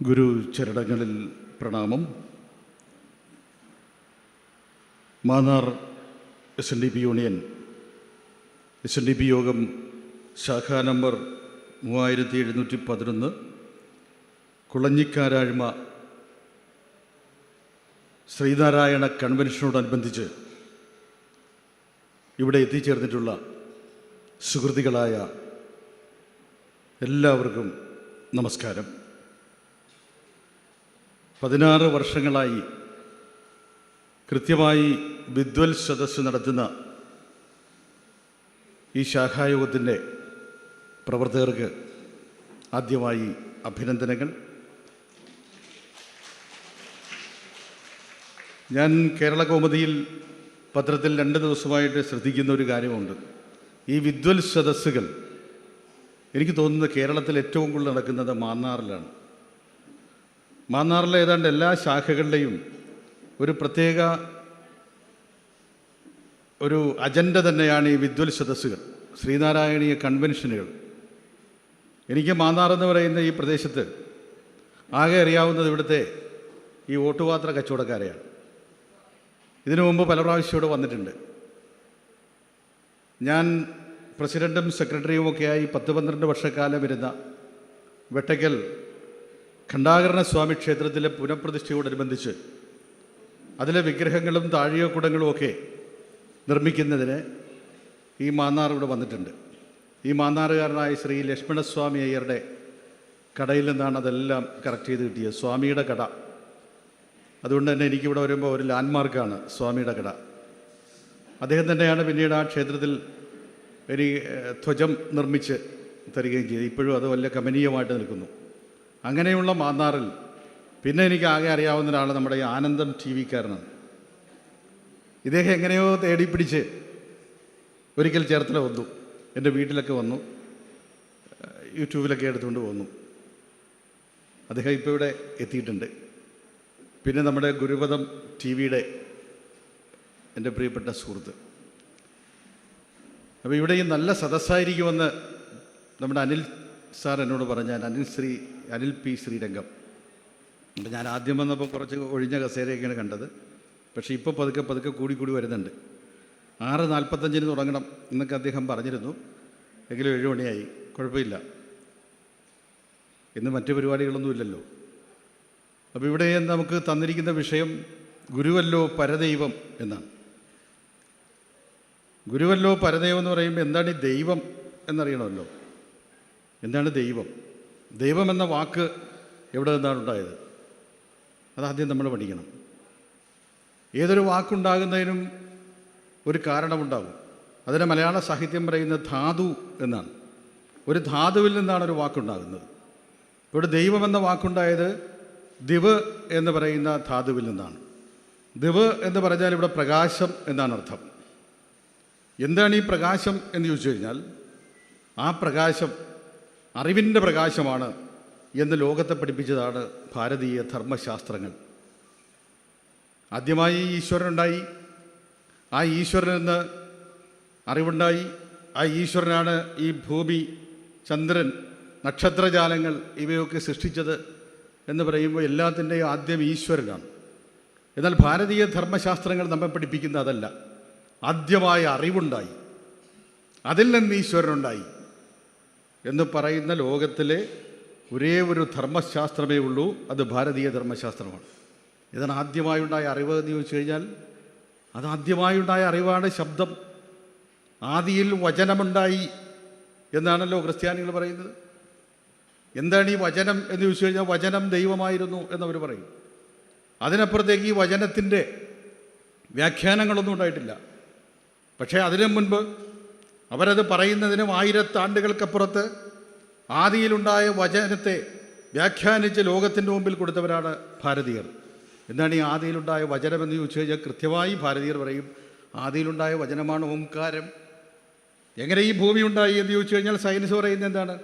ഗുരു ചരണങ്ങളിൽ പ്രണാമം. Mannar SNDP union SNDP യോഗം ശാഖാ നമ്പർ 3711 കുളഞ്ഞിക്കാരാഴ്മ ശ്രീനാരായണ കൺവെൻഷനോടനുബന്ധിച്ച് ഇവിടെ എത്തിച്ചേർന്നിട്ടുള്ള സുഹൃത്തുക്കളായ എല്ലാവർക്കും നമസ്കാരം. 16 വർഷങ്ങളായി കൃത്യമായി വിദ്വൽ സദസ്സ് നടത്തുന്ന ഈ ശാഖായോഗത്തിൻ്റെ പ്രവർത്തകർക്ക് ആദ്യമായി അഭിനന്ദനങ്ങൾ. ഞാൻ കേരള കൗമുദിയിൽ പത്രത്തിൽ 2 ദിവസമായിട്ട് ശ്രദ്ധിക്കുന്ന ഒരു കാര്യമുണ്ട്. ഈ വിദ്വൽ സദസ്സുകൾ എനിക്ക് തോന്നുന്നത് കേരളത്തിൽ ഏറ്റവും കൂടുതൽ നടക്കുന്നത് മാന്നാറിലാണ്. മാന്നാറിലെ ഏതാണ്ട് എല്ലാ ശാഖകളുടെയും ഒരു പ്രത്യേക ഒരു അജണ്ട തന്നെയാണ് ഈ വിദ്വൽ സദസ്സുകൾ, ശ്രീനാരായണീയ കൺവെൻഷനുകൾ. എനിക്ക് മാന്നാർ എന്ന് പറയുന്ന ഈ പ്രദേശത്ത് ആകെ അറിയാവുന്നത് ഇവിടുത്തെ ഈ ഓട്ടുപാത്ര കച്ചവടക്കാരെയാണ്. ഇതിനു മുമ്പ് പല പ്രാവശ്യം ഇവിടെ വന്നിട്ടുണ്ട്. ഞാൻ പ്രസിഡൻറ്റും സെക്രട്ടറിയുമൊക്കെയായി 10-12 വർഷക്കാലം ഇരുന്ന വെട്ടയ്ക്കൽ ഖണ്ഡാകരണ സ്വാമി ക്ഷേത്രത്തിലെ പുനഃപ്രതിഷ്ഠയോടനുബന്ധിച്ച് അതിലെ വിഗ്രഹങ്ങളും താഴികക്കുടങ്ങളുമൊക്കെ നിർമ്മിക്കുന്നതിന് ഈ മാന്നാർ ഇവിടെ വന്നിട്ടുണ്ട്. ഈ മാന്നാറുകാരനായ ശ്രീ ലക്ഷ്മണസ്വാമി അയ്യരുടെ കടയിൽ നിന്നാണ് അതെല്ലാം കറക്റ്റ് ചെയ്ത് കിട്ടിയത്, സ്വാമിയുടെ കട. അതുകൊണ്ട് തന്നെ എനിക്കിവിടെ വരുമ്പോൾ ഒരു ലാൻഡ്മാർക്കാണ് സ്വാമിയുടെ കട. അദ്ദേഹം തന്നെയാണ് പിന്നീട് ആ ക്ഷേത്രത്തിൽ എനിക്ക് ധ്വജം നിർമ്മിച്ച് തരികയും ചെയ്തു. ഇപ്പോഴും അത് വലിയ കമനീയമായിട്ട് നിൽക്കുന്നു. അങ്ങനെയുള്ള മാന്നാറിൽ പിന്നെ എനിക്ക് ആകെ അറിയാവുന്ന ഒരാൾ നമ്മുടെ ഈ ആനന്ദം TV-കാരനാണ്. ഇദ്ദേഹം എങ്ങനെയോ തേടിപ്പിടിച്ച് ഒരിക്കൽ ചേർത്തല വന്നു, എൻ്റെ വീട്ടിലൊക്കെ വന്നു, യൂട്യൂബിലൊക്കെ എടുത്തുകൊണ്ട് പോന്നു. അദ്ദേഹം ഇപ്പോൾ ഇവിടെ എത്തിയിട്ടുണ്ട്. പിന്നെ നമ്മുടെ ഗുരുപദം TV-യുടെ എൻ്റെ പ്രിയപ്പെട്ട സുഹൃത്ത്. അപ്പോൾ ഇവിടെ ഈ നല്ല സദസ്സായിരിക്കുമെന്ന് നമ്മുടെ അനിൽ സാർ എന്നോട് പറഞ്ഞാൽ, അനിൽ P. ശ്രീരംഗം. അപ്പം ഞാൻ ആദ്യം വന്നപ്പോൾ കുറച്ച് ഒഴിഞ്ഞ കസേരയൊക്കെയാണ് കണ്ടത്. പക്ഷേ ഇപ്പോൾ പതുക്കെ കൂടി വരുന്നുണ്ട്. 6:45 തുടങ്ങണം എന്നൊക്കെ അദ്ദേഹം പറഞ്ഞിരുന്നു. എങ്കിലും 7 മണിയായി. കുഴപ്പമില്ല, ഇന്ന് മറ്റ് പരിപാടികളൊന്നുമില്ലല്ലോ. അപ്പോൾ ഇവിടെ നമുക്ക് തന്നിരിക്കുന്ന വിഷയം ഗുരുവല്ലോ പരദൈവം എന്നാണ്. ഗുരുവല്ലോ പരദൈവം എന്ന് പറയുമ്പോൾ എന്താണ് ഈ ദൈവം എന്നറിയണമല്ലോ. എന്താണ് ദൈവം? ദൈവം എന്ന വാക്ക് എവിടെ നിന്നാണ് ഉണ്ടായത്? അതാദ്യം നമ്മൾ പഠിക്കണം. ഏതൊരു വാക്കുണ്ടാകുന്നതിനും ഒരു കാരണമുണ്ടാകും. അതിനെ മലയാള സാഹിത്യം പറയുന്നത് ധാതു എന്നാണ്. ഒരു ധാതുവിൽ നിന്നാണ് ഒരു വാക്കുണ്ടാകുന്നത്. ഇവിടെ ദൈവം എന്ന വാക്കുണ്ടായത് ദിവ് എന്ന് പറയുന്ന ധാതുവിൽ നിന്നാണ്. ദിവ് എന്ന് പറഞ്ഞാൽ ഇവിടെ പ്രകാശം എന്നാണ് അർത്ഥം. എന്താണ് ഈ പ്രകാശം എന്ന് ചോദിച്ചു കഴിഞ്ഞാൽ, ആ പ്രകാശം അറിവിൻ്റെ പ്രകാശമാണ് എന്ന് ലോകത്തെ പഠിപ്പിച്ചതാണ് ഭാരതീയ ധർമ്മശാസ്ത്രങ്ങൾ. ആദ്യമായി ഈശ്വരനുണ്ടായി, ആ ഈശ്വരനിൽ നിന്ന് അറിവുണ്ടായി. ആ ഈശ്വരനാണ് ഈ ഭൂമി, ചന്ദ്രൻ, നക്ഷത്രജാലങ്ങൾ ഇവയൊക്കെ സൃഷ്ടിച്ചത് എന്ന് പറയുമ്പോൾ എല്ലാത്തിൻ്റെയും ആദ്യം ഈശ്വരനാണ്. എന്നാൽ ഭാരതീയ ധർമ്മശാസ്ത്രങ്ങൾ നമ്മെ പഠിപ്പിക്കുന്ന അതല്ല. ആദ്യമായ അറിവുണ്ടായി, അതിൽ നിന്ന് ഈശ്വരനുണ്ടായി എന്ന് പറയുന്ന ലോകത്തിലെ ഒരേ ഒരു ധർമ്മശാസ്ത്രമേ ഉള്ളൂ, അത് ഭാരതീയ ധർമ്മശാസ്ത്രമാണ്. ഇതാണ് ആദ്യമായുണ്ടായ അറിവ് എന്ന് ചോദിച്ചു കഴിഞ്ഞാൽ, അത് ആദ്യമായുണ്ടായ അറിവാണ് ശബ്ദം. ആദിയിൽ വചനമുണ്ടായി എന്നാണല്ലോ ക്രിസ്ത്യാനികൾ പറയുന്നത്. എന്താണ് ഈ വചനം എന്ന് ചോദിച്ചു കഴിഞ്ഞാൽ, വചനം ദൈവമായിരുന്നു എന്നവർ പറയും. അതിനപ്പുറത്തേക്ക് ഈ വചനത്തിൻ്റെ വ്യാഖ്യാനങ്ങളൊന്നും ഉണ്ടായിട്ടില്ല. പക്ഷേ അതിനു മുൻപ് അവരത് പറയുന്നതിനും 1000 ആണ്ടുകൾക്കപ്പുറത്ത് ആദിയിലുണ്ടായ വചനത്തെ വ്യാഖ്യാനിച്ച് ലോകത്തിൻ്റെ മുമ്പിൽ കൊടുത്തവരാണ് ഭാരതീയർ. എന്താണ് ഈ ആദിയിലുണ്ടായ വചനമെന്ന് ചോദിച്ചു കഴിഞ്ഞാൽ, കൃത്യമായി ഭാരതീയർ പറയും ആദിയിലുണ്ടായ വചനമാണ് ഓംകാരം. എങ്ങനെ ഈ ഭൂമി ഉണ്ടായി എന്ന് ചോദിച്ചു കഴിഞ്ഞാൽ സയൻസ് പറയുന്നത് എന്താണ്?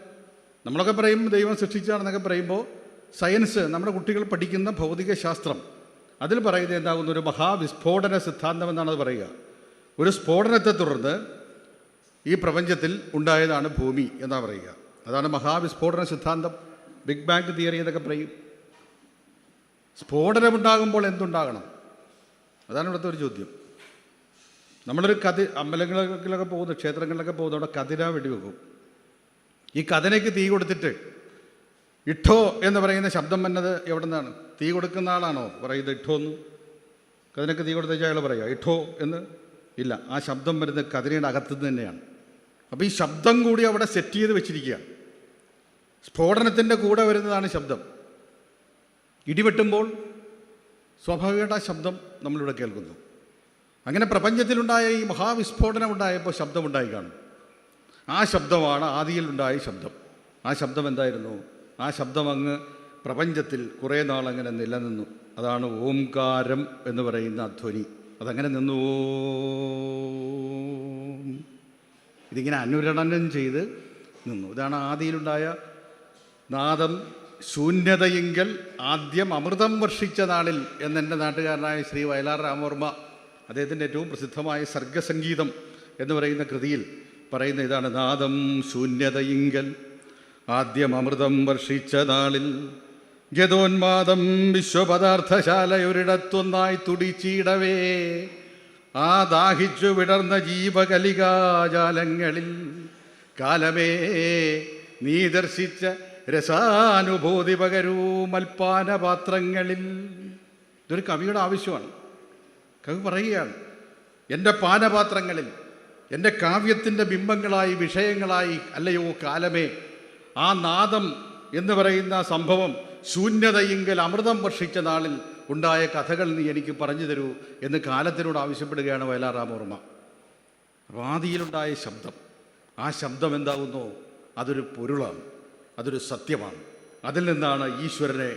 നമ്മളൊക്കെ പറയും ദൈവം സൃഷ്ടിച്ചാണെന്നൊക്കെ പറയുമ്പോൾ, സയൻസ് നമ്മുടെ കുട്ടികൾ പഠിക്കുന്ന ഭൗതിക ശാസ്ത്രം അതിൽ പറയുന്നത് എന്താകുന്ന ഒരു മഹാവിസ്ഫോടന സിദ്ധാന്തം എന്നാണ് അത് പറയുക. ഒരു സ്ഫോടനത്തെ തുടർന്ന് ഈ പ്രപഞ്ചത്തിൽ ഉണ്ടായതാണ് ഭൂമി എന്നാണ് പറയുക. അതാണ് മഹാവിസ്ഫോടന സിദ്ധാന്തം, ബിഗ് ബാങ് തിയറി എന്നൊക്കെ പറയും. സ്ഫോടനമുണ്ടാകുമ്പോൾ എന്തുണ്ടാകണം? അതാണ് ഇവിടുത്തെ ഒരു ചോദ്യം. നമ്മളൊരു അമ്പലങ്ങളിലൊക്കെ പോകുന്നു, ക്ഷേത്രങ്ങളിലൊക്കെ പോകുന്നു, അവിടെ കതിര വെടിവെക്കും. ഈ കതിനയ്ക്ക് തീ കൊടുത്തിട്ട് ഇട്ടോ എന്ന് പറയുന്ന ശബ്ദം വന്നത് എവിടെ നിന്നാണ്? തീ കൊടുക്കുന്ന ആളാണോ പറയുന്നത് ഇട്ടോ എന്ന്? കതിനയ്ക്ക് തീ കൊടുത്ത അയാൾ പറയുക ഇട്ടോ എന്ന്? ഇല്ല, ആ ശബ്ദം വരുന്നത് കതിരയുടെ അകത്തുനിന്ന് തന്നെയാണ്. അപ്പോൾ ഈ ശബ്ദം കൂടി അവിടെ സെറ്റ് ചെയ്ത് വെച്ചിരിക്കുകയാണ്. സ്ഫോടനത്തിൻ്റെ കൂടെ വരുന്നതാണ് ശബ്ദം. ഇടിവെട്ടുമ്പോൾ സ്വാഭാവികമായിട്ട് ആ ശബ്ദം നമ്മളിവിടെ കേൾക്കുന്നു. അങ്ങനെ പ്രപഞ്ചത്തിലുണ്ടായ ഈ മഹാവിസ്ഫോടനം ഉണ്ടായപ്പോൾ ശബ്ദമുണ്ടായി കാണും. ആ ശബ്ദമാണ് ആദിയിലുണ്ടായ ശബ്ദം. ആ ശബ്ദം എന്തായിരുന്നു? ആ ശബ്ദം അങ്ങ് പ്രപഞ്ചത്തിൽ കുറേ നാളങ്ങനെ നിലനിന്നു. അതാണ് ഓംകാരം എന്ന് പറയുന്ന ധ്വനി. അതങ്ങനെ നിന്നു. ഇതിങ്ങനെ അനുരണനം ചെയ്ത് നിന്നു. ഇതാണ് ആദിയിലുണ്ടായ നാദം. ശൂന്യതയെങ്കിൽ ആദ്യം അമൃതം വർഷിച്ച നാളിൽ എന്നെൻ്റെ നാട്ടുകാരനായ ശ്രീ വയലാർ രാമവർമ്മ അദ്ദേഹത്തിൻ്റെ ഏറ്റവും പ്രസിദ്ധമായ സർഗസംഗീതം എന്ന് പറയുന്ന കൃതിയിൽ പറയുന്ന ഇതാണ്: നാദം ശൂന്യതയെങ്കിൽ ആദ്യം അമൃതം വർഷിച്ച നാളിൽ ഗതോന്മാദം വിശ്വപദാർത്ഥശാലയൊരിടത്തൊന്നായി തുടിച്ചിടവേ ആ ദാഹിച്ചു വിടർന്ന ജീവകലികാജാലങ്ങളിൽ കാലമേ നീ ദർശിച്ച രസാനുഭൂതി പകരൂ മൽപ്പാനപാത്രങ്ങളിൽ. ഇതൊരു കവിയുടെ ആവശ്യമാണ്. കവി പറയുകയാണ്, എൻ്റെ പാനപാത്രങ്ങളിൽ, എൻ്റെ കാവ്യത്തിൻ്റെ ബിംബങ്ങളായി വിഷയങ്ങളായി അല്ലയോ കാലമേ ആ നാദം എന്ന് പറയുന്ന സംഭവം ശൂന്യതയെങ്കിൽ അമൃതം വർഷിച്ച നാളിൽ ഉണ്ടായ കഥകൾ നീ എനിക്ക് പറഞ്ഞു തരൂ എന്ന് കാലത്തിനോട് ആവശ്യപ്പെടുകയാണ് വയലാർ രാമവർമ്മ. ആദിയിലുണ്ടായ ശബ്ദം, ആ ശബ്ദം എന്താകുന്നു? അതൊരു പൊരുളാണ്, അതൊരു സത്യമാണ്. അതിൽ നിന്നാണ് ഈശ്വരനെ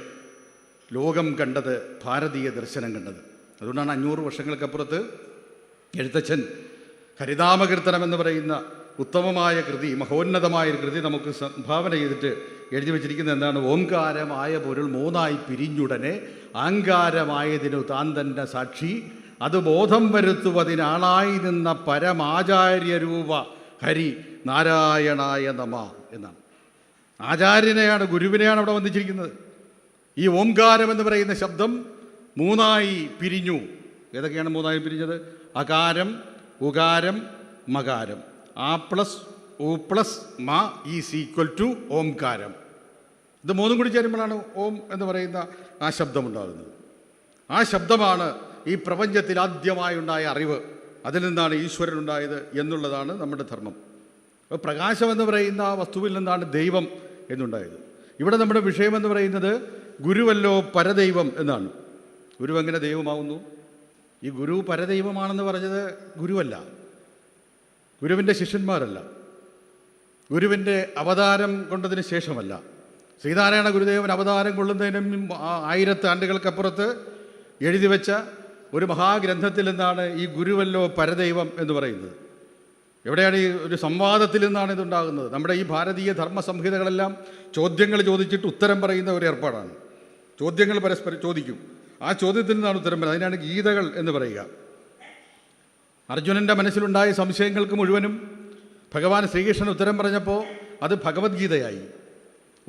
ലോകം കണ്ടത്, ഭാരതീയ ദർശനം കണ്ടത്. അതുകൊണ്ടാണ് 500 വർഷങ്ങൾക്കപ്പുറത്ത് എഴുത്തച്ഛൻ ഹരിനാമകീർത്തനം എന്ന് പറയുന്ന ഉത്തമമായ കൃതി, മഹോന്നതമായൊരു കൃതി നമുക്ക് സംഭാവന ചെയ്തിട്ട് എഴുതി വച്ചിരിക്കുന്നത് എന്താണ്? ഓംകാരമായ പൊരുൾ മൂന്നായി പിരിഞ്ഞുടനെ ആങ്കാരമായതിനു താൻ തന്നെ സാക്ഷി അത് ബോധം വരുത്തുവതിനാളായി നിന്ന പരമാചാര്യരൂപ ഹരി നാരായണായ നമ എന്നാണ്. ആചാര്യനെയാണ്, ഗുരുവിനെയാണ് അവിടെ വന്നിച്ചിരിക്കുന്നത്. ഈ ഓംകാരം എന്ന് പറയുന്ന ശബ്ദം മൂന്നായി പിരിഞ്ഞു. ഏതൊക്കെയാണ് മൂന്നായി പിരിഞ്ഞത്? അകാരം, ഉകാരം, മകാരം. ആ പ്ലസ് ഉ പ്ലസ് മ ഈസ് ഈക്വൽ ടു ഓംകാരം. ഇത് മൂന്നും കൂടി ചേരുമ്പോഴാണ് ഓം എന്ന് പറയുന്ന ആ ശബ്ദമുണ്ടാകുന്നത്. ആ ശബ്ദമാണ് ഈ പ്രപഞ്ചത്തിൽ ആദ്യമായുണ്ടായ അറിവ്. അതിൽ നിന്നാണ് ഈശ്വരൻ ഉണ്ടായത് എന്നുള്ളതാണ് നമ്മുടെ ധർമ്മം. അപ്പോൾ പ്രകാശം എന്ന് പറയുന്ന ആ വസ്തുവിൽ നിന്നാണ് ദൈവം എന്നുണ്ടായത്. ഇവിടെ നമ്മുടെ വിഷയമെന്ന് പറയുന്നത് ഗുരുവല്ലോ പരദൈവം എന്നാണ്. ഗുരു എങ്ങനെ ദൈവമാവുന്നു? ഈ ഗുരു പരദൈവമാണെന്ന് പറഞ്ഞത് ഗുരുവല്ല, ഗുരുവിൻ്റെ ശിഷ്യന്മാരല്ല, ഗുരുവിൻ്റെ അവതാരം കൊണ്ടതിന് ശേഷമല്ല. ശ്രീനാരായണ ഗുരുദേവൻ അവതാരം കൊള്ളുന്നതിനും 1000 ആണ്ടുകൾക്കപ്പുറത്ത് എഴുതി വെച്ച ഒരു മഹാഗ്രന്ഥത്തിൽ നിന്നാണ് ഈ ഗുരുവല്ലോ പരദൈവം എന്ന് പറയുന്നത്. എവിടെയാണ് ഈ ഒരു സംവാദത്തിൽ നിന്നാണ് ഇതുണ്ടാകുന്നത്. നമ്മുടെ ഈ ഭാരതീയ ധർമ്മ സംഹിതകളെല്ലാം ചോദ്യങ്ങൾ ചോദിച്ചിട്ട് ഉത്തരം പറയുന്ന ഒരു ഏർപ്പാടാണ്. ചോദ്യങ്ങൾ പരസ്പരം ചോദിക്കും, ആ ചോദ്യത്തിൽ നിന്നാണ് ഉത്തരം പറയുന്നത്. അതിനാണ് ഗീതകൾ എന്ന് പറയുക. അർജുനൻ്റെ മനസ്സിലുണ്ടായ സംശയങ്ങൾക്ക് മുഴുവനും ഭഗവാൻ ശ്രീകൃഷ്ണൻ ഉത്തരം പറഞ്ഞപ്പോൾ അത് ഭഗവത്ഗീതയായി.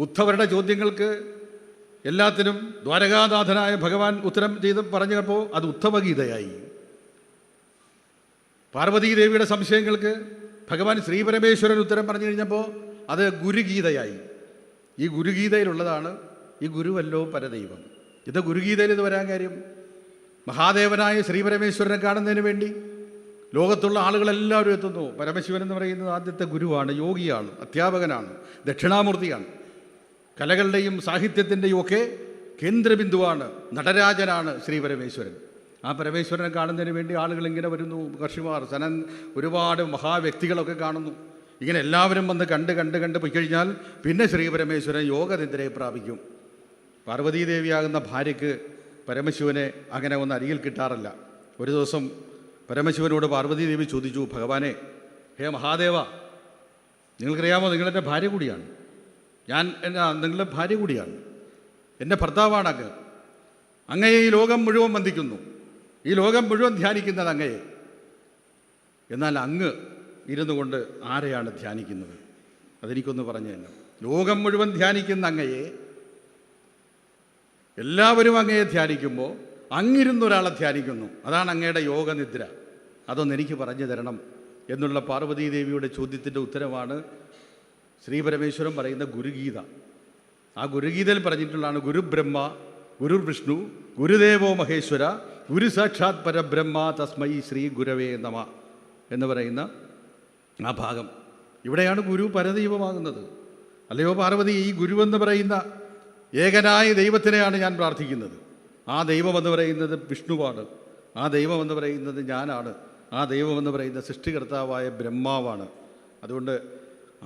ഉദ്ധവരുടെ ചോദ്യങ്ങൾക്ക് എല്ലാത്തിനും ദ്വാരകാനാഥനായ ഭഗവാൻ ഉത്തരം ചെയ്ത് പറഞ്ഞപ്പോൾ അത് ഉദ്ധവഗീതയായി. പാർവതീദേവിയുടെ സംശയങ്ങൾക്ക് ഭഗവാൻ ശ്രീപരമേശ്വരൻ ഉത്തരം പറഞ്ഞു കഴിഞ്ഞപ്പോൾ അത് ഗുരുഗീതയായി. ഈ ഗുരുഗീതയിലുള്ളതാണ് ഈ ഗുരുവല്ലോ പരദൈവം. ഇത് ഗുരുഗീതയിൽ ഇത് വരാൻ കാര്യം, മഹാദേവനായ ശ്രീപരമേശ്വരനെ കാണുന്നതിന് വേണ്ടി ലോകത്തുള്ള ആളുകളെല്ലാവരും എത്തുന്നു. പരമശിവൻ എന്ന് പറയുന്നത് ആദ്യത്തെ ഗുരുവാണ്, യോഗിയാണ്, അധ്യാപകനാണ്, ദക്ഷിണാമൂർത്തിയാണ്, കലകളുടെയും സാഹിത്യത്തിൻ്റെയും ഒക്കെ കേന്ദ്രബിന്ദുവാണ്, നടരാജനാണ് ശ്രീപരമേശ്വരൻ. ആ പരമേശ്വരനെ കാണുന്നതിന് വേണ്ടി ആളുകൾ ഇങ്ങനെ വരുന്നു. മഹർഷിമാർ, സനൻ, ഒരുപാട് മഹാവ്യക്തികളൊക്കെ കാണുന്നു. ഇങ്ങനെ എല്ലാവരും വന്ന് കണ്ട് പോയി കഴിഞ്ഞാൽ പിന്നെ ശ്രീപരമേശ്വരൻ യോഗനിദ്രയെ പ്രാപിക്കും. പാർവതീദേവിയാകുന്ന ഭാര്യയ്ക്ക് പരമശിവനെ അങ്ങനെ ഒന്ന് അരികിൽ കിട്ടാറില്ല. ഒരു ദിവസം പരമശിവനോട് പാർവതീദേവി ചോദിച്ചു, ഭഗവാനെ, ഹേ മഹാദേവ, നിങ്ങൾക്കറിയാമോ നിങ്ങളെൻ്റെ ഭാര്യ കൂടിയാണ്, ഞാൻ നിങ്ങളുടെ ഭാര്യ കൂടിയാണ്, എൻ്റെ ഭർത്താവാണ് അങ്ങ്. അങ്ങയെ ഈ ലോകം മുഴുവൻ വന്ദിക്കുന്നു, ഈ ലോകം മുഴുവൻ ധ്യാനിക്കുന്നത് അങ്ങയെ. എന്നാൽ അങ്ങ് ഇരുന്നു കൊണ്ട് ആരെയാണ് ധ്യാനിക്കുന്നത്? അതെനിക്കൊന്ന് പറഞ്ഞു തന്നെ. ലോകം മുഴുവൻ ധ്യാനിക്കുന്ന അങ്ങയെ എല്ലാവരും അങ്ങയെ ധ്യാനിക്കുമ്പോൾ അങ്ങിരുന്ന ഒരാളെ ധ്യാനിക്കുന്നു. അതാണ് അങ്ങയുടെ യോഗനിദ്ര. അതൊന്ന് എനിക്ക് പറഞ്ഞു തരണം എന്നുള്ള പാർവതീദേവിയുടെ ചോദ്യത്തിൻ്റെ ഉത്തരമാണ് ശ്രീ പരമേശ്വരൻ പറയുന്ന ഗുരുഗീത. ആ ഗുരുഗീതയിൽ പറഞ്ഞിട്ടുള്ളതാണ് ഗുരുബ്രഹ്മ ഗുരുർവിഷ്ണു ഗുരുദേവോ മഹേശ്വര ഗുരു സാക്ഷാത് പരബ്രഹ്മ തസ്മൈ ശ്രീ ഗുരവേ നമ എന്ന് പറയുന്ന ആ ഭാഗം. ഇവിടെയാണ് ഗുരു പരദൈവമാകുന്നത്. അല്ലയോ പാർവതി, ഈ ഗുരുവെന്ന് പറയുന്ന ഏകനായ ദൈവത്തിനെയാണ് ഞാൻ പ്രാർത്ഥിക്കുന്നത്. ആ ദൈവമെന്ന് പറയുന്നത് വിഷ്ണുവാണ്. ആ ദൈവമെന്ന് പറയുന്നത് ഞാനാണ്. ആ ദൈവമെന്ന് പറയുന്ന സൃഷ്ടികർത്താവായ ബ്രഹ്മാവാണ്. അതുകൊണ്ട്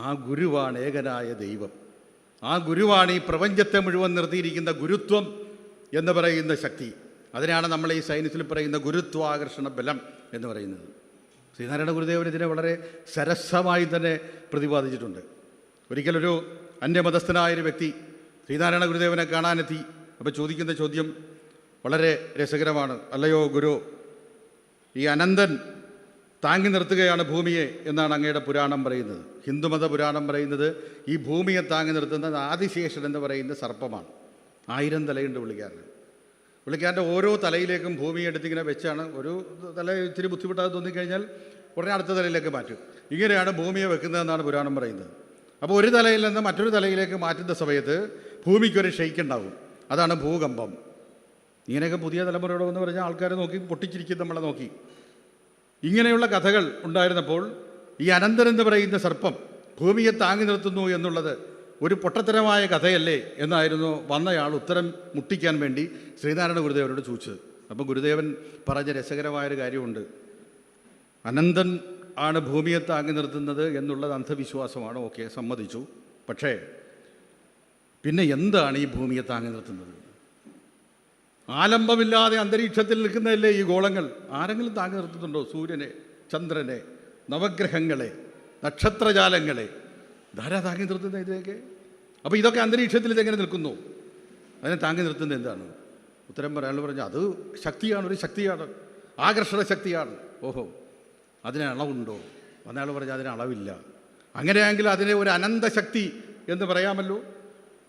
ആ ഗുരുവാണ് ഏകനായ ദൈവം. ആ ഗുരുവാണ് ഈ പ്രപഞ്ചത്തെ മുഴുവൻ നിർത്തിയിരിക്കുന്ന ഗുരുത്വം എന്ന് പറയുന്ന ശക്തി. അതിനാണ് നമ്മൾ ഈ സയൻസിൽ പറയുന്ന ഗുരുത്വാകർഷണ ബലം എന്ന് പറയുന്നത്. ശ്രീനാരായണ ഗുരുദേവൻ ഇതിനെ വളരെ സരസമായി തന്നെ പ്രതിപാദിച്ചിട്ടുണ്ട്. ഒരിക്കലൊരു അന്യമതസ്ഥനായൊരു വ്യക്തി ശ്രീനാരായണ ഗുരുദേവനെ കാണാനെത്തി. അപ്പോൾ ചോദിക്കുന്ന ചോദ്യം വളരെ രസകരമാണ്. അല്ലയോ ഗുരു, ഈ അനന്തൻ താങ്ങി നിർത്തുകയാണ് ഭൂമിയെ എന്നാണ് അങ്ങയുടെ പുരാണം പറയുന്നത്. ഹിന്ദുമത പുരാണം പറയുന്നത് ഈ ഭൂമിയെ താങ്ങി നിർത്തുന്നത് ആദിശേഷൻ എന്ന് പറയുന്ന സർപ്പമാണ്. 1000 തലയുണ്ട് പുള്ളിക്കാരൻ്റെ ഓരോ തലയിലേക്കും ഭൂമിയെ എടുത്തിങ്ങനെ വെച്ചാണ്. ഒരു തല ഇത്തിരി ബുദ്ധിമുട്ടാതെ തോന്നിക്കഴിഞ്ഞാൽ ഉടനെ അടുത്ത തലയിലേക്ക് മാറ്റും. ഇങ്ങനെയാണ് ഭൂമിയെ വെക്കുന്നതെന്നാണ് പുരാണം പറയുന്നത്. അപ്പോൾ ഒരു തലയിൽ നിന്ന് മറ്റൊരു തലയിലേക്ക് മാറ്റുന്ന സമയത്ത് ഭൂമിക്കൊരു ഷെയ്ക്ക് ഉണ്ടാവും. അതാണ് ഭൂകമ്പം. ഇങ്ങനെയൊക്കെ പുതിയ തലമുറയോട് എന്ന് പറഞ്ഞാൽ ആൾക്കാർ നോക്കി പൊട്ടിച്ചിരിക്കും, നമ്മളെ നോക്കി. ഇങ്ങനെയുള്ള കഥകൾ ഉണ്ടായിരുന്നപ്പോൾ ഈ അനന്തൻ എന്ന് പറയുന്ന സർപ്പം ഭൂമിയെ താങ്ങി നിർത്തുന്നു എന്നുള്ളത് ഒരു പൊട്ടത്തരമായ കഥയല്ലേ എന്നായിരുന്നു വന്നയാൾ ഉത്തരം മുട്ടിക്കാൻ വേണ്ടി ശ്രീനാരായണ ഗുരുദേവനോട് ചോദിച്ചത്. അപ്പോൾ ഗുരുദേവൻ പറഞ്ഞ രസകരമായൊരു കാര്യമുണ്ട്. അനന്തൻ ആണ് ഭൂമിയെ താങ്ങി നിർത്തുന്നത് എന്നുള്ളത് അന്ധവിശ്വാസമാണ്. ഓക്കെ, സമ്മതിച്ചു. പക്ഷേ പിന്നെ എന്താണ് ഈ ഭൂമിയെ താങ്ങി നിർത്തുന്നത്? ആലംബമില്ലാതെ അന്തരീക്ഷത്തിൽ നിൽക്കുന്നതല്ലേ ഈ ഗോളങ്ങൾ? ആരെങ്കിലും താങ്ങി നിർത്തുന്നുണ്ടോ? സൂര്യനെ, ചന്ദ്രനെ, നവഗ്രഹങ്ങളെ, നക്ഷത്രജാലങ്ങളെ ധാരാ താങ്ങി നിർത്തുന്നത് ഇതിലേക്ക്? അപ്പോൾ ഇതൊക്കെ അന്തരീക്ഷത്തിൽ ഇതെങ്ങനെ നിൽക്കുന്നു? അതിനെ താങ്ങി നിർത്തുന്നത് എന്താണ്? ഉത്തരം പറയാൻ പറഞ്ഞു, അത് ശക്തിയാണ്, ഒരു ശക്തിയാണ്, ആകർഷണ ശക്തിയാണ്. ഓഹോ, അതിന് അളവുണ്ടോ? വന്നയാൾ പറഞ്ഞു അതിന് അളവില്ല. അങ്ങനെയാണെങ്കിൽ അതിനെ ഒരു അനന്തശക്തി എന്ന് പറയാമല്ലോ.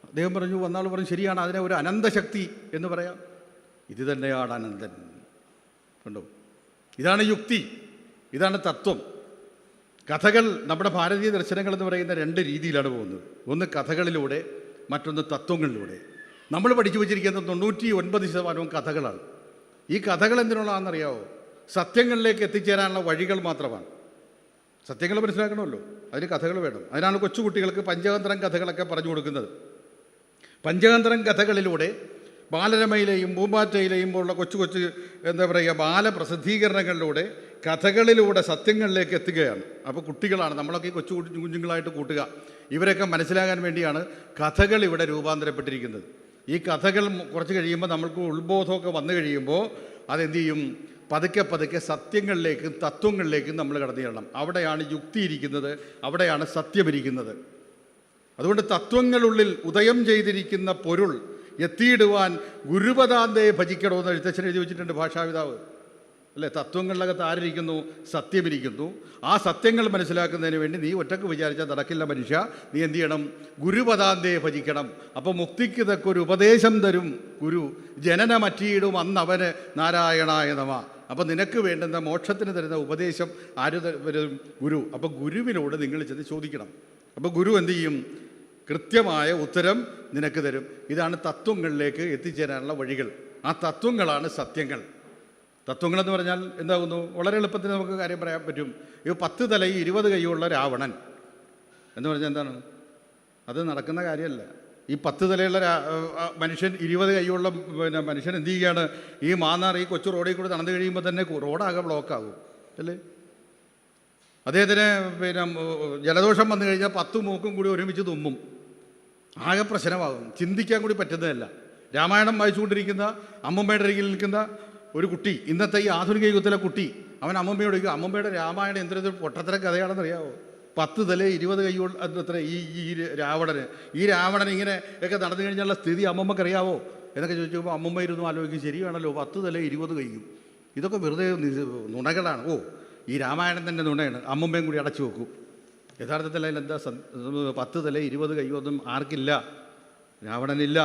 അദ്ദേഹം പറഞ്ഞു, വന്നാൾ പറഞ്ഞു ശരിയാണ്, അതിനെ ഒരു അനന്തശക്തി എന്ന് പറയാം. ഇത് തന്നെയാണ് അനന്തൻ. കണ്ടോ, ഇതാണ് യുക്തി, ഇതാണ് തത്വം. കഥകൾ, നമ്മുടെ ഭാരതീയ ദർശനങ്ങൾ എന്ന് പറയുന്ന 2 രീതിയിലാണ് പോകുന്നത്. ഒന്ന് കഥകളിലൂടെ, മറ്റൊന്ന് തത്വങ്ങളിലൂടെ. നമ്മൾ പഠിച്ചു വച്ചിരിക്കുന്ന 99% കഥകളാണ്. ഈ കഥകൾ എന്തിനുള്ളതാണെന്നറിയാവോ? സത്യങ്ങളിലേക്ക് എത്തിച്ചേരാനുള്ള വഴികൾ മാത്രമാണ്. സത്യങ്ങൾ മനസ്സിലാക്കണമല്ലോ, അതിന് കഥകൾ വേണം. അതിനാണ് കൊച്ചുകുട്ടികൾക്ക് പഞ്ചതന്ത്രം കഥകളൊക്കെ പറഞ്ഞു കൊടുക്കുന്നത്. പഞ്ചതന്ത്രം കഥകളിലൂടെ ബാലരമയിലെയും പൂമ്പാറ്റയിലെയും പോലുള്ള കൊച്ചു കൊച്ചു എന്താ പറയുക ബാലപ്രസിദ്ധീകരണങ്ങളിലൂടെ കഥകളിലൂടെ സത്യങ്ങളിലേക്ക് എത്തുകയാണ്. അപ്പോൾ കുട്ടികളാണ് നമ്മളൊക്കെ കൊച്ചു കുഞ്ഞുങ്ങളായിട്ട് കൂട്ടുക. ഇവരൊക്കെ മനസ്സിലാകാൻ വേണ്ടിയാണ് കഥകൾ ഇവിടെ രൂപാന്തരപ്പെട്ടിരിക്കുന്നത്. ഈ കഥകൾ കുറച്ച് കഴിയുമ്പോൾ നമ്മൾക്ക് ഉത്ബോധമൊക്കെ വന്നു കഴിയുമ്പോൾ അതെന്ത് ചെയ്യും? പതുക്കെ പതുക്കെ സത്യങ്ങളിലേക്കും തത്വങ്ങളിലേക്കും നമ്മൾ കടന്നു ചെല്ലണം. അവിടെയാണ് യുക്തി ഇരിക്കുന്നത്, അവിടെയാണ് സത്യമിരിക്കുന്നത്. അതുകൊണ്ട് തത്വങ്ങളുള്ളിൽ ഉദയം ചെയ്തിരിക്കുന്ന പൊരുൾ എത്തിയിടുവാൻ ഗുരുപദാന്തേ ഭജിക്കണമെന്ന് എഴുത്തച്ഛൻ എഴുതി വെച്ചിട്ടുണ്ട് ഭാഷാപിതാവ് അല്ലേ. തത്വങ്ങളിലകത്ത് ആരിയ്ക്കുന്നു? സത്യമിരിക്കുന്നു. ആ സത്യങ്ങൾ മനസ്സിലാക്കുന്നതിന് വേണ്ടി നീ ഒറ്റക്ക് വിചാരിച്ചാൽ നടക്കില്ല മനുഷ്യ. നീ എന്ത് ചെയ്യണം? ഗുരുപദാന്തേ ഭജിക്കണം. അപ്പോൾ മുക്തിക്ക് തക്കൊരു ഉപദേശം തരും ഗുരു. ജനനമറ്റിയിടും അന്നവന് നാരായണായ നമ. അപ്പോൾ നിനക്ക് വേണ്ടുന്ന മോക്ഷത്തിന് തരുന്ന ഉപദേശം ആര് തരും? ഗുരു. അപ്പോൾ ഗുരുവിനോട് നിങ്ങൾ ചെന്ന് ചോദിക്കണം. അപ്പോൾ ഗുരു എന്തു ചെയ്യും? കൃത്യമായ ഉത്തരം നിനക്ക് തരും. ഇതാണ് തത്വങ്ങളിലേക്ക് എത്തിച്ചേരാനുള്ള വഴികൾ. ആ തത്വങ്ങളാണ് സത്യങ്ങൾ. തത്വങ്ങളെന്ന് പറഞ്ഞാൽ എന്താകുന്നു? വളരെ എളുപ്പത്തിൽ നമുക്ക് കാര്യം പറയാൻ പറ്റും. ഈ 10 തലയും 20 കൈയുള്ള രാവണൻ എന്ന് പറഞ്ഞാൽ എന്താണ്? അത് നടക്കുന്ന കാര്യമല്ല. ഈ 10 തലയുള്ള മനുഷ്യൻ, 20 കൈയുള്ള മനുഷ്യൻ എന്ത് ചെയ്യുകയാണ്? ഈ മാന്നാർ ഈ കൊച്ചു റോഡിൽ കൂടെ നടന്നു കഴിയുമ്പോൾ തന്നെ റോഡാകെ ബ്ലോക്കാകും അല്ലേ. അദ്ദേഹത്തിന് ജലദോഷം വന്നു കഴിഞ്ഞാൽ 10 മൂക്കും കൂടി ഒരുമിച്ച് തുമ്മും. ആകെ പ്രശ്നമാകും. ചിന്തിക്കാൻ കൂടി പറ്റുന്നതല്ല. രാമായണം വായിച്ചുകൊണ്ടിരിക്കുന്ന അമ്മമ്മയുടെ അരികിൽ നിൽക്കുന്ന ഒരു കുട്ടി, ഇന്നത്തെ ഈ ആധുനിക യുഗത്തിലെ കുട്ടി, അവൻ അമ്മമ്മയോട് ചോദിക്കും, അമ്മമ്മയുടെ രാമായണം എന്തൊരു പൊട്ടത്തര കഥയാണെന്നറിയാമോ? 10 തല 20 കൈയുള്ള അത്ര ഈ രാവണൻ ഇങ്ങനെ ഒക്കെ നടന്നു കഴിഞ്ഞാലുള്ള സ്ഥിതി അമ്മമ്മക്കറിയാവോ എന്നൊക്കെ ചോദിക്കുമ്പോൾ അമ്മമ്മ ഇരുന്നു ആലോചിക്കും. ശരിയാണല്ലോ, 10 തല 20 കൈയും. ഇതൊക്കെ വെറുതെ നുണകളാണ്. ഓ, ഈ രാമായണം തന്നെ നുണയാണ്. അമ്മമ്മയും കൂടി അടച്ചു വെക്കും. യഥാർത്ഥത്തിൽ അതിലെന്താ? 10 തല 20 കൈയൊന്നും ആർക്കില്ല. രാവണനില്ല.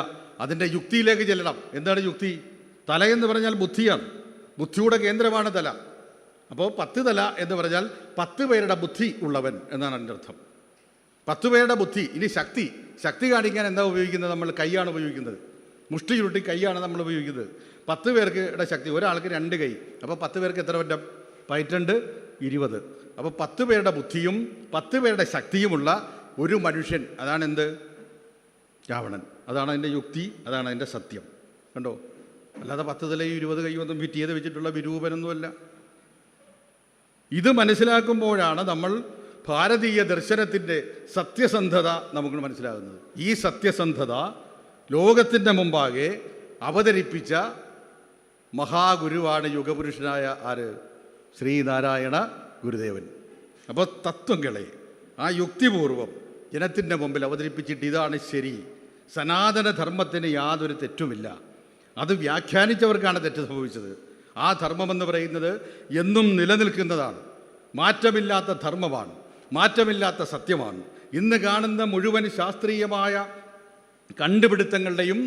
അതിൻ്റെ യുക്തിയിലേക്ക് ചെല്ലണം. എന്താണ് യുക്തി? തലയെന്ന് പറഞ്ഞാൽ ബുദ്ധിയാണ്, ബുദ്ധിയുടെ കേന്ദ്രമാണ് തല. അപ്പോൾ 10 തല എന്ന് പറഞ്ഞാൽ 10 പേരുടെ ബുദ്ധി ഉള്ളവൻ എന്നാണ് അതിൻ്റെ അർത്ഥം. 10 പേരുടെ ബുദ്ധി. ഇനി ശക്തി, ശക്തി കാണിക്കാൻ എന്താ ഉപയോഗിക്കുന്നത്? നമ്മൾ കൈയാണ് ഉപയോഗിക്കുന്നത്. മുഷ്ടി ചുരുട്ടി കൈയാണ് നമ്മൾ ഉപയോഗിക്കുന്നത്. 10 പേർക്ക് ശക്തി, ഒരാൾക്ക് 2 കൈ. അപ്പോൾ 10 പേർക്ക് എത്ര പറ്റും? 12 20. അപ്പോൾ 10 പേരുടെ ബുദ്ധിയും 10 പേരുടെ ശക്തിയുമുള്ള ഒരു മനുഷ്യൻ, അതാണ് എന്ത്? രാവണൻ. അതാണ് അതിൻ്റെ യുക്തി, അതാണ് അതിൻ്റെ സത്യം. കണ്ടോ? അല്ലാതെ 10 തലയും 20 കൈയൊന്നും ഫിറ്റ് ചെയ്ത് വെച്ചിട്ടുള്ള വിരൂപനൊന്നുമല്ല. ഇത് മനസ്സിലാക്കുമ്പോഴാണ് നമ്മൾ ഭാരതീയ ദർശനത്തിൻ്റെ സത്യസന്ധത നമുക്ക് മനസ്സിലാകുന്നത്. ഈ സത്യസന്ധത ലോകത്തിൻ്റെ മുമ്പാകെ അവതരിപ്പിച്ച മഹാഗുരുവാണ് യുഗപുരുഷനായ ആര്? ശ്രീനാരായണ ഗുരുദേവൻ. അപ്പോൾ തത്വങ്ങളെ ആ യുക്തിപൂർവം ജനത്തിൻ്റെ മുമ്പിൽ അവതരിപ്പിച്ചിട്ട് ഇതാണ് ശരി, സനാതനധർമ്മത്തിന് യാതൊരു തെറ്റുമില്ല, അത് വ്യാഖ്യാനിച്ചവർക്കാണ് തെറ്റ് സംഭവിച്ചത്. ആ ധർമ്മമെന്ന് പറയുന്നത് എന്നും നിലനിൽക്കുന്നതാണ്, മാറ്റമില്ലാത്ത ധർമ്മമാണ്, മാറ്റമില്ലാത്ത സത്യമാണ്. ഇന്ന് കാണുന്ന മുഴുവൻ ശാസ്ത്രീയമായ കണ്ടുപിടുത്തങ്ങളുടെയും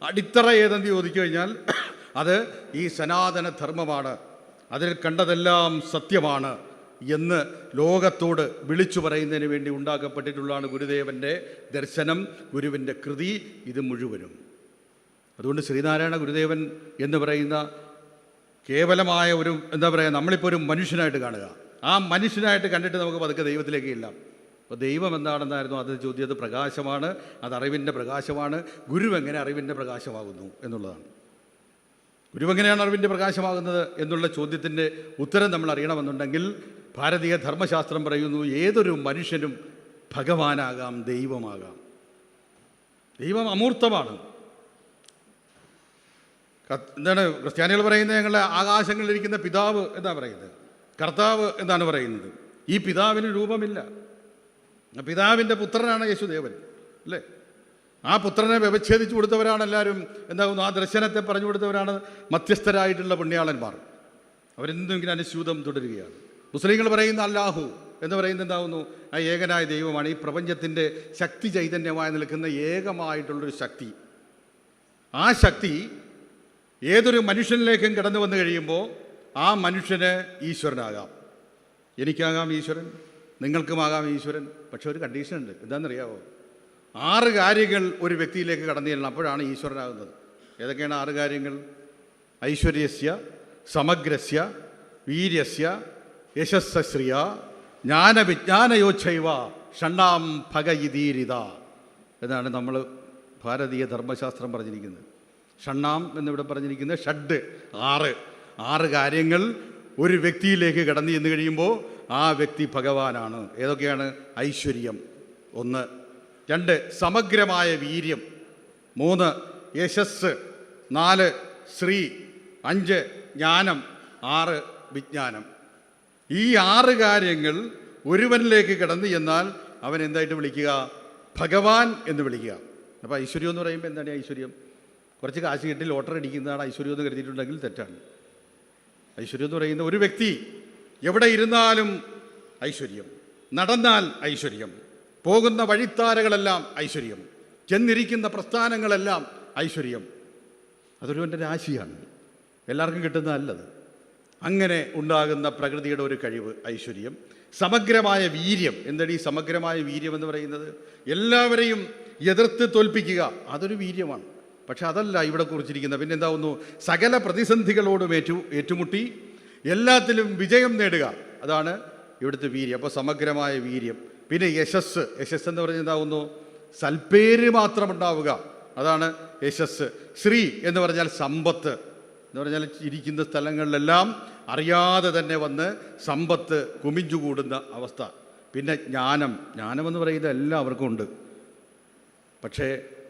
അടിത്തറ ഏതെന്ന് ചോദിച്ചു കഴിഞ്ഞാൽ അത് ഈ സനാതന ധർമ്മമാണ്, അതിൽ കണ്ടതെല്ലാം സത്യമാണ് എന്ന് ലോകത്തോട് വിളിച്ചു പറയുന്നതിന് വേണ്ടി ഉണ്ടാക്കപ്പെട്ടിട്ടുള്ളതാണ് ഗുരുദേവൻ്റെ ദർശനം, ഗുരുവിൻ്റെ കൃതി, ഇത് മുഴുവനും. അതുകൊണ്ട് ശ്രീനാരായണ ഗുരുദേവൻ എന്ന് പറയുന്ന കേവലമായ ഒരു എന്താ പറയുക, നമ്മളിപ്പോൾ ഒരു മനുഷ്യനായിട്ട് കാണുക. ആ മനുഷ്യനായിട്ട് കണ്ടിട്ട് നമുക്ക് പതുക്കെ ദൈവത്തിലേക്ക് ഇല്ല. അപ്പോൾ ദൈവം എന്താണെന്നായിരുന്നു അത് ചോദ്യം. അത് പ്രകാശമാണ്, അത് അറിവിൻ്റെ പ്രകാശമാണ്. ഗുരു എങ്ങനെ അറിവിൻ്റെ പ്രകാശമാകുന്നു എന്നുള്ളതാണ്. ഗുരു എങ്ങനെയാണ് അറിവിൻ്റെ പ്രകാശമാകുന്നത് എന്നുള്ള ചോദ്യത്തിൻ്റെ ഉത്തരം നമ്മൾ അറിയണമെന്നുണ്ടെങ്കിൽ ഭാരതീയ ധർമ്മശാസ്ത്രം പറയുന്നു, ഏതൊരു മനുഷ്യനും ഭഗവാനാകാം, ദൈവമാകാം. ദൈവം അമൂർത്തമാണ്. എന്താണ് ക്രിസ്ത്യാനികൾ പറയുന്നത്? ഞങ്ങളുടെ ആകാശങ്ങളിലിരിക്കുന്ന പിതാവ് എന്നാ പറയുന്നത്, കർത്താവ് എന്നാണ് പറയുന്നത്. ഈ പിതാവിന് രൂപമില്ല. പിതാവിൻ്റെ പുത്രനാണ് യേശുദേവൻ, അല്ലേ? ആ പുത്രനെ വ്യവച്ഛേദിച്ചു കൊടുത്തവരാണ് എല്ലാവരും. എന്താകുന്നു? ആ ദർശനത്തെ പറഞ്ഞു കൊടുത്തവരാണ് മധ്യസ്ഥരായിട്ടുള്ള പുണ്യാളന്മാർ. അവരെന്തും ഇങ്ങനെ അനുസ്യൂതം തുടരുകയാണ്. മുസ്ലിങ്ങൾ പറയുന്ന അല്ലാഹു എന്ന് പറയുന്നത് എന്താകുന്നു? ആ ഏകനായ ദൈവമാണ്. ഈ പ്രപഞ്ചത്തിൻ്റെ ശക്തി ചൈതന്യമായി നിൽക്കുന്ന ഏകമായിട്ടുള്ളൊരു ശക്തി. ആ ശക്തി ഏതൊരു മനുഷ്യനിലേക്കും കടന്നു വന്നു കഴിയുമ്പോൾ ആ മനുഷ്യന് ഈശ്വരനാകാം. എനിക്കാകാം ഈശ്വരൻ, നിങ്ങൾക്കുമാകാം ഈശ്വരൻ. പക്ഷെ ഒരു കണ്ടീഷനുണ്ട്. എന്താണെന്നറിയാവോ? 6 കാര്യങ്ങൾ ഒരു വ്യക്തിയിലേക്ക് കടന്നു ചെല്ലണം, അപ്പോഴാണ് ഈശ്വരനാകുന്നത്. ഏതൊക്കെയാണ് 6 കാര്യങ്ങൾ? ഐശ്വര്യസ്യ, സമഗ്രസ്യ, വീര്യസ്യ, യശസ്ശ്രിയ, ജ്ഞാനവിജ്ഞാനയോച്ഛൈവ ഷണ്ണാം ഭഗയിതീരിത എന്നാണ് നമ്മൾ ഭാരതീയ ധർമ്മശാസ്ത്രം പറഞ്ഞിരിക്കുന്നത്. ഷണ്ണാം എന്നിവിടെ പറഞ്ഞിരിക്കുന്നത് ഷഡ്, 6 കാര്യങ്ങൾ ഒരു വ്യക്തിയിലേക്ക് കടന്നു ചെന്ന് കഴിയുമ്പോൾ ആ വ്യക്തി ഭഗവാനാണ്. ഏതൊക്കെയാണ്? ഐശ്വര്യം 1, 2 സമഗ്രമായ വീര്യം, 3 യശസ്, 4 ശ്രീ, 5 ജ്ഞാനം, 6 വിജ്ഞാനം. ഈ 6 കാര്യങ്ങൾ ഒരുവനിലേക്ക് കടന്നു ചെന്നാൽ അവൻ എന്തായിട്ട് വിളിക്കുക? ഭഗവാൻ എന്ന് വിളിക്കുക. അപ്പോൾ ഐശ്വര്യം എന്ന് പറയുമ്പോൾ എന്താണ് ഐശ്വര്യം? കുറച്ച് കാശ് കിട്ടി ലോട്ടറി അടിക്കുന്നതാണ് ഐശ്വര്യം എന്ന് കരുതിയിട്ടുണ്ടെങ്കിൽ തെറ്റാണ്. ഐശ്വര്യം എന്ന് പറയുന്ന ഒരു വ്യക്തി എവിടെ ഇരുന്നാലും ഐശ്വര്യം, നടന്നാൽ ഐശ്വര്യം, പോകുന്ന വഴിത്താരകളെല്ലാം ഐശ്വര്യം, ചെന്നിരിക്കുന്ന പ്രസ്ഥാനങ്ങളെല്ലാം ഐശ്വര്യം. അതൊരുവൻ്റെ രാശിയാണ്, എല്ലാവർക്കും കിട്ടുന്നതല്ലത്. അങ്ങനെ ഉണ്ടാകുന്ന പ്രകൃതിയുടെ ഒരു കഴിവ് ഐശ്വര്യം. സമഗ്രമായ വീര്യം. എന്താണ് ഈ സമഗ്രമായ വീര്യം എന്ന് പറയുന്നത്? എല്ലാവരെയും എതിർത്ത് തോൽപ്പിക്കുക, അതൊരു വീര്യമാണ്. പക്ഷെ അതല്ല ഇവിടെ കുറിച്ചിരിക്കുന്നത്. പിന്നെ എന്താവുന്നു? സകല പ്രതിസന്ധികളോടും ഏറ്റുമുട്ടി എല്ലാത്തിലും വിജയം നേടുക, അതാണ് ഇവിടുത്തെ വീര്യം. അപ്പോൾ സമഗ്രമായ വീര്യം. പിന്നെ യശസ്. യശസ് എന്ന് പറഞ്ഞാൽ എന്താവുന്നു? സൽപ്പേര് മാത്രം ഉണ്ടാവുക, അതാണ് യശസ്. ശ്രീ എന്ന് പറഞ്ഞാൽ സമ്പത്ത് എന്ന് പറഞ്ഞാൽ ഇരിക്കുന്ന സ്ഥലങ്ങളിലെല്ലാം അറിയാതെ തന്നെ വന്ന് സമ്പത്ത് കുമിഞ്ഞുകൂടുന്ന അവസ്ഥ. പിന്നെ ജ്ഞാനം. ജ്ഞാനമെന്ന് പറയുന്നത് എല്ലാവർക്കും ഉണ്ട്. പക്ഷേ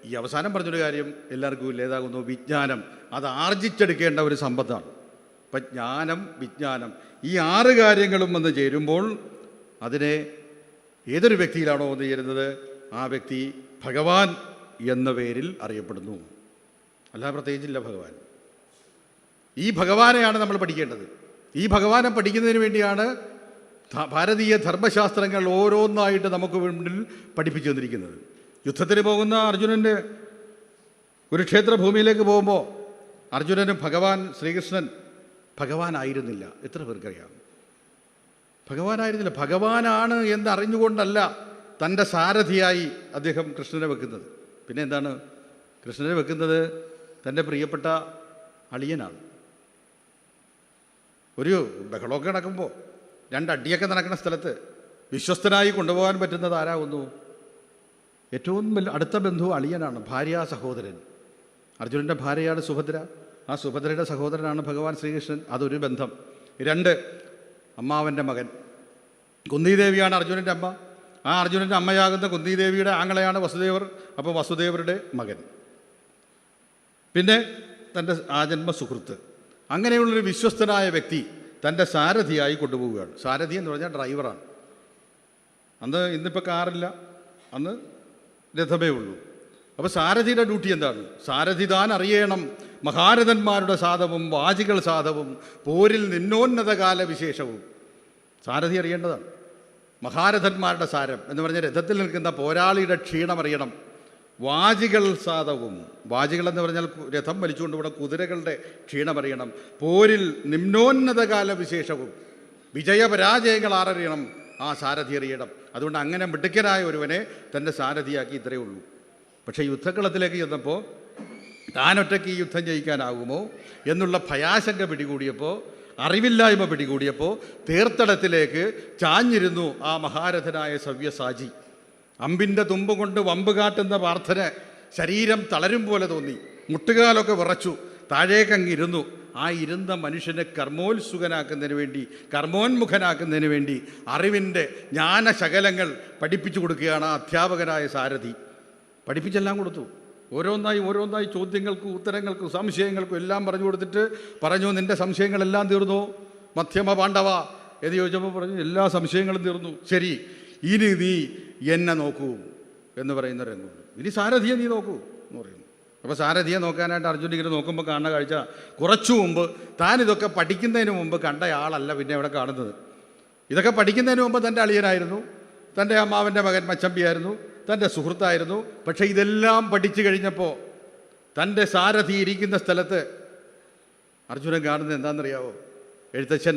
ഈ അവസാനം പറഞ്ഞൊരു കാര്യം എല്ലാവർക്കും ഇല്ല. ഏതാകുന്നു? വിജ്ഞാനം. അത് ആർജിച്ചെടുക്കേണ്ട ഒരു സമ്പത്താണ്. അപ്പം ജ്ഞാനം, വിജ്ഞാനം, ഈ 6 കാര്യങ്ങളും വന്ന് ചേരുമ്പോൾ അതിനെ ഏതൊരു വ്യക്തിയിലാണോ വന്ന് ചേരുന്നത് ആ വ്യക്തി ഭഗവാൻ എന്ന പേരിൽ അറിയപ്പെടുന്നു. അല്ലാതെ പ്രത്യേകിച്ചില്ല ഭഗവാൻ. ഈ ഭഗവാനെയാണ് നമ്മൾ പഠിക്കേണ്ടത്. ഈ ഭഗവാനെ പഠിക്കുന്നതിന് വേണ്ടിയാണ് ഭാരതീയ ധർമ്മശാസ്ത്രങ്ങൾ ഓരോന്നായിട്ട് നമുക്ക് മുന്നിൽ പഠിപ്പിച്ചു തന്നിരിക്കുന്നത്. യുദ്ധത്തിന് പോകുന്ന അർജുനൻ്റെ കുരുക്ഷേത്ര ഭൂമിയിലേക്ക് പോകുമ്പോൾ അർജുനന് ഭഗവാൻ ശ്രീകൃഷ്ണൻ ഭഗവാനായിരുന്നില്ല. എത്ര പേർക്കറിയാം? ഭഗവാനായിരുന്നില്ല. ഭഗവാനാണ് എന്നറിഞ്ഞുകൊണ്ടല്ല തൻ്റെ സാരഥിയായി അദ്ദേഹം കൃഷ്ണനെ വെക്കുന്നത്. പിന്നെ എന്താണ് കൃഷ്ണനെ വെക്കുന്നത്? തൻ്റെ പ്രിയപ്പെട്ട അളിയനാണ്. ഒരു ബഹളമൊക്കെ നടക്കുമ്പോൾ, രണ്ടടിയൊക്കെ നടക്കുന്ന സ്ഥലത്ത് വിശ്വസ്തനായി കൊണ്ടുപോകാൻ പറ്റുന്നത് ആരാകുന്നു? ഏറ്റവും അടുത്ത ബന്ധു അളിയനാണ്, ഭാര്യ സഹോദരൻ. അർജുനൻ്റെ ഭാര്യയാണ് സുഭദ്ര. ആ സുഭദ്രയുടെ സഹോദരനാണ് ഭഗവാൻ ശ്രീകൃഷ്ണൻ. അതൊരു ബന്ധം. 2, അമ്മാവൻ്റെ മകൻ. കുന്തിദേവിയാണ് അർജുനൻ്റെ അമ്മ. ആ അർജുനൻ്റെ അമ്മയാകുന്ന കുന്തിദേവിയുടെ ആങ്ങളെയാണ് വസുദേവർ. അപ്പോൾ വസുദേവരുടെ മകൻ. പിന്നെ തൻ്റെ ആജന്മ സുഹൃത്ത്. അങ്ങനെയുള്ളൊരു വിശ്വസ്തനായ വ്യക്തി തൻ്റെ സാരഥിയായി കൊണ്ടുപോവുകയാണ്. സാരഥി എന്ന് പറഞ്ഞാൽ ഡ്രൈവറാണ്. ഇന്നിപ്പോൾ കാറില്ല, അന്ന് രഥമേ ഉള്ളൂ. അപ്പോൾ സാരഥിയുടെ ഡ്യൂട്ടി എന്താണ്? സാരഥി താൻ അറിയണം മഹാരഥന്മാരുടെ സാധവും വാജികൾ സാധവും പോരിൽ നിന്നോന്നതകാല വിശേഷവും. സാരഥി അറിയേണ്ടതാണ് മഹാരഥന്മാരുടെ സാരം എന്ന് പറഞ്ഞാൽ രഥത്തിൽ നിൽക്കുന്ന പോരാളിയുടെ ക്ഷീണം അറിയണം. വാജികൾ സാധവും, വാജികൾ എന്ന് പറഞ്ഞാൽ രഥം വലിച്ചുകൊണ്ട് ഇവിടെ കുതിരകളുടെ ക്ഷീണമറിയണം. പോരിൽ നിമ്നോന്നതകാല വിശേഷവും, വിജയപരാജയങ്ങൾ ആരറിയണം? ആ സാരഥി അറിയണം. അതുകൊണ്ട് അങ്ങനെ മിടുക്കനായ ഒരുവനെ തൻ്റെ സാരഥിയാക്കി ഇത്രയേ ഉള്ളൂ. പക്ഷേ യുദ്ധക്കളത്തിലേക്ക് ചെന്നപ്പോൾ താനൊറ്റയ്ക്ക് ഈ യുദ്ധം ജയിക്കാനാകുമോ എന്നുള്ള ഭയാശങ്ക പിടികൂടിയപ്പോൾ, അറിവില്ലായ്മ പിടികൂടിയപ്പോൾ തീർത്ഥടത്തിലേക്ക് ചാഞ്ഞിരുന്നു ആ മഹാരഥനായ സവ്യസാചി. അമ്പിൻ്റെ തുമ്പ് കൊണ്ട് വമ്പ് കാട്ടുന്ന പാർത്ഥന ശരീരം തളരും പോലെ തോന്നി. മുട്ടുകാലൊക്കെ വിറച്ചു. താഴേക്കങ്ങിരുന്നു. ആ ഇരുന്ന മനുഷ്യനെ കർമ്മോന്മുഖനാക്കുന്നതിന് വേണ്ടി അറിവിൻ്റെ ജ്ഞാനശകലങ്ങൾ പഠിപ്പിച്ചു കൊടുക്കുകയാണ് ആ അധ്യാപകനായ സാരഥി. പഠിപ്പിച്ചെല്ലാം കൊടുത്തു. ഓരോന്നായി ചോദ്യങ്ങൾക്കും ഉത്തരങ്ങൾക്കും സംശയങ്ങൾക്കും എല്ലാം പറഞ്ഞു കൊടുത്തിട്ട് പറഞ്ഞു, നിൻ്റെ സംശയങ്ങളെല്ലാം തീർന്നോ മധ്യമ പാണ്ഡവ എന്ന് ചോദിച്ചപ്പോൾ പറഞ്ഞു, എല്ലാ സംശയങ്ങളും തീർന്നു. ശരി, ഇനി നീ എന്നെ നോക്കൂ എന്ന് പറയുന്ന രംഗമുണ്ട്. ഇനി സാരഥിയെ നീ നോക്കൂ എന്ന് പറയുന്നു. അപ്പോൾ സാരഥിയെ നോക്കാനായിട്ട് അർജുൻ ഇങ്ങനെ നോക്കുമ്പോൾ കാണുന്ന കാഴ്ച, കുറച്ചു മുമ്പ് താൻ ഇതൊക്കെ പഠിക്കുന്നതിന് മുമ്പ് കണ്ട ആളല്ല പിന്നെ ഇവിടെ കാണുന്നത്. ഇതൊക്കെ പഠിക്കുന്നതിന് മുമ്പ് തൻ്റെ അളിയനായിരുന്നു, തൻ്റെ അമ്മാവൻ്റെ മകൻ മച്ചമ്പിയായിരുന്നു, തൻ്റെ സുഹൃത്തായിരുന്നു. പക്ഷേ ഇതെല്ലാം പഠിച്ചു കഴിഞ്ഞപ്പോൾ തൻ്റെ സാരഥി ഇരിക്കുന്ന സ്ഥലത്ത് അർജുനൻ കാണുന്നത് എന്താണെന്നറിയാവോ? എഴുത്തച്ഛൻ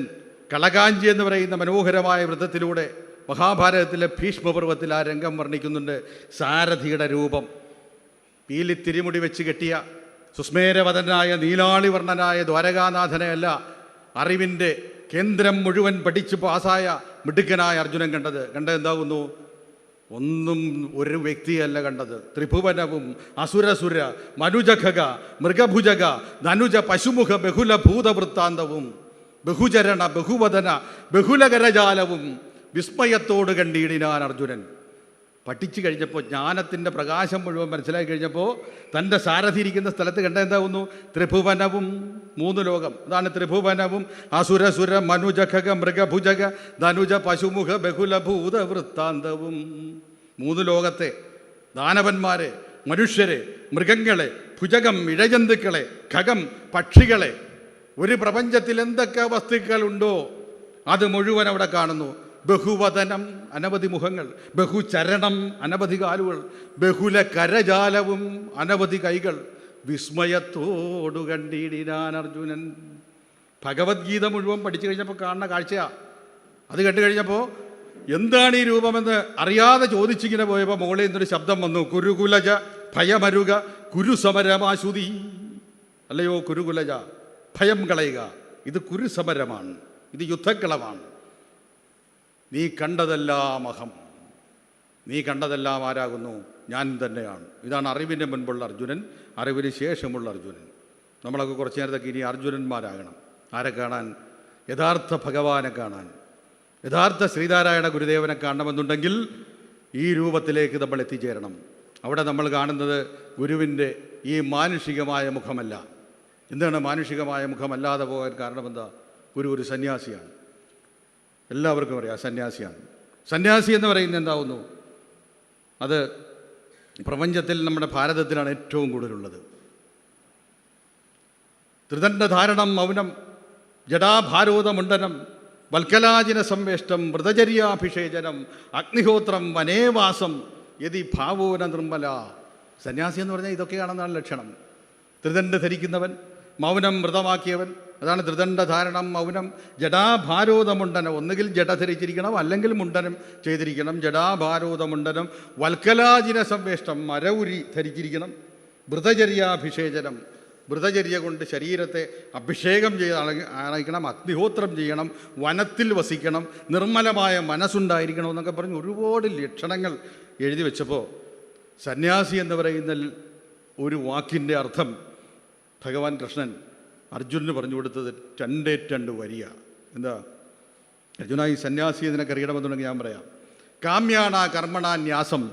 കളകാഞ്ചി എന്ന് പറയുന്ന മനോഹരമായ വൃത്തത്തിലൂടെ മഹാഭാരതത്തിലെ ഭീഷ്മപർവത്തിൽ ആ രംഗം വർണ്ണിക്കുന്നുണ്ട്. സാരഥിയുടെ രൂപം പീലി തിരിമുടി വെച്ച് കെട്ടിയ സുസ്മേരവദനായ നീലാളിവർണ്ണനായ ദ്വാരകാനാഥനെയല്ല, അറിവിൻ്റെ കേന്ദ്രം മുഴുവൻ പഠിച്ച് പാസായ മിടുക്കനായ അർജുനൻ കണ്ടത് എന്താകുന്നു? ഒന്നും ഒരു വ്യക്തിയല്ല കണ്ടത്. ത്രിഭുവനവും അസുരസുര മനുജഖക മൃഗഭുജക ധനുജ പശുമുഖ ബഹുല ഭൂതവൃത്താന്തവും ബഹുചരണ ബഹുവദന ബഹുലകരജാലവും വിസ്മയത്തോട് കണ്ടിടിനാൻ അർജുനൻ. പഠിച്ചു കഴിഞ്ഞപ്പോൾ ജ്ഞാനത്തിൻ്റെ പ്രകാശം മുഴുവൻ മനസ്സിലാക്കി കഴിഞ്ഞപ്പോൾ തൻ്റെ സാരഥി ഇരിക്കുന്ന സ്ഥലത്ത് കണ്ട എന്താകുന്നു? ത്രിഭുവനവും, 3 ലോകം. അതാണ് ത്രിഭുവനവും അസുരസുര മനുജഖക മൃഗഭുജക ധനുജ പശുമുഖ ബഹുലഭൂത വൃത്താന്തവും. 3 ലോകത്തെ ദാനവന്മാരെ, മനുഷ്യരെ, മൃഗങ്ങളെ, ഭുജകം ഇഴജന്തുക്കളെ, ഖഗം പക്ഷികളെ, ഒരു പ്രപഞ്ചത്തിൽ എന്തൊക്കെ വസ്തുക്കളുണ്ടോ അത് മുഴുവൻ അവിടെ കാണുന്നു. ബഹുവദനം, അനവധി മുഖങ്ങൾ, ബഹുചരണം, അനവധി കാലുകൾ, ബഹുല കരജാലവും, അനവധി കൈകൾ. വിസ്മയത്തോടു കണ്ടിടിനാൻ അർജുനൻ. ഭഗവത്ഗീത മുഴുവൻ പഠിച്ചു കഴിഞ്ഞപ്പോൾ കാണുന്ന കാഴ്ചയാണ്. അത് കണ്ടു കഴിഞ്ഞപ്പോൾ എന്താണ് ഈ രൂപമെന്ന് അറിയാതെ ചോദിച്ചിങ്ങനെ പോയപ്പോൾ മോളിൽ നിന്നൊരു ശബ്ദം വന്നു, കുരുകുലജ ഭയമരുക കുരുസമരമാശുതി. അല്ലയോ കുരുകുലജ, ഭയം കളയുക, ഇത് കുരുസമരമാണ്, ഇത് യുദ്ധക്കളമാണ്. നീ കണ്ടതെല്ലാം അഹം, നീ കണ്ടതെല്ലാം ആരാകുന്നു? ഞാൻ തന്നെയാണ്. ഇതാണ് അറിവിന് മുൻപുള്ള അർജുനൻ, അറിവിന് ശേഷമുള്ള അർജുനൻ. നമ്മളൊക്കെ കുറച്ച് നേരത്തേക്ക് ഇനി അർജുനന്മാരാകണം. ആരെ കാണാൻ? യഥാർത്ഥ ഭഗവാനെ കാണാൻ, യഥാർത്ഥ ശ്രീനാരായണ ഗുരുദേവനെ കാണണമെന്നുണ്ടെങ്കിൽ ഈ രൂപത്തിലേക്ക് നമ്മൾ എത്തിച്ചേരണം. അവിടെ നമ്മൾ കാണുന്നത് ഗുരുവിൻ്റെ ഈ മാനുഷികമായ മുഖമല്ല. എന്താണ് മാനുഷികമായ മുഖമല്ലാതെ പോകാൻ കാരണമെന്താ? ഗുരു ഒരു സന്യാസിയാണ്. എല്ലാവർക്കും അറിയാം സന്യാസിയാണ്. സന്യാസി എന്ന് പറയുന്നത് എന്താവുന്നു? അത് പ്രപഞ്ചത്തിൽ നമ്മുടെ ഭാരതത്തിലാണ് ഏറ്റവും കൂടുതലുള്ളത്. ത്രിദണ്ഡധാരണം മൗനം ജടാഭാരോധമുണ്ടനം വൽക്കലാജിന സംവേഷ്ടം വ്രതചര്യാഭിഷേചനം അഗ്നിഹോത്രം വനേവാസം യതി ഭാവോന നിർമ്മല. സന്യാസി എന്ന് പറഞ്ഞാൽ ഇതൊക്കെയാണെന്നാണ് ലക്ഷണം. ത്രിദണ്ഡ് ധരിക്കുന്നവൻ, മൗനം വ്രതമാക്കിയവൻ, അതാണ് ത്രിദണ്ഡധാരണം മൗനം. ജടാഭാരോധമുണ്ടനം, ഒന്നുകിൽ ജട ധരിച്ചിരിക്കണം, അല്ലെങ്കിൽ മുണ്ടനം ചെയ്തിരിക്കണം. ജടാഭാരോധമുണ്ടനം. വൽക്കലാജിന സംവേഷ്ടം, മരവുരി ധരിച്ചിരിക്കണം. വ്രതചര്യാഭിഷേചനം, വ്രതചര്യ കൊണ്ട് ശരീരത്തെ അഭിഷേകം ചെയ്ത് അണയ്ക്കണം. അഗ്നിഹോത്രം ചെയ്യണം. വനത്തിൽ വസിക്കണം. നിർമ്മലമായ മനസ്സുണ്ടായിരിക്കണം എന്നൊക്കെ പറഞ്ഞ് ഒരുപാട് ലക്ഷണങ്ങൾ എഴുതി വെച്ചപ്പോൾ സന്യാസി എന്ന് പറയുന്ന ഒരു വാക്കിൻ്റെ അർത്ഥം ഭഗവാൻ കൃഷ്ണൻ അർജുനന് പറഞ്ഞു കൊടുത്തത് രണ്ട് വരിക. എന്താ അർജുന, ഈ സന്യാസി ഇതിനൊക്കെ അറിയണമെന്നുണ്ടെങ്കിൽ ഞാൻ പറയാം. കാമ്യാണ കർമ്മണാന്യാസം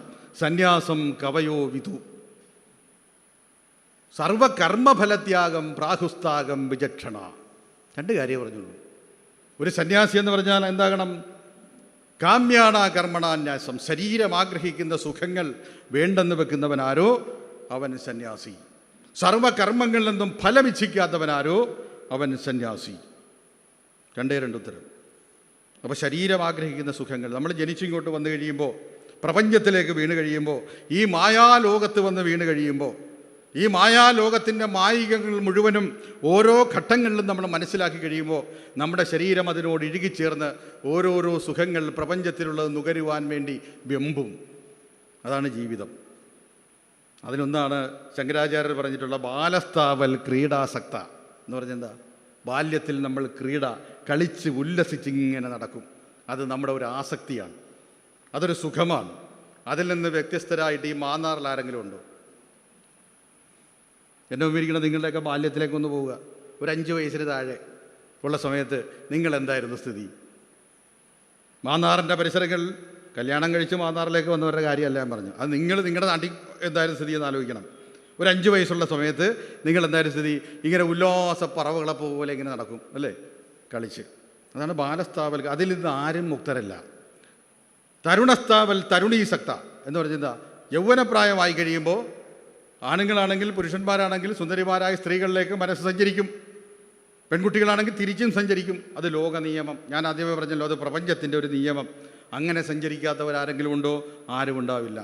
സന്യാസം കവയോ വിധു, സർവകർമ്മഫലത്യാഗം പ്രാഹുസ്താകം വിചക്ഷണ. രണ്ട് കാര്യം പറഞ്ഞുള്ളൂ. ഒരു സന്യാസി എന്ന് പറഞ്ഞാൽ എന്താകണം? കാമ്യാണ കർമ്മണാന്യാസം, ശരീരം ആഗ്രഹിക്കുന്ന സുഖങ്ങൾ വേണ്ടെന്ന് വെക്കുന്നവനാരോ അവൻ സന്യാസി. സർവകർമ്മങ്ങളിൽ നിന്നും ഫലമിച്ഛിക്കാത്തവനാരോ അവൻ സന്യാസി. രണ്ട് ഉത്തരം. അപ്പോൾ ശരീരം ആഗ്രഹിക്കുന്ന സുഖങ്ങൾ, നമ്മൾ ജനിച്ചിങ്ങോട്ട് വന്നു കഴിയുമ്പോൾ, പ്രപഞ്ചത്തിലേക്ക് വീണ് കഴിയുമ്പോൾ, ഈ മായാലോകത്ത് വന്ന് വീണ് കഴിയുമ്പോൾ, ഈ മായാലോകത്തിൻ്റെ മായികങ്ങൾ മുഴുവനും ഓരോ ഘട്ടങ്ങളിലും നമ്മൾ മനസ്സിലാക്കി കഴിയുമ്പോൾ നമ്മുടെ ശരീരം അതിനോട് ഇഴുകിച്ചേർന്ന് ഓരോരോ സുഖങ്ങൾ പ്രപഞ്ചത്തിലുള്ളത് നുകരുവാൻ വേണ്ടി വെമ്പും. അതാണ് ജീവിതം. അതിനൊന്നാണ് ശങ്കരാചാര്യർ പറഞ്ഞിട്ടുള്ള ബാലസ്ഥാവൽ ക്രീഡാസക്ത എന്ന് പറഞ്ഞെന്താ? ബാല്യത്തിൽ നമ്മൾ കളിച്ച് ഉല്ലസിച്ചിങ്ങനെ നടക്കും. അത് നമ്മുടെ ഒരു ആസക്തിയാണ്, അതൊരു സുഖമാണ്. അതിൽ നിന്ന് വ്യത്യസ്തരായിട്ട് ഈ മാന്നാറിൽ ആരെങ്കിലും ഉണ്ടോ? എന്നെ ഉപയോഗിക്കണം. നിങ്ങളുടെയൊക്കെ ബാല്യത്തിലേക്കൊന്ന് പോവുക. ഒരു 5 വയസ്സിന് താഴെ ഉള്ള സമയത്ത് നിങ്ങൾ എന്തായിരുന്നു സ്ഥിതി? മാന്നാറിൻ്റെ പരിസരങ്ങളിൽ കല്യാണം കഴിച്ച് മാന്നാറിലേക്ക് വന്നവരുടെ കാര്യമല്ല ഞാൻ പറഞ്ഞു. അത് നിങ്ങളുടെ നാട്ടിൽ എന്തായാലും സ്ഥിതി എന്ന് ആലോചിക്കണം. ഒരു 5 വയസ്സുള്ള സമയത്ത് നിങ്ങൾ എന്തായാലും സ്ഥിതി? ഇങ്ങനെ ഉല്ലാസ പറവുകളെ പോലെ ഇങ്ങനെ നടക്കും അല്ലേ, കളിച്ച്. അതാണ് ബാലസ്ഥാവൽ. അതിൽ നിന്ന് ആരും മുക്തരല്ല. തരുണസ്ഥാവൽ തരുണീസക്ത എന്ന് പറഞ്ഞാൽ യൗവനപ്രായമായി കഴിയുമ്പോൾ ആണുങ്ങളാണെങ്കിൽ പുരുഷന്മാരാണെങ്കിൽ സുന്ദരിമാരായ സ്ത്രീകളിലേക്ക് മനസ്സ് സഞ്ചരിക്കും. പെൺകുട്ടികളാണെങ്കിൽ തിരിച്ചും സഞ്ചരിക്കും. അത് ലോക നിയമം. ഞാൻ ആദ്യമേ പറഞ്ഞല്ലോ, അത് പ്രപഞ്ചത്തിൻ്റെ ഒരു നിയമം. അങ്ങനെ സഞ്ചരിക്കാത്തവരാരെങ്കിലും ഉണ്ടോ? ആരും ഉണ്ടാവില്ല.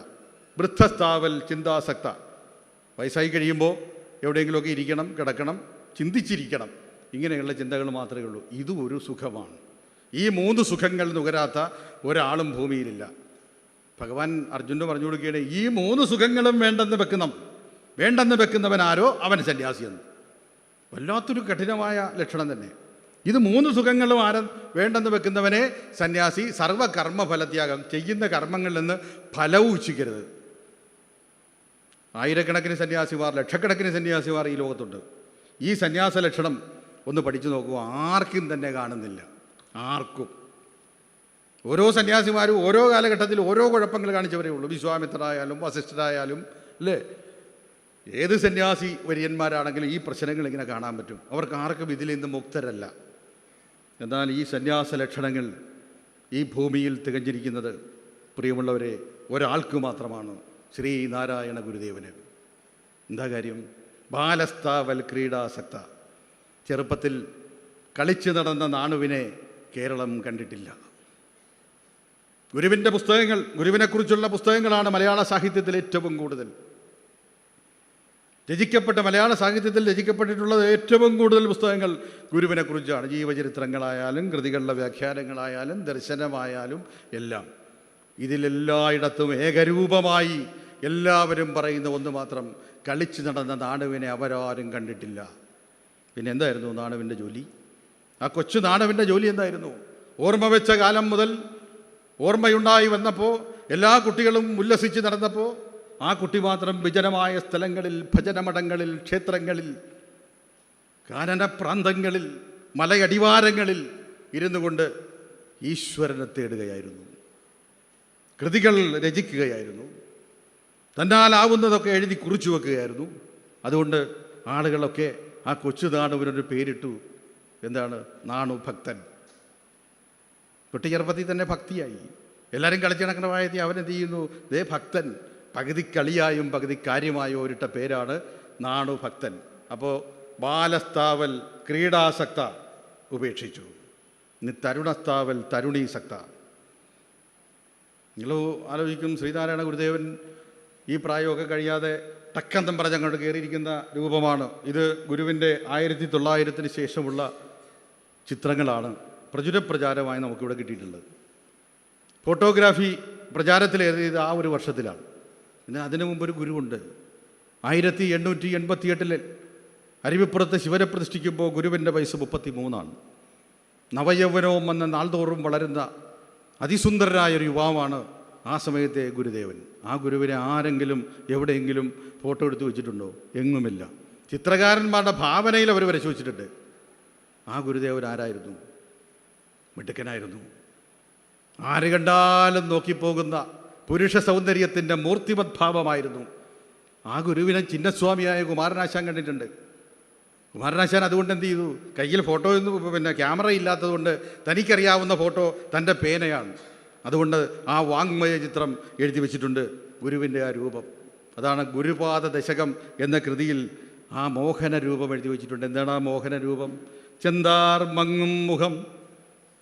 വൃദ്ധസ്ഥാവൽ ചിന്താസക്ത, വയസ്സായി കഴിയുമ്പോൾ എവിടെയെങ്കിലുമൊക്കെ ഇരിക്കണം, കിടക്കണം, ചിന്തിച്ചിരിക്കണം. ഇങ്ങനെയുള്ള ചിന്തകൾ മാത്രമേ ഉള്ളൂ. ഇതും ഒരു സുഖമാണ്. ഈ 3 സുഖങ്ങൾ നുകരാത്ത ഒരാളും ഭൂമിയിലില്ല. ഭഗവാൻ അർജുനന് പറഞ്ഞു കൊടുക്കുകയാണ്, ഈ 3 സുഖങ്ങളും വേണ്ടെന്ന് വെക്കുന്നവനാരോ അവൻ സന്യാസിയെന്ന്. വല്ലാത്തൊരു കഠിനമായ ലക്ഷണം തന്നെ. ഇത് 3 സുഖങ്ങളും വേണ്ടെന്ന് വെക്കുന്നവനെ സന്യാസി. സർവകർമ്മഫലത്യാഗം, ചെയ്യുന്ന കർമ്മങ്ങളിൽ നിന്ന് ഫലവും ഇച്ഛിക്കരുത്. ആയിരക്കണക്കിന് സന്യാസിമാർ, ലക്ഷക്കണക്കിന് സന്യാസിമാർ ഈ ലോകത്തുണ്ട്. ഈ സന്യാസ ലക്ഷണം ഒന്ന് പഠിച്ചു നോക്കൂ. ആർക്കും തന്നെ കാണുന്നില്ല, ആർക്കും. ഓരോ സന്യാസിമാരും ഓരോ കാലഘട്ടത്തിൽ ഓരോ കുഴപ്പങ്ങൾ കാണിച്ചവരേ ഉള്ളൂ. വിശ്വാമിത്രരായാലും വസിഷ്ഠരായാലും അല്ലേ, ഏത് സന്യാസി വര്യന്മാരാണെങ്കിലും ഈ പ്രശ്നങ്ങൾ ഇങ്ങനെ കാണാൻ പറ്റും. അവർക്ക് ആർക്കും ഇതിൽ നിന്ന് മുക്തരല്ല. എന്നാൽ ഈ സന്യാസ ലക്ഷണങ്ങൾ ഈ ഭൂമിയിൽ തികഞ്ഞിരിക്കുന്നത് പ്രിയമുള്ളവരെ ഒരാൾക്ക് മാത്രമാണ്, ശ്രീനാരായണ ഗുരുദേവന്. എന്താ കാര്യം? ബാലസ്ഥാവൽ ക്രീഡാസക്ത. ചെറുപ്പത്തിൽ കളിച്ചു നടന്ന നാണുവിനെ കേരളം കണ്ടിട്ടില്ല. ഗുരുവിൻ്റെ പുസ്തകങ്ങൾ, ഗുരുവിനെക്കുറിച്ചുള്ള പുസ്തകങ്ങളാണ് മലയാള സാഹിത്യത്തിൽ ഏറ്റവും കൂടുതൽ മലയാള സാഹിത്യത്തിൽ രചിക്കപ്പെട്ടിട്ടുള്ളത്. ഏറ്റവും കൂടുതൽ പുസ്തകങ്ങൾ ഗുരുവിനെക്കുറിച്ചാണ്. ജീവചരിത്രങ്ങളായാലും കൃതികളുടെ വ്യാഖ്യാനങ്ങളായാലും ദർശനമായാലും എല്ലാം. ഇതിലെല്ലായിടത്തും ഏകരൂപമായി എല്ലാവരും പറയുന്ന ഒന്ന് മാത്രം, കളിച്ചു നടന്ന നാണുവിനെ അവരാരും കണ്ടിട്ടില്ല. പിന്നെ എന്തായിരുന്നു നാണുവിൻ്റെ ജോലി? ആ കൊച്ചു നാണുവിൻ്റെ ജോലി എന്തായിരുന്നു? ഓർമ്മ വെച്ച കാലം മുതൽ ഓർമ്മയുണ്ടായി വന്നപ്പോൾ, എല്ലാ കുട്ടികളും ഉല്ലസിച്ച് നടന്നപ്പോൾ, ആ കുട്ടി മാത്രം വിജനമായ സ്ഥലങ്ങളിൽ, ഭജനമഠങ്ങളിൽ, ക്ഷേത്രങ്ങളിൽ, കാനനപ്രാന്തങ്ങളിൽ, മലയടിവാരങ്ങളിൽ ഇരുന്നു കൊണ്ട് ഈശ്വരനെ തേടുകയായിരുന്നു. കൃതികൾ രചിക്കുകയായിരുന്നു. തന്നാലാവുന്നതൊക്കെ എഴുതി കുറിച്ചു വെക്കുകയായിരുന്നു. അതുകൊണ്ട് ആളുകളൊക്കെ ആ കൊച്ചു നാണുവിനൊരു പേരിട്ടു. എന്താണ്? നാണു ഭക്തൻ. കുട്ടി ചെറുപ്പത്തിൽ തന്നെ ഭക്തിയായി. എല്ലാവരും കളിച്ചു നടക്കുന്ന പ്രായത്തിൽ അവനെന്ത് ചെയ്യുന്നു? ദേ ഭക്തൻ. പകുതി കളിയായും പകുതി കാര്യമായും ഒരിട്ട പേരാണ് നാണു ഭക്തൻ. അപ്പോൾ ബാലസ്ഥാവൽ ക്രീഡാസക്ത ഉപേക്ഷിച്ചു. ഇനി തരുണസ്ഥാവൽ തരുണീസക്ത. നിങ്ങൾ ആലോചിക്കും, ശ്രീനാരായണ ഗുരുദേവൻ ഈ പ്രായമൊക്കെ കഴിയാതെ ടക്കന്തം പറഞ്ഞങ്ങോട്ട് കയറിയിരിക്കുന്ന രൂപമാണ് ഇത്. ഗുരുവിൻ്റെ 1900 ശേഷമുള്ള ചിത്രങ്ങളാണ് പ്രചാരമായി നമുക്കിവിടെ കിട്ടിയിട്ടുള്ളത്. ഫോട്ടോഗ്രാഫി പ്രചാരത്തിലേറിയത് ആ ഒരു വർഷത്തിലാണ്. പിന്നെ അതിനു മുമ്പൊരു ഗുരുവുണ്ട്. 1888 അരുവിപ്പുറത്ത് ശിവനെ പ്രതിഷ്ഠിക്കുമ്പോൾ ഗുരുവിൻ്റെ വയസ്സ് 33. നവയൗവനവും വന്ന നാൾതോറും വളരുന്ന അതിസുന്ദരനായൊരു യുവാവാണ് ആ സമയത്തെ ഗുരുദേവൻ. ആ ഗുരുവിനെ ആരെങ്കിലും എവിടെയെങ്കിലും ഫോട്ടോ എടുത്ത് വെച്ചിട്ടുണ്ടോ? എങ്ങുമില്ല. ചിത്രകാരന്മാരുടെ ഭാവനയിൽ അവർ വരച്ചു വെച്ചിട്ടുണ്ട്. ആ ഗുരുദേവൻ ആരായിരുന്നു? മിടുക്കനായിരുന്നു. ആര് കണ്ടാലും നോക്കിപ്പോകുന്ന പുരുഷ സൗന്ദര്യത്തിൻ്റെ മൂർത്തിമത് ഭാവമായിരുന്നു. ആ ഗുരുവിനെ ചിന്നസ്വാമിയായ കുമാരനാശാൻ കണ്ടിട്ടുണ്ട്. കുമാരനാശാൻ അതുകൊണ്ട് എന്ത് ചെയ്തു? കയ്യിൽ ഫോട്ടോ പിന്നെ ക്യാമറ ഇല്ലാത്തതുകൊണ്ട് തനിക്കറിയാവുന്ന ഫോട്ടോ തൻ്റെ പേനയാണ്. അതുകൊണ്ട് ആ വാങ്മയ ചിത്രം എഴുതി വെച്ചിട്ടുണ്ട് ഗുരുവിൻ്റെ ആ രൂപം. അതാണ് ഗുരുപാദ ദശകം എന്ന കൃതിയിൽ ആ മോഹന രൂപം എഴുതി വെച്ചിട്ടുണ്ട്. എന്താണ് ആ മോഹന രൂപം? ചെന്താർ മങ്ങും മുഖം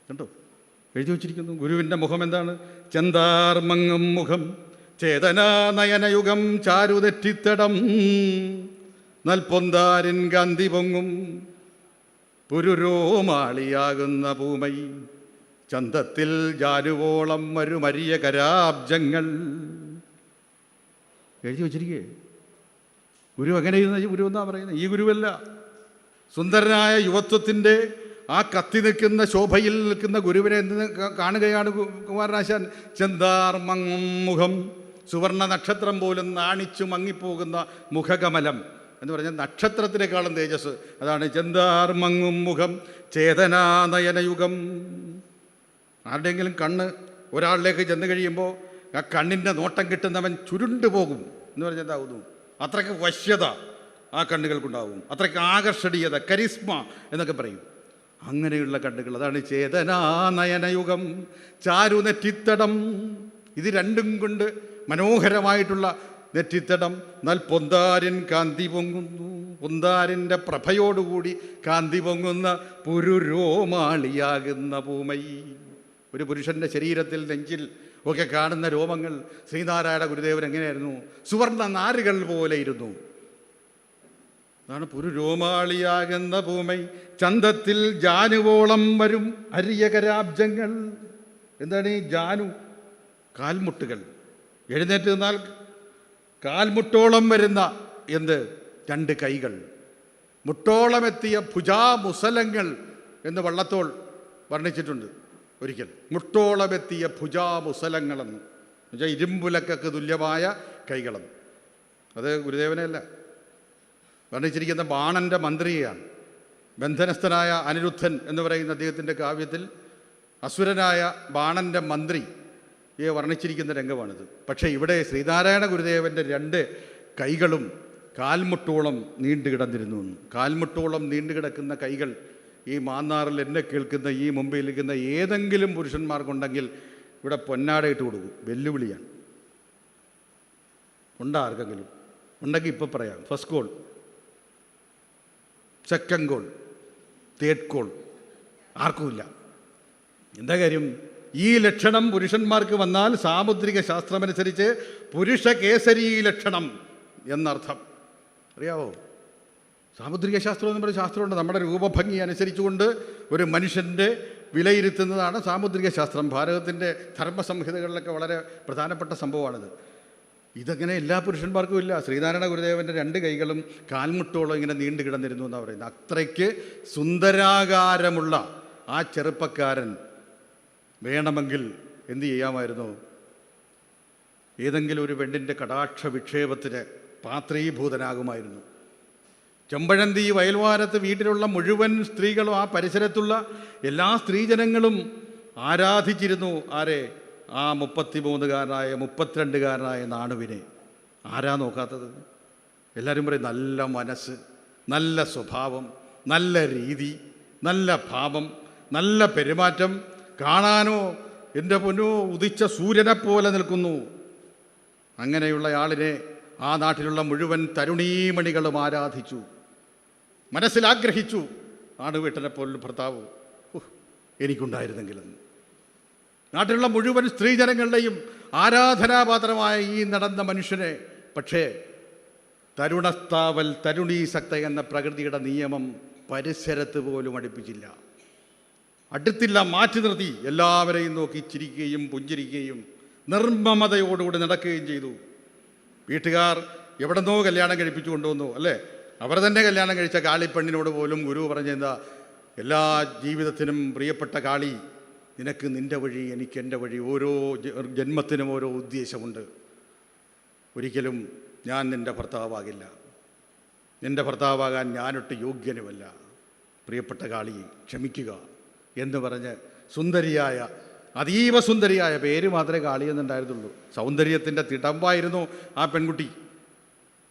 കണ്ടോ എഴുതി വച്ചിരിക്കുന്നു. ഗുരുവിൻ്റെ മുഖം എന്താണ്? ചെന്താർ മങ്ങും മുഖം, ചേതനാ നയനയുഗം ചാരുതെറ്റിത്തടം, നൽപൊന്താരിൻ കാന്തി പൊങ്ങും പുരുരോമാളിയാകുന്ന പൂമൈ, ചന്തത്തിൽ ജാനുവോളം മരുമരിയ കരാബ്ജങ്ങൾ എഴുതി വച്ചിരിക്കേ. ഗുരു എങ്ങനെയിരുന്ന ഗുരു എന്നാ പറയുന്നത്? ഈ ഗുരുവല്ല. സുന്ദരനായ യുവത്വത്തിൻ്റെ ആ കത്തി നിൽക്കുന്ന ശോഭയിൽ നിൽക്കുന്ന ഗുരുവിനെ എന്ത് കാണുകയാണ് കുമാരനാശാൻ? ചെന്താർ മങ്ങും മുഖം, സുവർണ നക്ഷത്രം പോലും നാണിച്ചു മങ്ങിപ്പോകുന്ന മുഖകമലം എന്ന് പറഞ്ഞാൽ നക്ഷത്രത്തിനേക്കാളും തേജസ്. അതാണ് ചെന്താർ മങ്ങും മുഖം, ചേതനാനയനയുഗം. ആരുടെയെങ്കിലും കണ്ണ് ഒരാളിലേക്ക് ചെന്ന് കഴിയുമ്പോൾ ആ കണ്ണിൻ്റെ നോട്ടം കിട്ടുന്നവൻ ചുരുണ്ടു പോകും എന്ന് പറഞ്ഞാൽ എന്താകുന്നു? അത്രയ്ക്ക് വശ്യത ആ കണ്ണുകൾക്കുണ്ടാവും, അത്രയ്ക്ക് ആകർഷണീയത, കരിസ്മ എന്നൊക്കെ പറയും. അങ്ങനെയുള്ള കണ്ണുകൾ. അതാണ് ചേതനാനയനയുഗം ചാരുനെറ്റിത്തടം. ഇത് രണ്ടും കൊണ്ട് മനോഹരമായിട്ടുള്ള നെറ്റിത്തടം. നൽപൊന്താരിൻ കാന്തി പൊങ്ങുന്നു, പൊന്താരിൻ്റെ പ്രഭയോടുകൂടി കാന്തി പൊങ്ങുന്ന പുരുരോമാളിയാകുന്ന പൂമൈ. ഒരു പുരുഷൻ്റെ ശരീരത്തിൽ നെഞ്ചിൽ ഒക്കെ കാണുന്ന രോമങ്ങൾ ശ്രീനാരായണ ഗുരുദേവൻ എങ്ങനെയായിരുന്നു? സുവർണ നാരുകൾ പോലെ ഇരുന്നു. അതാണ് പുരുരോമാളിയാകുന്ന പൂമൈ, ചന്തത്തിൽ ജാനുവോളം വരും അരിയകരാബ്ജങ്ങൾ. എന്താണ് ഈ ജാനു? കാൽമുട്ടുകൾ. എഴുന്നേറ്റ് നിന്നാൽ കാൽമുട്ടോളം വരുന്ന എന്ത്? 2 കൈകൾ. മുട്ടോളമെത്തിയ ഭുജാമുസലങ്ങൾ എന്ന് വള്ളത്തോൾ വർണ്ണിച്ചിട്ടുണ്ട് ഒരിക്കൽ. മുട്ടോളമെത്തിയ ഭുജാമുസലങ്ങളെന്ന് എന്നുവെച്ചാൽ ഇരുമ്പുലക്കൊക്കെ തുല്യമായ കൈകളെന്ന്. അത് ഗുരുദേവനെയല്ല, വർണ്ണിച്ചിരിക്കുന്ന ബാണൻ്റെ മന്ത്രിയെയാണ്. ബന്ധനസ്ഥനായ അനിരുദ്ധൻ എന്ന് പറയുന്ന അദ്ദേഹത്തിൻ്റെ കാവ്യത്തിൽ അസുരനായ ബാണൻ്റെ മന്ത്രി വർണ്ണിച്ചിരിക്കുന്ന രംഗമാണിത്. പക്ഷേ ഇവിടെ ശ്രീനാരായണ ഗുരുദേവൻ്റെ 2 കൈകളും കാൽമുട്ടോളം നീണ്ടു കിടന്നിരുന്നു. കാൽമുട്ടോളം നീണ്ടു കിടക്കുന്ന കൈകൾ ഈ മാന്നാറിൽ എന്നെ കേൾക്കുന്ന ഈ മുമ്പിൽ ഇരിക്കുന്ന ഏതെങ്കിലും പുരുഷന്മാർക്കുണ്ടെങ്കിൽ ഇവിടെ പൊന്നാടയിട്ട് കൊടുക്കും. വെല്ലുവിളിയാണ്. ഉണ്ടാ ആർക്കെങ്കിലും? ഉണ്ടെങ്കിൽ ഇപ്പോൾ പറയാം. First call, second call, third call. ആർക്കുമില്ല. എന്താ കാര്യം? ഈ ലക്ഷണം പുരുഷന്മാർക്ക് വന്നാൽ സാമുദ്രിക ശാസ്ത്രമനുസരിച്ച് പുരുഷ കേസരി ലക്ഷണം എന്നർത്ഥം. അറിയാവോ? സാമുദ്രിക ശാസ്ത്രം എന്ന് പറയുന്ന ശാസ്ത്രമുണ്ട്. നമ്മുടെ രൂപഭംഗി അനുസരിച്ചുകൊണ്ട് ഒരു മനുഷ്യൻ്റെ വിലയിരുത്തുന്നതാണ് സാമുദ്രിക ശാസ്ത്രം. ഭാരതത്തിൻ്റെ ധർമ്മസംഹിതകളിലൊക്കെ വളരെ പ്രധാനപ്പെട്ട സംഭവമാണിത്. ഇതങ്ങനെ എല്ലാ പുരുഷന്മാർക്കും ഇല്ല. ശ്രീനാരായണ ഗുരുദേവൻ്റെ 2 കൈകളും കാൽമുട്ടോളം ഇങ്ങനെ നീണ്ടു കിടന്നിരുന്നു എന്നാണ് പറയുന്നത്. അത്രയ്ക്ക് സുന്ദരാകാരമുള്ള ആ ചെറുപ്പക്കാരൻ വേണമെങ്കിൽ എന്തു ചെയ്യാമായിരുന്നു? ഏതെങ്കിലും ഒരു പെണ്ണിൻ്റെ കടാക്ഷ വിക്ഷേപത്തിന് പാത്രീഭൂതനാകുമായിരുന്നു. ചെമ്പഴന്തി വയൽവാരത്ത് വീട്ടിലുള്ള മുഴുവൻ സ്ത്രീകളും ആ പരിസരത്തുള്ള എല്ലാ സ്ത്രീജനങ്ങളും ആരാധിച്ചിരുന്നു. ആരെ? ആ 33കാരനായ 32കാരനായ നാണുവിനെ. ആരാ നോക്കാത്തത്? എല്ലാവരും പറയും നല്ല മനസ്സ്, നല്ല സ്വഭാവം, നല്ല രീതി, നല്ല ഭാവം, നല്ല പെരുമാറ്റം. കാണാനോ എൻ്റെ പൊന്നോ ഉദിച്ച സൂര്യനെപ്പോലെ നിൽക്കുന്നു. അങ്ങനെയുള്ള ആളിനെ ആ നാട്ടിലുള്ള മുഴുവൻ തരുണീമണികളും ആരാധിച്ചു, മനസ്സിലാഗ്രഹിച്ചു. ആടുവീട്ടനെ പോലൊരു ഭർത്താവ് എനിക്കുണ്ടായിരുന്നെങ്കിലെന്ന്. നാട്ടിലുള്ള മുഴുവൻ സ്ത്രീജനങ്ങളുടെയും ആരാധനാപാത്രമായ ഈ നടന്ന മനുഷ്യനെ പക്ഷേ തരുണസ്ഥാവൽ തരുണീസക്ത എന്ന പ്രകൃതിയുടെ നിയമം പരിസരത്ത് പോലും അടുപ്പിച്ചില്ല, അടുത്തില്ല, മാറ്റി നിർത്തി. എല്ലാവരെയും നോക്കി ചിരിക്കുകയും പുഞ്ചിരിക്കുകയും നിർമ്മമതയോടുകൂടി നടക്കുകയും ചെയ്തു. വീട്ടുകാർ എവിടെന്നോ കല്യാണം കഴിപ്പിച്ചു കൊണ്ടുവന്നു, അല്ലേ? അവർ തന്നെ കല്യാണം കഴിച്ച കാളിപ്പെണ്ണിനോട് പോലും ഗുരു പറഞ്ഞെന്താ, എല്ലാ ജീവിതത്തിനും പ്രിയപ്പെട്ട കാളി, നിനക്ക് നിൻ്റെ വഴി, എനിക്ക് എൻ്റെ വഴി, ഓരോ ജന്മത്തിനും ഓരോ ഉദ്ദേശമുണ്ട്. ഒരിക്കലും ഞാൻ നിൻ്റെ ഭർത്താവാകില്ല, നിൻ്റെ ഭർത്താവാകാൻ ഞാനൊട്ട് യോഗ്യനുമല്ല, പ്രിയപ്പെട്ട കാളി ക്ഷമിക്കുക എന്ന് പറഞ്ഞ് സുന്ദരിയായ, അതീവ സുന്ദരിയായ, പേര് മാത്രമേ കാളി എന്നുണ്ടായിരുന്നുള്ളൂ, സൗന്ദര്യത്തിൻ്റെ തിടമ്പായിരുന്നു ആ പെൺകുട്ടി.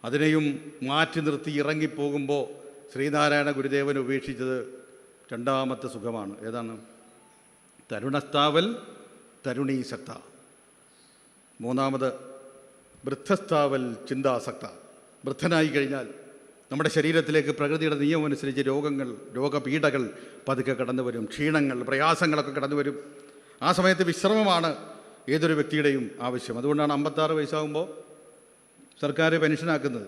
അതിനെയും മാറ്റി നിർത്തി ഇറങ്ങിപ്പോകുമ്പോൾ ശ്രീനാരായണ ഗുരുദേവൻ ഉപേക്ഷിച്ചത് രണ്ടാമത്തെ സുഖമാണ്. ഏതാണ്? തരുണസ്ഥാവൽ തരുണീസക്ത. മൂന്നാമത് വൃദ്ധസ്ഥാവൽ ചിന്താസക്ത. വൃദ്ധനായി കഴിഞ്ഞാൽ നമ്മുടെ ശരീരത്തിലേക്ക് പ്രകൃതിയുടെ നിയമം അനുസരിച്ച് രോഗങ്ങൾ, രോഗപീഠകൾ പതുക്കെ കടന്നു വരും, ക്ഷീണങ്ങൾ, പ്രയാസങ്ങളൊക്കെ കടന്നു വരും. ആ സമയത്ത് വിശ്രമമാണ് ഏതൊരു വ്യക്തിയുടെയും ആവശ്യം. അതുകൊണ്ടാണ് 56 വയസ്സാകുമ്പോൾ സർക്കാർ പെൻഷനാക്കുന്നത്.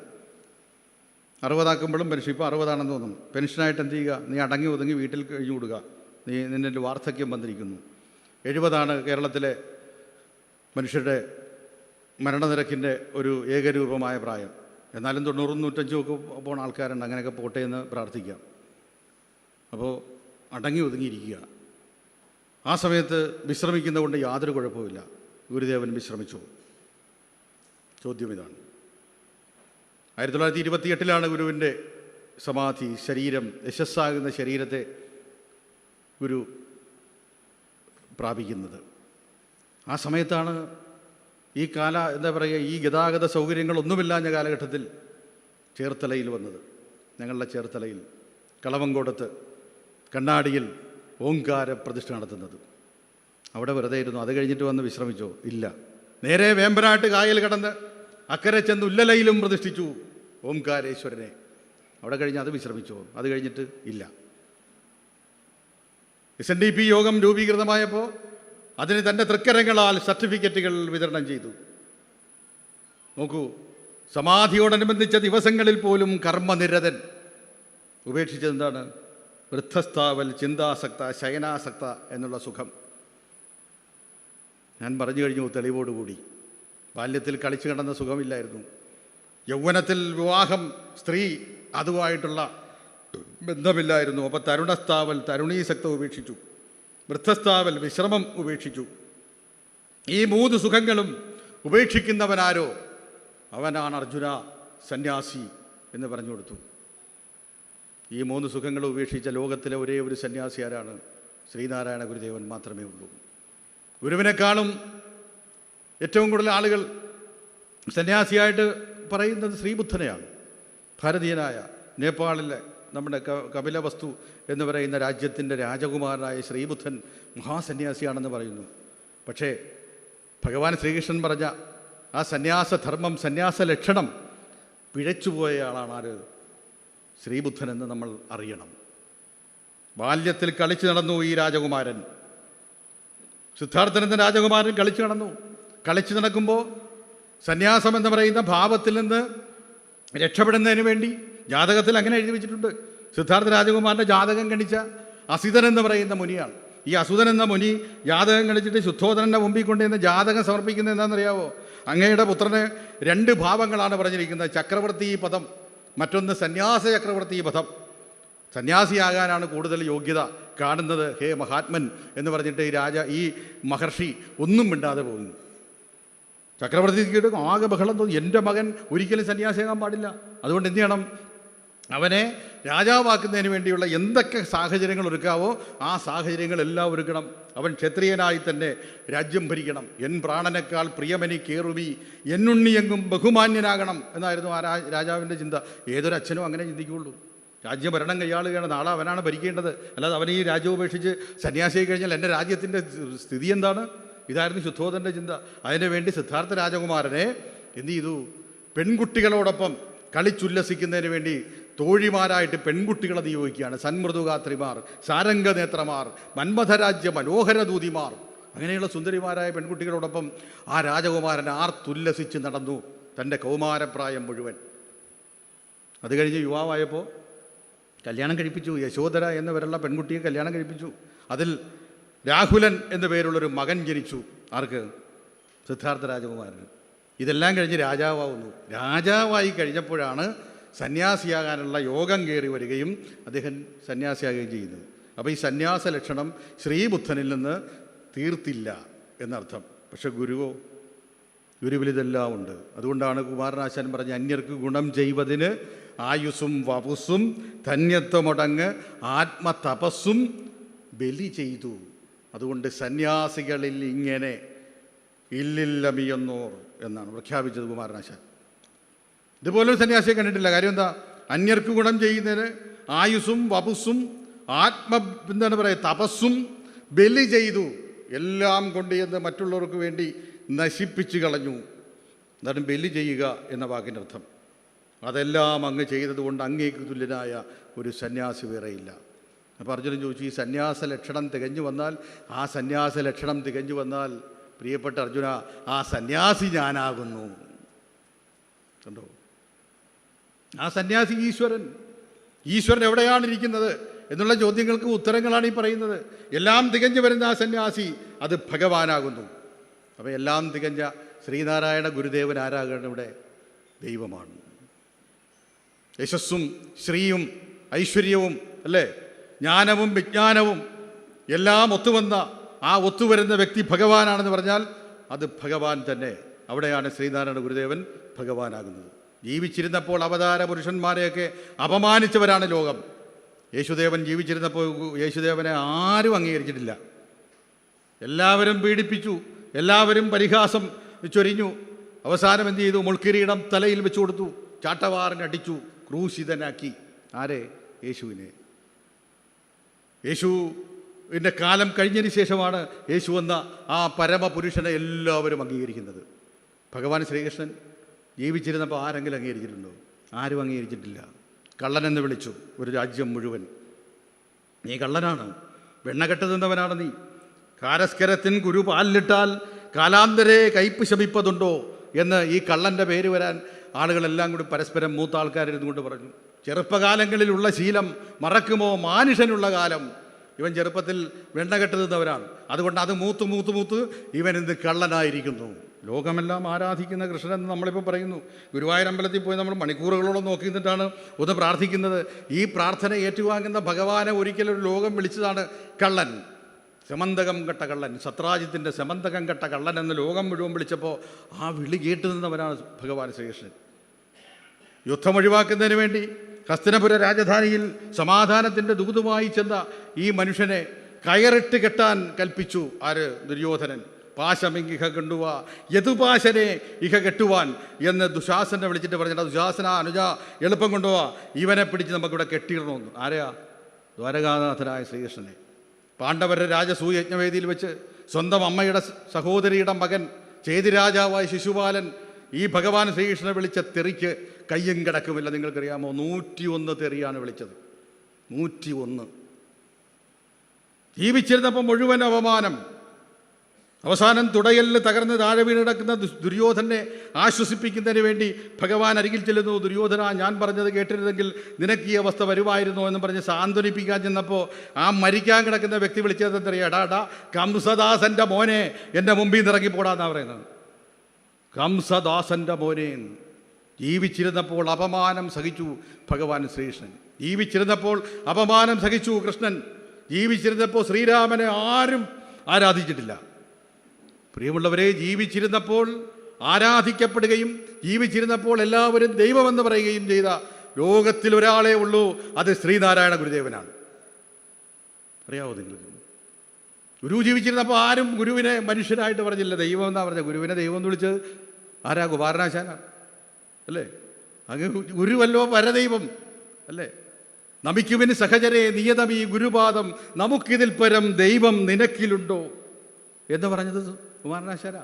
60 പെൻഷൻ, ഇപ്പോൾ 60 തോന്നുന്നു. പെൻഷനായിട്ട് എന്ത് ചെയ്യുക? നീ അടങ്ങി ഒതുങ്ങി വീട്ടിൽ കഴിഞ്ഞു കൊടുക്കുക, നിന്റെ വാർദ്ധക്യം വന്നിരിക്കുന്നു. 70 കേരളത്തിലെ മനുഷ്യരുടെ മരണനിരക്കിൻ്റെ ഒരു ഏകരൂപമായ പ്രായം. എന്നാലും 90-105 ഒക്കെ പോണ ആൾക്കാരുണ്ട്. അങ്ങനെയൊക്കെ പോട്ടെ എന്ന് പ്രാർത്ഥിക്കാം. അപ്പോൾ അടങ്ങി ഒതുങ്ങിയിരിക്കുക. ആ സമയത്ത് വിശ്രമിക്കുന്നതുകൊണ്ട് യാതൊരു കുഴപ്പമില്ല. ഗുരുദേവൻ വിശ്രമിച്ചു. ചോദ്യം ഇതാണ്. 1928 ഗുരുവിൻ്റെ സമാധി. ശരീരം, യശസ്സാകുന്ന ശരീരത്തെ ഗുരു പ്രാപിക്കുന്നത്. ആ സമയത്താണ് ഈ എന്താ പറയുക, ഈ ഗതാഗത സൗകര്യങ്ങളൊന്നുമില്ലാഞ്ഞ കാലഘട്ടത്തിൽ ചേർത്തലയിൽ വന്നത്. ഞങ്ങളുടെ ചേർത്തലയിൽ കളവങ്കോടത്ത് കണ്ണാടിയിൽ ഓംകാര പ്രതിഷ്ഠ നടത്തുന്നത്. അവിടെ വെറുതെ ഇരുന്നു. അത് കഴിഞ്ഞിട്ട് വന്ന് വിശ്രമിച്ചോ? ഇല്ല. നേരെ വേമ്പനാട്ട് കായൽ കടന്ന് അക്കരെ ചെന്ന് ഉല്ലലയിലും പ്രതിഷ്ഠിച്ചു ഓംകാരേശ്വരനെ. അവിടെ കഴിഞ്ഞ് അത് വിശ്രമിച്ചോ? അത് കഴിഞ്ഞിട്ട് ഇല്ല. SNDP യോഗം രൂപീകൃതമായപ്പോൾ അതിന് തൻ്റെ തൃക്കരങ്ങളാൽ സർട്ടിഫിക്കറ്റുകൾ വിതരണം ചെയ്തു. നോക്കൂ, സമാധിയോടനുബന്ധിച്ച ദിവസങ്ങളിൽ പോലും കർമ്മനിരതൻ. ഉപേക്ഷിച്ചതെന്താണ്? വൃദ്ധസ്ഥാവൽ ചിന്താസക്ത ശയനാസക്ത എന്നുള്ള സുഖം. ഞാൻ പറഞ്ഞു കഴിഞ്ഞു തെളിവോടുകൂടി. ബാല്യത്തിൽ കളിച്ചു കിടന്ന സുഖമില്ലായിരുന്നു. യൗവനത്തിൽ വിവാഹം, സ്ത്രീ, അതുമായിട്ടുള്ള ബന്ധമില്ലായിരുന്നു. അപ്പോൾ തരുണസ്ഥാവൽ തരുണീസക്ത ഉപേക്ഷിച്ചു, വൃദ്ധസ്ഥാവൽ വിശ്രമം ഉപേക്ഷിച്ചു. ഈ 3 സുഖങ്ങളും ഉപേക്ഷിക്കുന്നവനാരോ അവനാണ് അർജുന സന്യാസി എന്ന് പറഞ്ഞു കൊടുത്തു. ഈ 3 സുഖങ്ങൾ ഉപേക്ഷിച്ച ലോകത്തിലെ ഒരേ ഒരു സന്യാസി ആരാണ്? ശ്രീനാരായണ ഗുരുദേവൻ മാത്രമേ ഉള്ളൂ. ഗുരുവിനേക്കാളും ഏറ്റവും കൂടുതൽ ആളുകൾ സന്യാസിയായിട്ട് പറയുന്നത് ശ്രീബുദ്ധനെയാണ്. ഭാരതീയനായ നേപ്പാളിലെ നമ്മുടെ കപിലവസ്തു എന്ന് പറയുന്ന രാജ്യത്തിൻ്റെ രാജകുമാരനായ ശ്രീബുദ്ധൻ മഹാസന്യാസിയാണെന്ന് പറയുന്നു. പക്ഷേ ഭഗവാൻ ശ്രീകൃഷ്ണൻ പറഞ്ഞ ആ സന്യാസധർമ്മം, സന്യാസ ലക്ഷണം പിഴച്ചുപോയ ആളാണ് ആര്? ശ്രീബുദ്ധനെന്ന് നമ്മൾ അറിയണം. ബാല്യത്തിൽ കളിച്ചു നടന്നു ഈ രാജകുമാരൻ. സിദ്ധാർത്ഥൻ എന്ന രാജകുമാരൻ കളിച്ചു നടന്നു. കളിച്ചു നടക്കുമ്പോൾ സന്യാസം എന്ന് പറയുന്ന ഭാവത്തിൽ നിന്ന് രക്ഷപ്പെടുന്നതിന് വേണ്ടി ജാതകത്തിൽ അങ്ങനെ എഴുതി വെച്ചിട്ടുണ്ട്. സിദ്ധാർത്ഥ രാജകുമാരൻ്റെ ജാതകം ഗണിച്ച അസിതൻ എന്ന് പറയുന്ന മുനിയാണ്. ഈ അസുതൻ എന്ന മുനി ജാതകം ഗണിച്ചിട്ട് ശുദ്ധോധനൻ്റെ മുമ്പിൽ കൊണ്ടുവന്ന് ജാതകം സമർപ്പിക്കുന്നത് എന്താണെന്നറിയാവോ? അങ്ങയുടെ പുത്രന് 2 ഭാവങ്ങളാണ് പറഞ്ഞിരിക്കുന്നത്. ചക്രവർത്തി പദം, മറ്റൊന്ന് സന്യാസ ചക്രവർത്തി പദം. സന്യാസിയാകാനാണ് കൂടുതൽ യോഗ്യത കാണുന്നത് ഹേ മഹാത്മൻ എന്ന് പറഞ്ഞിട്ട് ഈ മഹർഷി ഒന്നും മിണ്ടാതെ പോകുന്നു. ചക്രവർത്തിക്ക് ആകെ ബഹളം തോന്നി. എൻ്റെ മകൻ ഒരിക്കലും സന്യാസിയാകാൻ പാടില്ല. അതുകൊണ്ട് എന്ത് ചെയ്യണം? അവനെ രാജാവാക്കുന്നതിന് വേണ്ടിയുള്ള എന്തൊക്കെ സാഹചര്യങ്ങൾ ഒരുക്കാവോ ആ സാഹചര്യങ്ങളെല്ലാം ഒരുക്കണം. അവൻ ക്ഷത്രിയനായി തന്നെ രാജ്യം ഭരിക്കണം. എൻ പ്രാണനേക്കാൾ പ്രിയമനി കേറുവി, എന്നുണ്ണിയെങ്കും ബഹുമാന്യനാകണം എന്നായിരുന്നു ആ രാജാവിൻ്റെ ചിന്ത. ഏതൊരു അച്ഛനും അങ്ങനെ ചിന്തിക്കുകയുള്ളൂ. രാജ്യഭരണം കൈയാളുകയാണ്, നാളെ അവനാണ് ഭരിക്കേണ്ടത്. അല്ലാതെ അവൻ ഈ രാജ്യം ഉപേക്ഷിച്ച് സന്യാസിയായി കഴിഞ്ഞാൽ എൻ്റെ രാജ്യത്തിൻ്റെ സ്ഥിതി എന്താണ്? ഇതായിരുന്നു ശുദ്ധോധൻ്റെ ചിന്ത. അതിനു വേണ്ടി സിദ്ധാർത്ഥ രാജകുമാരനെ എന്ത് ചെയ്തു? പെൺകുട്ടികളോടൊപ്പം കളിച്ചുല്ലസിക്കുന്നതിന് വേണ്ടി തോഴിമാരായിട്ട് പെൺകുട്ടികളെ നിയോഗിക്കുകയാണ്. സന്മൃദുഗാത്രിമാർ, സാരംഗനേത്രമാർ, മന്മഥരാജ്യ മനോഹരദൂതിമാർ, അങ്ങനെയുള്ള സുന്ദരിമാരായ പെൺകുട്ടികളോടൊപ്പം ആ രാജകുമാരൻ ആർത്തുല്ലസിച്ച് നടന്നു. തൻ്റെ കൗമാരപ്രായം മുഴുവൻ. അത് കഴിഞ്ഞ് യുവാവായപ്പോൾ കല്യാണം കഴിപ്പിച്ചു. യശോധര എന്നവരുള്ള പെൺകുട്ടിയെ കല്യാണം കഴിപ്പിച്ചു. അതിൽ രാഹുലൻ എന്നു പേരുള്ളൊരു മകൻ ജനിച്ചു. ആർക്ക്? സിദ്ധാർത്ഥ രാജകുമാരന്. ഇതെല്ലാം കഴിഞ്ഞ് രാജാവാകുന്നു. രാജാവായി കഴിഞ്ഞപ്പോഴാണ് സന്യാസിയാകാനുള്ള യോഗം കയറി വരികയും അദ്ദേഹം സന്യാസിയാകുകയും ചെയ്യുന്നത്. അപ്പോൾ ഈ സന്യാസ ലക്ഷണം ശ്രീബുദ്ധനിൽ നിന്ന് തീർത്തില്ല എന്നർത്ഥം. പക്ഷെ ഗുരുവിലിതെല്ലാം ഉണ്ട്. അതുകൊണ്ടാണ് കുമാരനാശാൻ പറഞ്ഞ അന്യർക്ക് ഗുണം ചെയ്വതിന് ആയുസ്സും വപുസ്സും ധന്യത്വമടങ്ങ് ആത്മതപസ്സും ബലി ചെയ്തു. അതുകൊണ്ട് സന്യാസികളിൽ ഇങ്ങനെ ഇല്ലില്ലമിയെന്നോർ എന്നാണ് പ്രഖ്യാപിച്ചത് കുമാരനാശാൻ. ഇതുപോലൊരു സന്യാസിയെ കണ്ടിട്ടില്ല. കാര്യം എന്താ? അന്യർക്ക് ഗുണം ചെയ്യുന്നതിന് ആയുസ്സും വപുസ്സും എന്താണ് പറയുക, തപസ്സും ബലി ചെയ്തു. എല്ലാം കൊണ്ട് എന്ന് മറ്റുള്ളവർക്ക് വേണ്ടി നശിപ്പിച്ചു കളഞ്ഞു. എന്താണ് ബലി ചെയ്യുക എന്ന വാക്കിൻ്റെ അർത്ഥം? അതെല്ലാം അങ്ങ് ചെയ്തതുകൊണ്ട് അങ്ങേക്ക് തുല്യനായ ഒരു സന്യാസി വേറെയില്ല. അപ്പോൾ അർജുനൻ ചോദിച്ചു, ഈ സന്യാസ ലക്ഷണം തികഞ്ഞു വന്നാൽ, ആ സന്യാസ ലക്ഷണം തികഞ്ഞു വന്നാൽ പ്രിയപ്പെട്ട അർജുന, ആ സന്യാസി ഞാനാകുന്നു. കണ്ടോ? ആ സന്യാസി ഈശ്വരൻ എവിടെയാണ് ഇരിക്കുന്നത് എന്നുള്ള ചോദ്യങ്ങൾക്ക് ഉത്തരങ്ങളാണ് ഈ പറയുന്നത്. എല്ലാം തികഞ്ഞു വരുന്ന ആ സന്യാസി അത് ഭഗവാനാകുന്നു. അപ്പോൾ എല്ലാം തികഞ്ഞ ശ്രീനാരായണ ഗുരുദേവൻ ആരാകണം? ഇവിടെ ദൈവമാണ്. യശസ്സും ശ്രീയും ഐശ്വര്യവും അല്ലേ, ജ്ഞാനവും വിജ്ഞാനവും എല്ലാം ഒത്തുവന്ന ആ ഒത്തുവരുന്ന വ്യക്തി ഭഗവാനാണെന്ന് പറഞ്ഞാൽ അത് ഭഗവാൻ തന്നെ. അവിടെയാണ് ശ്രീനാരായണ ഗുരുദേവൻ ഭഗവാനാകുന്നത്. ജീവിച്ചിരുന്നപ്പോൾ അവതാര പുരുഷന്മാരെയൊക്കെ അപമാനിച്ചവരാണ് ലോകം. യേശുദേവൻ ജീവിച്ചിരുന്നപ്പോൾ യേശുദേവനെ ആരും അംഗീകരിച്ചിട്ടില്ല. എല്ലാവരും പീഡിപ്പിച്ചു, എല്ലാവരും പരിഹാസം ചൊരിഞ്ഞു. അവസാനം എന്ത് ചെയ്തു? മുൾക്കിരീടം തലയിൽ വെച്ചു കൊടുത്തു, ചാട്ടവാറിനടിച്ചു, ക്രൂശിതനാക്കി. ആരെ? യേശുവിനെ. യേശുവിൻ്റെ കാലം കഴിഞ്ഞതിന് ശേഷമാണ് യേശു എന്ന ആ പരമപുരുഷനെ എല്ലാവരും അംഗീകരിക്കുന്നത്. ഭഗവാൻ ശ്രീകൃഷ്ണൻ ജീവിച്ചിരുന്നപ്പോൾ ആരെങ്കിലും അംഗീകരിച്ചിട്ടുണ്ടോ? ആരും അംഗീകരിച്ചിട്ടില്ല. കള്ളനെന്ന് വിളിച്ചു ഒരു രാജ്യം മുഴുവൻ. നീ കള്ളനാണ്, വെണ്ണകെട്ട് നിന്നവനാണ് നീ. കാരസ്കരത്തിൻ കുരു പാലിലിട്ടാൽ കാലാന്തരെ കയ്പ് ശമിപ്പതുണ്ടോ എന്ന് ഈ കള്ളൻ്റെ പേര് വരാൻ ആളുകളെല്ലാം കൂടി പരസ്പരം മൂത്ത ആൾക്കാരിരുന്നു കൊണ്ട് പറഞ്ഞു. ചെറുപ്പകാലങ്ങളിലുള്ള ശീലം മറക്കുമോ മാനുഷനുള്ള കാലം. ഇവൻ ചെറുപ്പത്തിൽ വെണ്ണകെട്ട് നിന്നവരാണ്, അതുകൊണ്ട് അത് മൂത്ത് ഇവൻ ഇന്ന് കള്ളനായിരിക്കുന്നു. ലോകമെല്ലാം ആരാധിക്കുന്ന കൃഷ്ണൻ നമ്മളിപ്പോൾ പറയുന്നു. ഗുരുവായൂരമ്പലത്തിൽ പോയി നമ്മൾ മണിക്കൂറുകളോളം നോക്കി നിന്നിട്ടാണ് ഒന്ന് പ്രാർത്ഥിക്കുന്നത്. ഈ പ്രാർത്ഥന ഏറ്റുവാങ്ങുന്ന ഭഗവാനെ ഒരിക്കലൊരു ലോകം വിളിച്ചതാണ് കള്ളൻ, സമന്തകം കെട്ട കള്ളൻ, സത്രാജിത്തിൻ്റെ സമന്തകം കെട്ട കള്ളൻ എന്ന് ലോകം മുഴുവൻ വിളിച്ചപ്പോൾ ആ വിളി കേട്ടു നിന്നവനാണ് ഭഗവാൻ ശ്രീകൃഷ്ണൻ. യുദ്ധം ഒഴിവാക്കുന്നതിന് വേണ്ടി ഹസ്തിനപുര രാജധാനിയിൽ സമാധാനത്തിൻ്റെ ദൂതുമായി ചെന്ന ഈ മനുഷ്യനെ കയറിട്ട് കെട്ടാൻ കൽപ്പിച്ചു. ആര്? ദുര്യോധനൻ. പാശമിങ്ങിഹ കണ്ടുവ യതുപാശനെ ഇഹ കെട്ടുവാൻ എന്ന് ദുശാസനെ വിളിച്ചിട്ട് പറഞ്ഞിട്ട്, ദുശാസന അനുജ എളുപ്പം കൊണ്ടുപോവാ, ഇവനെ പിടിച്ച് നമുക്കിവിടെ കെട്ടിയിടണമെന്ന്. ആരെയാ? ദ്വാരകാനാഥനായ ശ്രീകൃഷ്ണനെ. പാണ്ഡവരുടെ രാജസൂയജ്ഞവേദിയിൽ വെച്ച് സ്വന്തം അമ്മയുടെ സഹോദരിയുടെ മകൻ ചേതിരാജാവായ ശിശുപാലൻ ഈ ഭഗവാൻ ശ്രീകൃഷ്ണനെ വിളിച്ച തെറിക്ക് കയ്യും കിടക്കുമില്ല. നിങ്ങൾക്കറിയാമോ? 101 തെറിയാണ് വിളിച്ചത്. 101. ജീവിച്ചിരുന്നപ്പോൾ മുഴുവൻ അപമാനം. അവസാനം തുടയലിൽ തകർന്ന് താഴെ വീണ് കിടക്കുന്ന ദുര്യോധനെ ആശ്വസിപ്പിക്കുന്നതിന് വേണ്ടി ഭഗവാൻ അരികിൽ ചെല്ലുന്നു. ദുര്യോധന, ഞാൻ പറഞ്ഞത് കേട്ടിരുന്നെങ്കിൽ നിനക്ക് ഈ അവസ്ഥ വരുമായിരുന്നോ എന്ന് പറഞ്ഞ് സാന്ത്വനിപ്പിക്കാൻ ചെന്നപ്പോൾ ആ മരിക്കാൻ കിടക്കുന്ന വ്യക്തി വിളിച്ചത് എന്തറിയാം? എടാ കംസദാസൻ്റെ മോനെ എൻ്റെ മുമ്പിൽ നിന്ന് ഇറങ്ങിപ്പോടാന്നാണ് പറയുന്നത്. കംസദാസൻ്റെ മോനെ. ജീവിച്ചിരുന്നപ്പോൾ അപമാനം സഹിച്ചു ഭഗവാൻ ശ്രീകൃഷ്ണൻ. ജീവിച്ചിരുന്നപ്പോൾ അപമാനം സഹിച്ചു കൃഷ്ണൻ. ജീവിച്ചിരുന്നപ്പോൾ ശ്രീരാമനെ ആരും ആരാധിച്ചിട്ടില്ല. പ്രിയമുള്ളവരെ, ജീവിച്ചിരുന്നപ്പോൾ ആരാധിക്കപ്പെടുകയും ജീവിച്ചിരുന്നപ്പോൾ എല്ലാവരും ദൈവമെന്ന് പറയുകയും ചെയ്ത ലോകത്തിൽ ഒരാളേ ഉള്ളൂ, അത് ശ്രീനാരായണ ഗുരുദേവനാണ്. അറിയാവോ നിങ്ങൾക്ക്? ഗുരു ജീവിച്ചിരുന്നപ്പോൾ ആരും ഗുരുവിനെ മനുഷ്യനായിട്ട് പറഞ്ഞില്ല, ദൈവം എന്നാണ് പറഞ്ഞത്. ഗുരുവിനെ ദൈവം എന്ന് വിളിച്ചത് ആരാ? കുമാരനാശാനാണ് അല്ലേ? അങ്ങ് ഗുരുവല്ലോ പരദൈവം അല്ലേ? നമിക്കുവിന് സഹചരേ നിയതമീ ഗുരുപാദം, നമുക്കിതിൽ പരം ദൈവം നിനക്കിലുണ്ടോ എന്ന് പറഞ്ഞത് കുമാരനാശാന.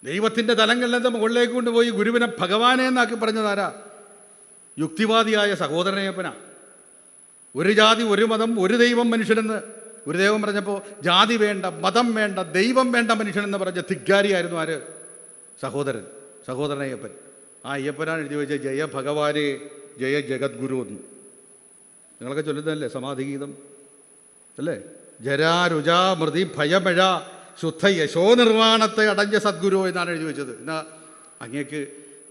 ദൈവത്തിൻ്റെ തലങ്ങളിലെന്താ മുകളിലേക്ക് കൊണ്ടുപോയി ഗുരുവിനെ ഭഗവാനെ എന്നാക്കി പറഞ്ഞതാരാ? യുക്തിവാദിയായ സഹോദരനയ്യപ്പനാ. ഒരു ജാതി, ഒരു മതം, ഒരു ദൈവം മനുഷ്യനെന്ന് ഗുരുദേവൻ പറഞ്ഞപ്പോൾ ജാതി വേണ്ട, മതം വേണ്ട, ദൈവം വേണ്ട മനുഷ്യനെന്ന് പറഞ്ഞ ധിക്കാരിയായിരുന്നു ആര്? സഹോദരൻ. സഹോദരൻ അയ്യപ്പൻ. ആ അയ്യപ്പനാണ് എഴുതി വെച്ച ജയ ഭഗവാനെ ജയ ജഗദ്ഗുരു എന്ന്. നിങ്ങളൊക്കെ ചൊല്ലുന്നതല്ലേ സമാധിഗീതം അല്ലേ? ജരാരുജാ മൃതി ഭയമഴ ശുദ്ധ യശോ നിർവാണത്തെ അടഞ്ഞ സദ്ഗുരു എന്നാണ് എഴുതി വെച്ചത്. എന്നാൽ അങ്ങേക്ക്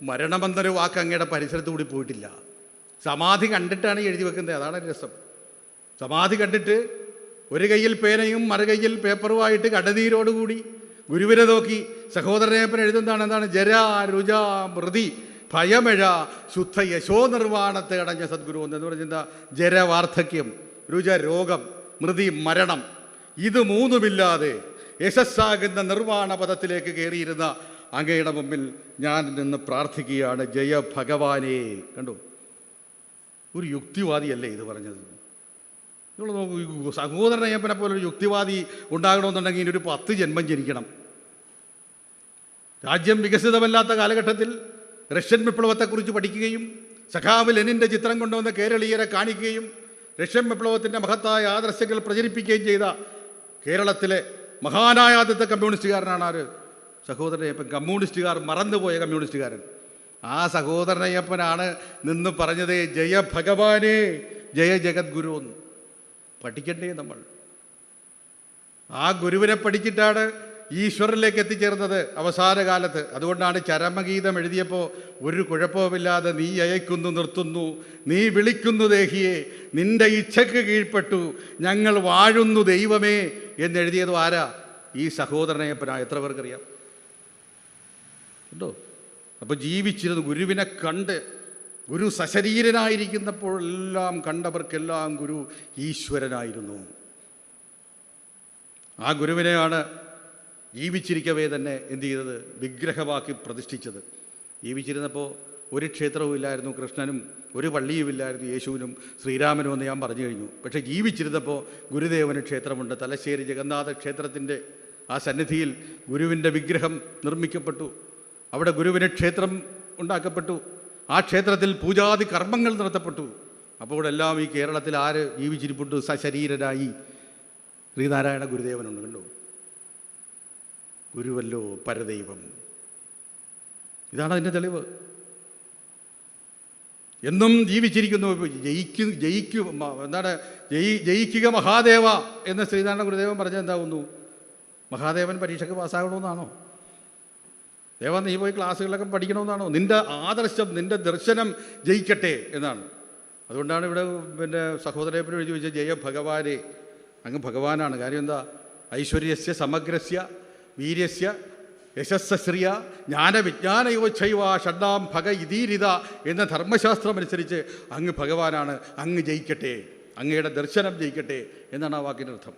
മരണമെന്നൊരു വാക്ക് അങ്ങയുടെ പരിസരത്ത് കൂടി പോയിട്ടില്ല. സമാധി കണ്ടിട്ടാണ് എഴുതി വെക്കുന്നത്. അതാണ് രസം. സമാധി കണ്ടിട്ട് ഒരു കയ്യിൽ പേനയും മറുകയ്യിൽ പേപ്പറുമായിട്ട് കടനീരോടുകൂടി ഗുരുവിനെ നോക്കി സഹോദരനേപ്പൻ എഴുതുന്നതാണ് എന്താണ്? ജരാ രുജാ മൃതി ഭയമഴ ശുദ്ധ യശോ നിർവാണത്തെ അടഞ്ഞ സദ്ഗുരു എന്ന് പറഞ്ഞാൽ ജര വാർദ്ധക്യം, രുച രോഗം, മൃതി മരണം, ഇത് മൂന്നുമില്ലാതെ യശസ്സാകുന്ന നിർവാണ പദത്തിലേക്ക് കയറിയിരുന്ന അങ്ങയുടെ മുമ്പിൽ ഞാൻ നിന്ന് പ്രാർത്ഥിക്കുകയാണ് ജയ ഭഗവാനെ. കണ്ടു, ഒരു യുക്തിവാദിയല്ലേ ഇത് പറഞ്ഞത്? നിങ്ങൾ നോക്കൂ, സഹോദരൻ അയ്യപ്പനെ പോലൊരു യുക്തിവാദി ഉണ്ടാകണമെന്നുണ്ടെങ്കിൽ ഇനി ഒരു 10 ജന്മം ജനിക്കണം. രാജ്യം വികസിതമല്ലാത്ത കാലഘട്ടത്തിൽ റഷ്യൻ വിപ്ലവത്തെക്കുറിച്ച് പഠിക്കുകയും സഖാവ് ലെനിൻ്റെ ചിത്രം കൊണ്ടുവന്ന് കേരളീയരെ കാണിക്കുകയും റഷ്യൻ വിപ്ലവത്തിൻ്റെ മഹത്തായ ആദർശങ്ങൾ പ്രചരിപ്പിക്കുകയും ചെയ്ത കേരളത്തിലെ മഹാനായ ആദ്യത്തെ കമ്മ്യൂണിസ്റ്റുകാരനാണ് ആര്? സഹോദരൻ അയ്യപ്പൻ. കമ്മ്യൂണിസ്റ്റുകാർ മറന്നുപോയ കമ്മ്യൂണിസ്റ്റുകാരൻ. ആ സഹോദരൻ അയ്യപ്പനാണ് നിന്ന് പറഞ്ഞത് ജയ ഭഗവാനെ ജയ ജഗദ്ഗുരു എന്ന്. പഠിക്കണ്ടേ നമ്മൾ? ആ ഗുരുവിനെ പഠിച്ചിട്ടാണ് ഈശ്വരനിലേക്ക് എത്തിച്ചേർന്നത് അവസാന കാലത്ത്. അതുകൊണ്ടാണ് ചരമഗീതം എഴുതിയപ്പോൾ ഒരു കുഴപ്പവുമില്ലാതെ നീ അയക്കുന്നു നിർത്തുന്നു, നീ വിളിക്കുന്നു ദേഹിയെ, നിന്റെ ഇച്ഛയ്ക്ക് കീഴ്പ്പെട്ടു ഞങ്ങൾ വാഴുന്നു ദൈവമേ എന്നെഴുതിയത് ആരാ? ഈ സഹോദരനയ്യപ്പനാ. എത്ര പേർക്കറിയാം? ഉണ്ടോ? അപ്പോൾ ജീവിച്ചിരുന്നു ഗുരുവിനെ കണ്ട്, ഗുരു സശരീരനായിരിക്കുന്നപ്പോഴെല്ലാം കണ്ടവർക്കെല്ലാം ഗുരു ഈശ്വരനായിരുന്നു. ആ ഗുരുവിനെയാണ് ജീവിച്ചിരിക്കവേ തന്നെ എന്ത് ചെയ്തത്? വിഗ്രഹമാക്കി പ്രതിഷ്ഠിച്ചത്. ജീവിച്ചിരുന്നപ്പോൾ ഒരു ക്ഷേത്രവും ഇല്ലായിരുന്നു കൃഷ്ണനും, ഒരു പള്ളിയുമില്ലായിരുന്നു യേശുവിനും ശ്രീരാമനും എന്ന് ഞാൻ പറഞ്ഞു കഴിഞ്ഞു. പക്ഷേ ജീവിച്ചിരുന്നപ്പോൾ ഗുരുദേവന് ക്ഷേത്രമുണ്ട്. തലശ്ശേരി ജഗന്നാഥ ക്ഷേത്രത്തിൻ്റെ ആ സന്നിധിയിൽ ഗുരുവിൻ്റെ വിഗ്രഹം നിർമ്മിക്കപ്പെട്ടു. അവിടെ ഗുരുവിന് ക്ഷേത്രം ഉണ്ടാക്കപ്പെട്ടു. ആ ക്ഷേത്രത്തിൽ പൂജാതി കർമ്മങ്ങൾ നടത്തപ്പെട്ടു. അപ്പോൾ എല്ലാം ഈ കേരളത്തിൽ ആര് ജീവിച്ചിരിപ്പുണ്ട്? സശരീരനായി ശ്രീനാരായണ ഗുരുദേവനുണ്ട്. കണ്ടോ? ഗുരുവല്ലോ പരദൈവം. ഇതാണ് അതിൻ്റെ തെളിവ്. എന്നും ജീവിച്ചിരിക്കുന്നു. ജയിക്കുക മഹാദേവ എന്ന് ശ്രീനാരായണ ഗുരുദേവൻ പറഞ്ഞാൽ എന്താകുന്നു? മഹാദേവൻ പരീക്ഷയ്ക്ക് പാസ്സാകണമെന്നാണോ? ദേവ നീ പോയി ക്ലാസ്സുകളിലൊക്കെ പഠിക്കണമെന്നാണോ? നിൻ്റെ ആദർശം, നിൻ്റെ ദർശനം ജയിക്കട്ടെ എന്നാണ്. അതുകൊണ്ടാണ് ഇവിടെ സഹോദരേപ്പൻ എഴുതി വെച്ച ജയ ഭഗവാനെ. അങ്ങ് ഭഗവാനാണ്. കാര്യം എന്താ? ഐശ്വര്യസ്യ സമഗ്രസ്യ വീര്യസ്യ യശസ്ശ്രിയ ജ്ഞാനവിജ്ഞാനയോച്ഛൈവ ഷഡ്ഡാം ഭഗ ഇതീരിത എന്ന ധർമ്മശാസ്ത്രമനുസരിച്ച് അങ്ങ് ഭഗവാനാണ്. അങ്ങ് ജയിക്കട്ടെ, അങ്ങയുടെ ദർശനം ജയിക്കട്ടെ എന്നാണ് ആ വാക്കിൻ്റെ അർത്ഥം.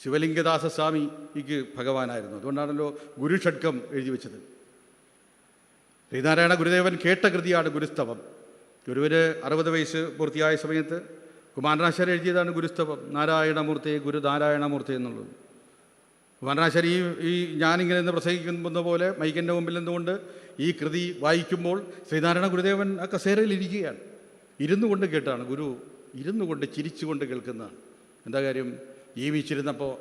ശിവലിംഗദാസ സ്വാമിക്ക് ഭഗവാനായിരുന്നു. അതുകൊണ്ടാണല്ലോ ഗുരുഷഡ്കം എഴുതി വെച്ചത്. ശ്രീനാരായണ ഗുരുദേവൻ കേട്ട കൃതിയാണ് ഗുരുസ്തവം. ഗുരുവിന് 60 വയസ്സ് പൂർത്തിയായ സമയത്ത് കുമാരനാശാരി എഴുതിയതാണ് ഗുരുസ്തവം. നാരായണമൂർത്തി ഗുരു നാരായണമൂർത്തി എന്നുള്ളത്. കുമാരനാശാരി ഈ ഞാനിങ്ങനെ നിന്ന് പ്രസംഗിക്കുന്ന പോലെ മൈക്കിൻ്റെ മുമ്പിൽ നിന്നുകൊണ്ട് ഈ കൃതി വായിക്കുമ്പോൾ ശ്രീനാരായണ ഗുരുദേവൻ ആ കസേരയിൽ ഇരിക്കുകയാണ്. ഇരുന്നു കൊണ്ട് കേട്ടാണ്. ഗുരു ഇരുന്നു കൊണ്ട് ചിരിച്ചുകൊണ്ട് കേൾക്കുന്നതാണ്. എന്താ കാര്യം? ജീവിച്ചിരുന്നപ്പോൾ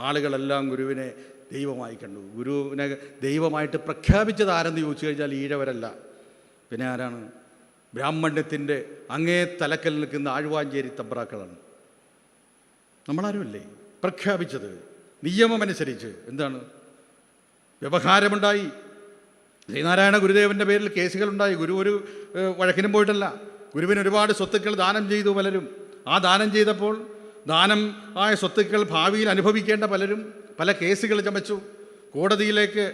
ആളുകളെല്ലാം ഗുരുവിനെ ദൈവമായി കണ്ടു. ഗുരുവിനെ ദൈവമായിട്ട് പ്രഖ്യാപിച്ചത് ആരെന്ന് ചോദിച്ചു കഴിഞ്ഞാൽ ഈഴവരല്ല. പിന്നെ ആരാണ്? ബ്രാഹ്മണ്യത്തിൻ്റെ അങ്ങേ തലക്കൽ നിൽക്കുന്ന ആഴ്വാഞ്ചേരി തബ്രാക്കളാണ്. നമ്മളാരുമല്ലേ പ്രഖ്യാപിച്ചത്? നിയമമനുസരിച്ച് എന്താണ്? വ്യവഹാരമുണ്ടായി. ശ്രീനാരായണ ഗുരുദേവൻ്റെ പേരിൽ കേസുകളുണ്ടായി. ഗുരു ഒരു വഴക്കിനും പോയിട്ടല്ല. ഗുരുവിന് ഒരുപാട് സ്വത്തുക്കൾ ദാനം ചെയ്തു പലരും. ആ ദാനം ചെയ്തപ്പോൾ ദാനം ആയ സ്വത്തുക്കൾ ഭാവിയിൽ അനുഭവിക്കേണ്ട പലരും പല കേസുകൾ ചമച്ചു. കോടതിയിലേക്ക്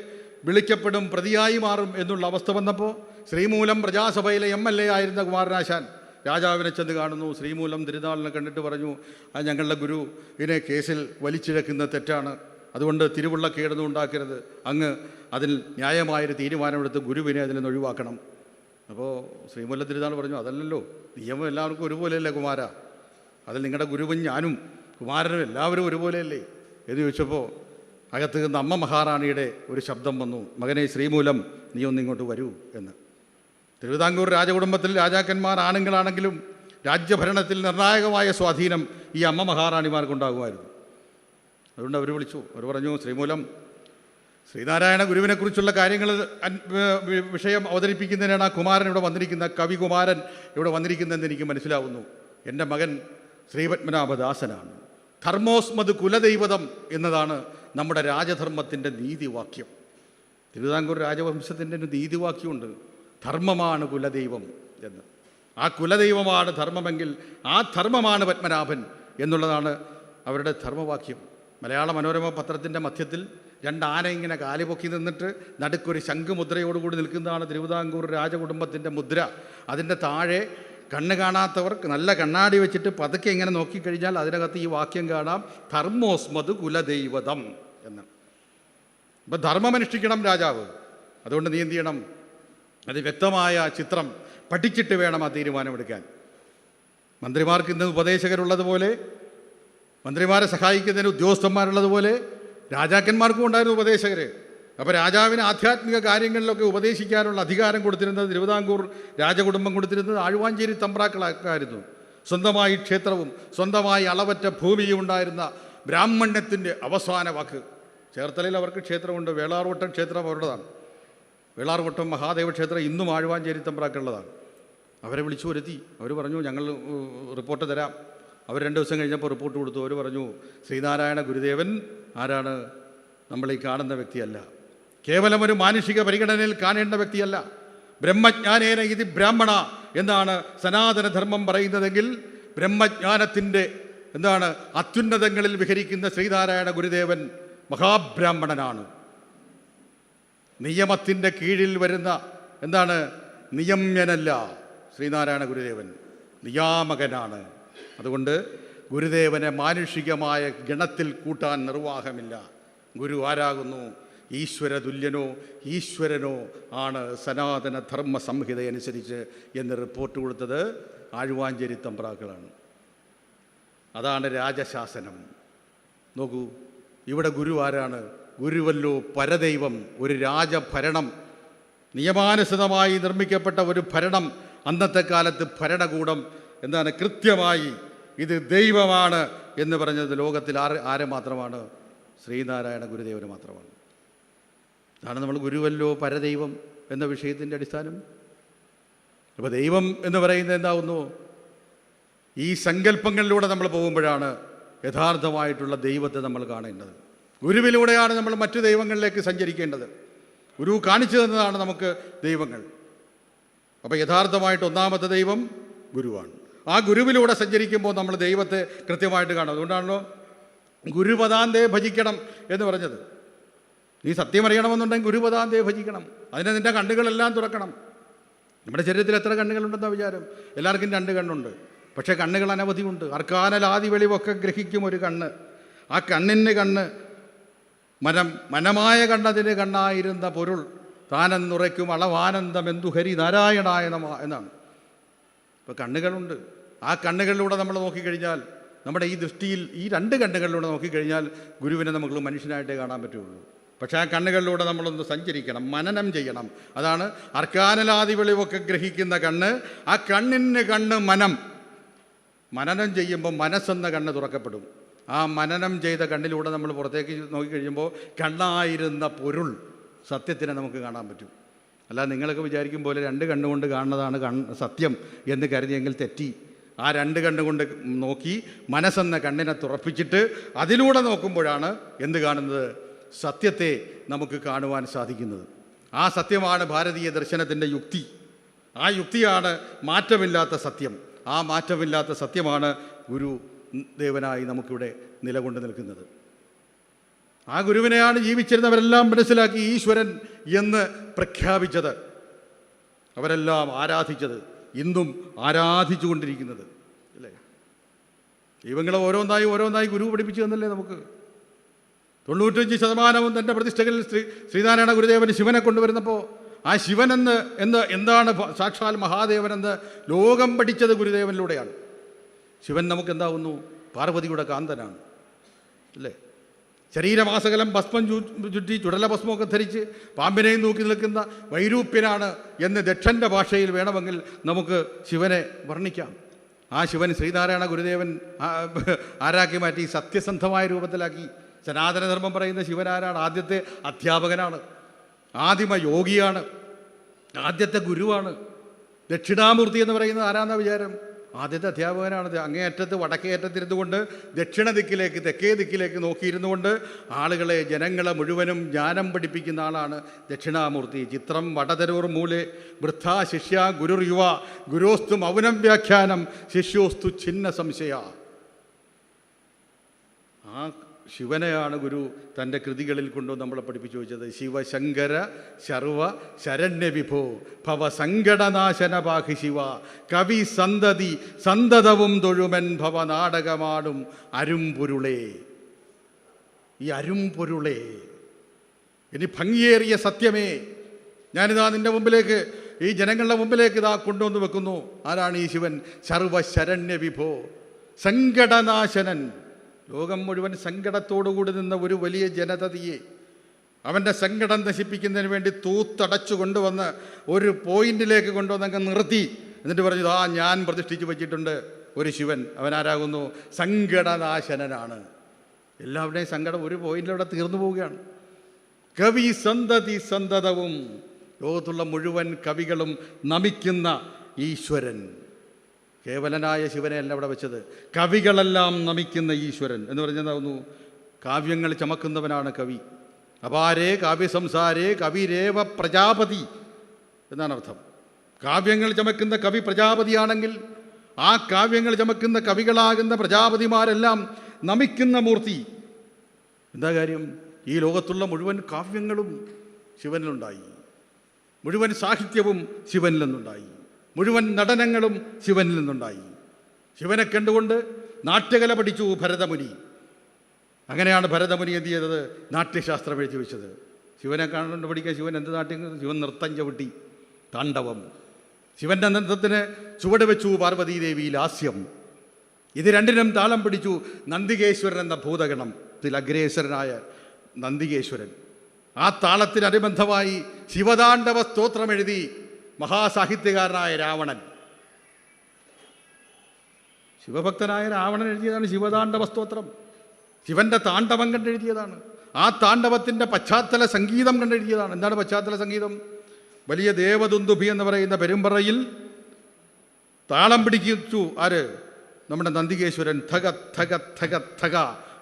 വിളിക്കപ്പെടും, പ്രതിയായി മാറും എന്നുള്ള അവസ്ഥ വന്നപ്പോൾ ശ്രീമൂലം പ്രജാസഭയിലെ MLA ആയിരുന്ന കുമാരനാശാൻ രാജാവിനെ ചെന്ന് കാണുന്നു. ശ്രീമൂലം തിരുനാളിനെ കണ്ടിട്ട് പറഞ്ഞു, അത് ഞങ്ങളുടെ ഗുരുവിനെ കേസിൽ വലിച്ചിഴക്കുന്നത് തെറ്റാണ്, അതുകൊണ്ട് തിരുവുള്ളക്കേടൊന്നും ഉണ്ടാക്കരുത്, അങ്ങ് അതിൽ ന്യായമായൊരു തീരുമാനമെടുത്ത് ഗുരുവിനെ അതിൽ നിന്ന് ഒഴിവാക്കണം. അപ്പോൾ ശ്രീമൂലം തിരുനാൾ പറഞ്ഞു, അതല്ലല്ലോ, നിയമം എല്ലാവർക്കും ഒരുപോലെയല്ലേ കുമാര, അതിൽ നിങ്ങളുടെ ഗുരുവും ഞാനും കുമാരനും എല്ലാവരും ഒരുപോലെയല്ലേ എന്ന് ചോദിച്ചപ്പോൾ അകത്ത് നിന്ന് അമ്മ മഹാറാണിയുടെ ഒരു ശബ്ദം വന്നു, മകനെ ശ്രീമൂലം നീ ഒന്നിങ്ങോട്ട് വരൂ എന്ന്. തിരുവിതാംകൂർ രാജകുടുംബത്തിൽ രാജാക്കന്മാർ ആണുങ്ങളാണെങ്കിലും രാജ്യഭരണത്തിൽ നിർണായകമായ സ്വാധീനം ഈ അമ്മ മഹാറാണിമാർക്കുണ്ടാകുമായിരുന്നു. അതുകൊണ്ട് അവർ വിളിച്ചു. അവർ പറഞ്ഞു, ശ്രീമൂലം ശ്രീനാരായണ ഗുരുവിനെക്കുറിച്ചുള്ള കാര്യങ്ങൾ വിഷയം അവതരിപ്പിക്കുന്നതിനാണ് ആ കുമാരൻ ഇവിടെ വന്നിരിക്കുന്ന, കവികുമാരൻ ഇവിടെ വന്നിരിക്കുന്നതെന്ന് എനിക്ക് മനസ്സിലാവുന്നു. എൻ്റെ മകൻ ശ്രീപത്മനാഭദാസനാണ്. ധർമ്മോസ്മത് കുലദൈവതം എന്നതാണ് നമ്മുടെ രാജധർമ്മത്തിൻ്റെ നീതിവാക്യം. തിരുവിതാംകൂർ രാജവംശത്തിൻ്റെ ഒരു നീതിവാക്യമുണ്ട്, ധർമ്മമാണ് കുലദൈവം എന്ന്. ആ കുലദൈവമാണ് ധർമ്മമെങ്കിൽ ആ ധർമ്മമാണ് പത്മനാഭൻ എന്നുള്ളതാണ് അവരുടെ ധർമ്മവാക്യം. മലയാള മനോരമ പത്രത്തിൻ്റെ മധ്യത്തിൽ രണ്ടാന ഇങ്ങനെ കാലുപൊക്കി നിന്നിട്ട് നടുക്കൊരു ശംഖുമുദ്രയോടുകൂടി നിൽക്കുന്നതാണ് തിരുവിതാംകൂർ രാജകുടുംബത്തിൻ്റെ മുദ്ര. അതിൻ്റെ താഴെ കണ്ണ് കാണാത്തവർ നല്ല കണ്ണാടി വെച്ചിട്ട് പതുക്കെ ഇങ്ങനെ നോക്കിക്കഴിഞ്ഞാൽ അതിനകത്ത് ഈ വാക്യം കാണാം, ധർമ്മോസ്മത് കുലദൈവതം എന്ന്. ഇപ്പം ധർമ്മമനുഷ്ഠിക്കണം രാജാവ്. അതുകൊണ്ട് നീ എന്ത് ചെയ്യണം? അത് വ്യക്തമായ ചിത്രം പഠിച്ചിട്ട് വേണം ആ തീരുമാനമെടുക്കാൻ. മന്ത്രിമാർക്ക് ഇന്ന് ഉപദേശകരുള്ളതുപോലെ, മന്ത്രിമാരെ സഹായിക്കുന്നതിന് ഉദ്യോഗസ്ഥന്മാരുള്ളതുപോലെ രാജാക്കന്മാർക്കും ഉണ്ടായിരുന്നു ഉപദേശകർ. അപ്പോൾ രാജാവിന് ആധ്യാത്മിക കാര്യങ്ങളിലൊക്കെ ഉപദേശിക്കാനുള്ള അധികാരം കൊടുത്തിരുന്നത് തിരുവിതാംകൂർ രാജകുടുംബം കൊടുത്തിരുന്നത് ആഴുവാഞ്ചേരി തമ്പ്രാക്കളായിരുന്നു. സ്വന്തമായി ക്ഷേത്രവും സ്വന്തമായി അളവറ്റ ഭൂമിയും ഉണ്ടായിരുന്ന ബ്രാഹ്മണ്യത്തിൻ്റെ അവസാന വാക്ക്. ചേർത്തലയിൽ അവർക്ക് ക്ഷേത്രമുണ്ട്, വേളാർവട്ടം ക്ഷേത്രം അവരുടേതാണ്. വേളാർവട്ടം മഹാദേവ ക്ഷേത്രം ഇന്നും ആഴുവാഞ്ചേരി തമ്പ്രാക്കളുള്ളതാണ്. അവരെ വിളിച്ചു വരുത്തി. അവർ പറഞ്ഞു ഞങ്ങൾ റിപ്പോർട്ട് തരാം. അവർ 2 ദിവസം കഴിഞ്ഞപ്പോൾ റിപ്പോർട്ട് കൊടുത്തു. അവർ പറഞ്ഞു ശ്രീനാരായണ ഗുരുദേവൻ ആരാണ്? നമ്മൾ ഈ കാണുന്ന വ്യക്തിയല്ല, കേവലം ഒരു മാനുഷിക പരിഗണനയിൽ കാണേണ്ട വ്യക്തിയല്ല. ബ്രഹ്മജ്ഞാനേന ഇതി ബ്രാഹ്മണ എന്നാണ് സനാതനധർമ്മം പറയുന്നതെങ്കിൽ ബ്രഹ്മജ്ഞാനത്തിൻ്റെ അത്യുന്നതങ്ങളിൽ വിഹരിക്കുന്ന ശ്രീനാരായണ ഗുരുദേവൻ മഹാബ്രാഹ്മണനാണ്. നിയമത്തിൻ്റെ കീഴിൽ വരുന്ന നിയമ്യനല്ല ശ്രീനാരായണ ഗുരുദേവൻ, നിയാമകനാണ്. അതുകൊണ്ട് ഗുരുദേവനെ മാനുഷികമായ ഗണത്തിൽ കൂട്ടാൻ നിർവാഹമില്ല. ഗുരു ആരാകുന്നു? ഈശ്വര തുല്യനോ ഈശ്വരനോ ആണ് സനാതന ധർമ്മ സംഹിതയനുസരിച്ച് എന്ന് റിപ്പോർട്ട് കൊടുത്തത് ആഴുവാഞ്ചേരി തമ്പ്രാക്കളാണ്. അതാണ് രാജശാസനം. നോക്കൂ, ഇവിടെ ഗുരു ആരാണ്? ഗുരുവല്ലോ പരദൈവം. ഒരു രാജഭരണം, നിയമാനുസൃതമായി നിർമ്മിക്കപ്പെട്ട ഒരു ഭരണം. അന്നത്തെ കാലത്ത് ഭരണകൂടം കൃത്യമായി ഇത് ദൈവമാണ് എന്ന് പറഞ്ഞത് ലോകത്തിൽ ആരെ മാത്രമാണ്? ശ്രീനാരായണ ഗുരുദേവന് മാത്രമാണ്. അതാണ് നമ്മൾ ഗുരുവല്ലോ പരദൈവം എന്ന വിഷയത്തിൻ്റെ അടിസ്ഥാനം. അപ്പോൾ ദൈവം എന്ന് പറയുന്നത് എന്താവുന്നു? ഈ സങ്കല്പങ്ങളിലൂടെ നമ്മൾ പോകുമ്പോഴാണ് യഥാർത്ഥമായിട്ടുള്ള ദൈവത്തെ നമ്മൾ കാണേണ്ടത്. ഗുരുവിലൂടെയാണ് നമ്മൾ മറ്റു ദൈവങ്ങളിലേക്ക് സഞ്ചരിക്കേണ്ടത്. ഗുരു കാണിച്ചു തന്നതാണ് നമുക്ക് ദൈവങ്ങൾ. അപ്പോൾ യഥാർത്ഥമായിട്ട് ഒന്നാമത്തെ ദൈവം ഗുരുവാണ്. ആ ഗുരുവിലൂടെ സഞ്ചരിക്കുമ്പോൾ നമ്മൾ ദൈവത്തെ കൃത്യമായിട്ട് കാണും. അതുകൊണ്ടാണല്ലോ ഗുരുപദാന്തേ ഭജിക്കണം എന്ന് പറഞ്ഞത്. നീ സത്യം അറിയണമെന്നുണ്ടെങ്കിൽ ഗുരുപദാന്തേ ഭജിക്കണം. അതിന് നിൻ്റെ കണ്ണുകളെല്ലാം തുറക്കണം. നമ്മുടെ ശരീരത്തിൽ എത്ര കണ്ണുകളുണ്ടെന്ന വിചാരം? എല്ലാവർക്കും 2 കണ്ണുണ്ട്. പക്ഷേ കണ്ണുകൾ അനവധിയുണ്ട്. അർക്കാനലാദി വെളിവൊക്കെ ഗ്രഹിക്കും ഒരു കണ്ണ്. ആ കണ്ണിന് കണ്ണ് മനമായ കണ്ണതിന് കണ്ണായിരുന്ന പൊരുൾ താനെന്നുറയ്ക്കും അളവാനന്ദം എന്തു ഹരി നാരായണായ നമ എന്നാണ്. ഇപ്പോൾ കണ്ണുകളുണ്ട്. ആ കണ്ണുകളിലൂടെ നമ്മൾ നോക്കിക്കഴിഞ്ഞാൽ, നമ്മുടെ ഈ ദൃഷ്ടിയിൽ ഈ 2 കണ്ണുകളിലൂടെ നോക്കിക്കഴിഞ്ഞാൽ ഗുരുവിനെ നമുക്ക് മനുഷ്യനായിട്ടേ കാണാൻ പറ്റുള്ളൂ. പക്ഷേ ആ കണ്ണുകളിലൂടെ നമ്മളൊന്ന് സഞ്ചരിക്കണം, മനനം ചെയ്യണം. അതാണ് അർക്കാനലാദി വെളിവൊക്കെ ഗ്രഹിക്കുന്ന കണ്ണ്. ആ കണ്ണിന് കണ്ണ് മനനം ചെയ്യുമ്പോൾ മനസ്സെന്ന കണ്ണ് തുറക്കപ്പെടും. ആ മനനം ചെയ്ത കണ്ണിലൂടെ നമ്മൾ പുറത്തേക്ക് നോക്കിക്കഴിയുമ്പോൾ കണ്ണായിരുന്ന പൊരുൾ സത്യത്തിനെ നമുക്ക് കാണാൻ പറ്റും. അല്ല നിങ്ങളൊക്കെ വിചാരിക്കും പോലെ 2 കണ്ണുകൊണ്ട് കാണുന്നതാണ് സത്യം എന്ന് കരുതിയെങ്കിൽ തെറ്റി. ആ 2 കണ്ണുകൊണ്ട് നോക്കി മനസ്സെന്ന കണ്ണിനെ തുറപ്പിച്ചിട്ട് അതിലൂടെ നോക്കുമ്പോഴാണ് എന്ത് കാണുന്നത്? സത്യത്തെ നമുക്ക് കാണുവാൻ സാധിക്കുന്നത്. ആ സത്യമാണ് ഭാരതീയ ദർശനത്തിൻ്റെ യുക്തി. ആ യുക്തിയാണ് മാറ്റമില്ലാത്ത സത്യം. ആ മാറ്റമില്ലാത്ത സത്യമാണ് ഗുരുദേവനായി നമുക്കിവിടെ നിലകൊണ്ട് നിൽക്കുന്നത്. ആ ഗുരുവിനെയാണ് ജീവിച്ചിരുന്നവരെല്ലാം മനസ്സിലാക്കി ഈശ്വരൻ എന്ന് പ്രഖ്യാപിച്ചത്. അവരെല്ലാം ആരാധിച്ചത്, ഇന്നും ആരാധിച്ചു കൊണ്ടിരിക്കുന്നത് അല്ലേ? ദൈവങ്ങളെ ഓരോന്നായി ഗുരു പഠിപ്പിച്ചു തന്നല്ലേ നമുക്ക്. 95% തൻ്റെ പ്രതിഷ്ഠകളിൽ ശ്രീനാരായണ ഗുരുദേവൻ ശിവനെ കൊണ്ടുവരുന്നപ്പോൾ ആ ശിവൻ എന്താണ് സാക്ഷാൽ മഹാദേവനെന്ന് ലോകം പഠിച്ചത് ഗുരുദേവനിലൂടെയാണ്. ശിവൻ നമുക്ക് എന്താവുന്നു? പാർവതിയുടെ കാന്തനാണ് അല്ലേ? ശരീരമാസകലം ഭസ്മം ചുറ്റി ചുടല ഭസ്മമൊക്കെ ധരിച്ച് പാമ്പിനെയും നോക്കി നിൽക്കുന്ന വൈരൂപ്യനാണ് എന്ന് ദക്ഷൻ്റെ ഭാഷയിൽ വേണമെങ്കിൽ നമുക്ക് ശിവനെ വർണ്ണിക്കാം. ആ ശിവൻ ശ്രീനാരായണ ഗുരുദേവൻ ആരാക്കി മാറ്റി, സത്യസന്ധമായ രൂപത്തിലാക്കി. സനാതനധർമ്മം പറയുന്ന ശിവനാരാണ്? ആദ്യത്തെ അധ്യാപകനാണ്, ആദിമ യോഗിയാണ്, ആദ്യത്തെ ഗുരുവാണ്. ദക്ഷിണാമൂർത്തി എന്ന് പറയുന്നത് ആരാന്ന വിചാരം? ആദ്യത്തെ അധ്യാപകനാണ്. അങ്ങേയറ്റത്ത് വടക്കേ അറ്റത്തിരുന്നു കൊണ്ട് ദക്ഷിണ ദിക്കിലേക്ക് തെക്കേ ദിക്കിലേക്ക് നോക്കിയിരുന്നു കൊണ്ട് ആളുകളെ, ജനങ്ങളെ മുഴുവനും ജ്ഞാനം പഠിപ്പിക്കുന്ന ആളാണ് ദക്ഷിണാമൂർത്തി. ചിത്രം വടതരൂർ മൂലെ വൃദ്ധാ ശിഷ്യ ഗുരുർ യുവ ഗുരോസ്തു മൗനം വ്യാഖ്യാനം ശിഷ്യോസ്തു ഛിന്ന സംശയ. ആ ശിവനെയാണ് ഗുരു തൻ്റെ കൃതികളിൽ കൊണ്ടു നമ്മളെ പഠിപ്പിച്ചു വെച്ചത്. ശിവശങ്കര ശർവ ശരണ്യവിഭോ ഭവ സങ്കടനാശന പാഹി ശിവ കവി സന്തതി സന്തതവും തൊഴുമൻ ഭവ നാടകമാടും അരുംപൊരുളേ. ഈ അരുംപൊരുളേ, ഇനി ഭംഗിയേറിയ സത്യമേ, ഞാനിതാ നിൻ്റെ മുമ്പിലേക്ക്, ഈ ജനങ്ങളുടെ മുമ്പിലേക്ക് ഇതാ കൊണ്ടുവന്ന് വെക്കുന്നു. ആരാണ് ഈ ശിവൻ? സർവ ശരണ്യവിഭോ, സങ്കടനാശനൻ. ലോകം മുഴുവൻ സങ്കടത്തോടുകൂടി നിന്ന ഒരു വലിയ ജനതയെ അവൻ്റെ സങ്കടം നശിപ്പിക്കുന്നതിന് വേണ്ടി തൂത്തടച്ചു കൊണ്ടുവന്ന് ഒരു പോയിന്റിലേക്ക് കൊണ്ടുവന്നങ്ങ് നിർത്തി. എന്നിട്ട് പറഞ്ഞു, ആ ഞാൻ പ്രതിഷ്ഠിച്ചു വച്ചിട്ടുണ്ട് ഒരു ശിവൻ. അവനാരാകുന്നു? സങ്കടനാശനനാണ്. എല്ലാവരുടെയും സങ്കടം ഒരു പോയിന്റിലൂടെ തീർന്നു പോവുകയാണ്. കവി സന്തതി സന്തതവും, ലോകത്തുള്ള മുഴുവൻ കവികളും നമിക്കുന്ന ഈശ്വരൻ. കേവലനായ ശിവനെയല്ല അവിടെ വെച്ചത്, കവികളെല്ലാം നമിക്കുന്ന ഈശ്വരൻ എന്ന് പറഞ്ഞതാവുന്നു. കാവ്യങ്ങൾ ചമക്കുന്നവനാണ് കവി. അപാരേ കാവ്യസംസാരേ കവിരേവ പ്രജാപതി എന്നാണ് അർത്ഥം. കാവ്യങ്ങൾ ചമക്കുന്ന കവി പ്രജാപതിയാണെങ്കിൽ ആ കാവ്യങ്ങൾ ചമക്കുന്ന കവികളാകുന്ന പ്രജാപതിമാരെല്ലാം നമിക്കുന്ന മൂർത്തി. എന്താ കാര്യം? ഈ ലോകത്തുള്ള മുഴുവൻ കാവ്യങ്ങളും ശിവനിലുണ്ടായി, മുഴുവൻ സാഹിത്യവും ശിവനിൽ നിന്നുണ്ടായി, മുഴുവൻ നടനങ്ങളും ശിവനിൽ നിന്നുണ്ടായി. ശിവനെ കണ്ടുകൊണ്ട് നാട്യകല പഠിച്ചു ഭരതമുനി. അങ്ങനെയാണ് ഭരതമുനി എന്ത് ചെയ്തത്? നാട്യശാസ്ത്രം എഴുതി വെച്ചത്. ശിവനെ കണ്ടുകൊണ്ട് പഠിക്കാൻ ശിവൻ എന്ത് നാട്യം? ശിവൻ നൃത്തം ചവിട്ടി, താണ്ഡവം. ശിവൻ്റെ നൃത്തത്തിന് ചുവട് വെച്ചു പാർവതീദേവി ലാസ്യം. ഇത് രണ്ടിനും താളം പിടിച്ചു നന്ദികേശ്വരൻ എന്ന ഭൂതഗണം, അഗ്രേശ്വരനായ നന്ദികേശ്വരൻ. ആ താളത്തിനനുബന്ധമായി ശിവതാണ്ഡവ സ്തോത്രം എഴുതി മഹാസാഹിത്യകാരനായ രാവണൻ. ശിവഭക്തനായ രാവണൻ എഴുതിയതാണ് ശിവതാണ്ഡവ സ്തോത്രം. ശിവന്റെ താണ്ഡവം കണ്ടെഴുതിയതാണ്. ആ താണ്ഡവത്തിൻ്റെ പശ്ചാത്തല സംഗീതം കണ്ടെഴുതിയതാണ്. എന്താണ് പശ്ചാത്തല സംഗീതം? വലിയ ദേവദുന്ദുഭി എന്ന് പറയുന്ന പെരുമ്പറയിൽ താളം പിടിച്ചു ആര്? നമ്മുടെ നന്ദികേശ്വരൻ. ഥക ഥക ഥക ഥക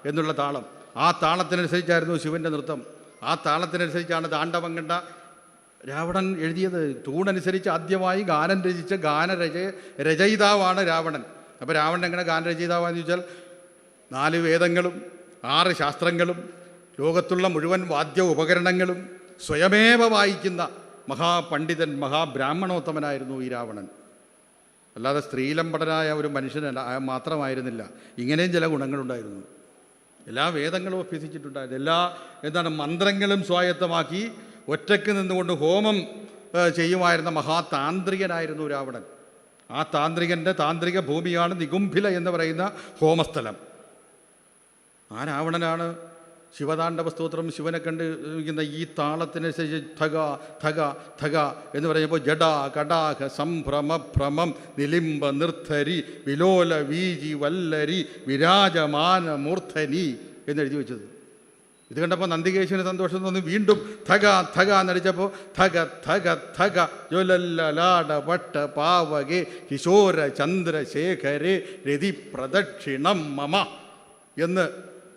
എന്നുള്ള താളം. ആ താളത്തിനനുസരിച്ചായിരുന്നു ശിവന്റെ നൃത്തം. ആ താളത്തിനനുസരിച്ചാണ് താണ്ഡവം കണ്ട രാവണൻ എഴുതിയത്. ട്യൂണനുസരിച്ച് ആദ്യമായി ഗാനം രചിച്ച രചയിതാവാണ് രാവണൻ. അപ്പോൾ രാവണൻ എങ്ങനെ ഗാനരചയിതാവാന്ന് ചോദിച്ചാൽ 4 വേദങ്ങളും 6 ശാസ്ത്രങ്ങളും ലോകത്തുള്ള മുഴുവൻ വാദ്യ ഉപകരണങ്ങളും സ്വയമേവ വായിക്കുന്ന മഹാപണ്ഡിതൻ, മഹാബ്രാഹ്മണോത്തമനായിരുന്നു ഈ രാവണൻ. അല്ലാതെ സ്ത്രീലമ്പടനായ ഒരു മനുഷ്യനല്ല മാത്രമായിരുന്നില്ല. ഇങ്ങനെയും ചില ഗുണങ്ങളുണ്ടായിരുന്നു. എല്ലാ വേദങ്ങളും അഭ്യസിച്ചിട്ടുണ്ടായിരുന്നു. എല്ലാ മന്ത്രങ്ങളും സ്വായത്തമാക്കി ഒറ്റയ്ക്ക് നിന്നുകൊണ്ട് ഹോമം ചെയ്യുമായിരുന്ന മഹാതാന്ത്രികനായിരുന്നു രാവണൻ. ആ താന്ത്രികൻ്റെ താന്ത്രിക ഭൂമിയാണ് നികുംഭില എന്ന് പറയുന്ന ഹോമസ്ഥലം. ആ രാവണനാണ് ശിവതാണ്ഡവ സ്തോത്രം ശിവനെ കണ്ടിരിക്കുന്ന ഈ താളത്തിനനുസരിച്ച് ഥക ഥക ഥക എന്ന് പറയുമ്പോൾ ജഡ കടാഹ സംഭ്രമ ഭ്രമം നിലിംബ നിർദ്ധരി വിലോല വീജി വല്ലരി വിരാജമാന മൂർധനി എന്നെഴുതി വെച്ചത്. ഇത് കണ്ടപ്പോൾ നന്ദികേശ്വരന് സന്തോഷം തോന്നി. വീണ്ടും ഥക ഥക എന്നടിച്ചപ്പോൾ ഥക ഥക ഥക ജ്വലല്ലാട വട്ട പാവകേ കിശോര ചന്ദ്രശേഖരേ രതി പ്രദക്ഷിണം മമ എന്ന്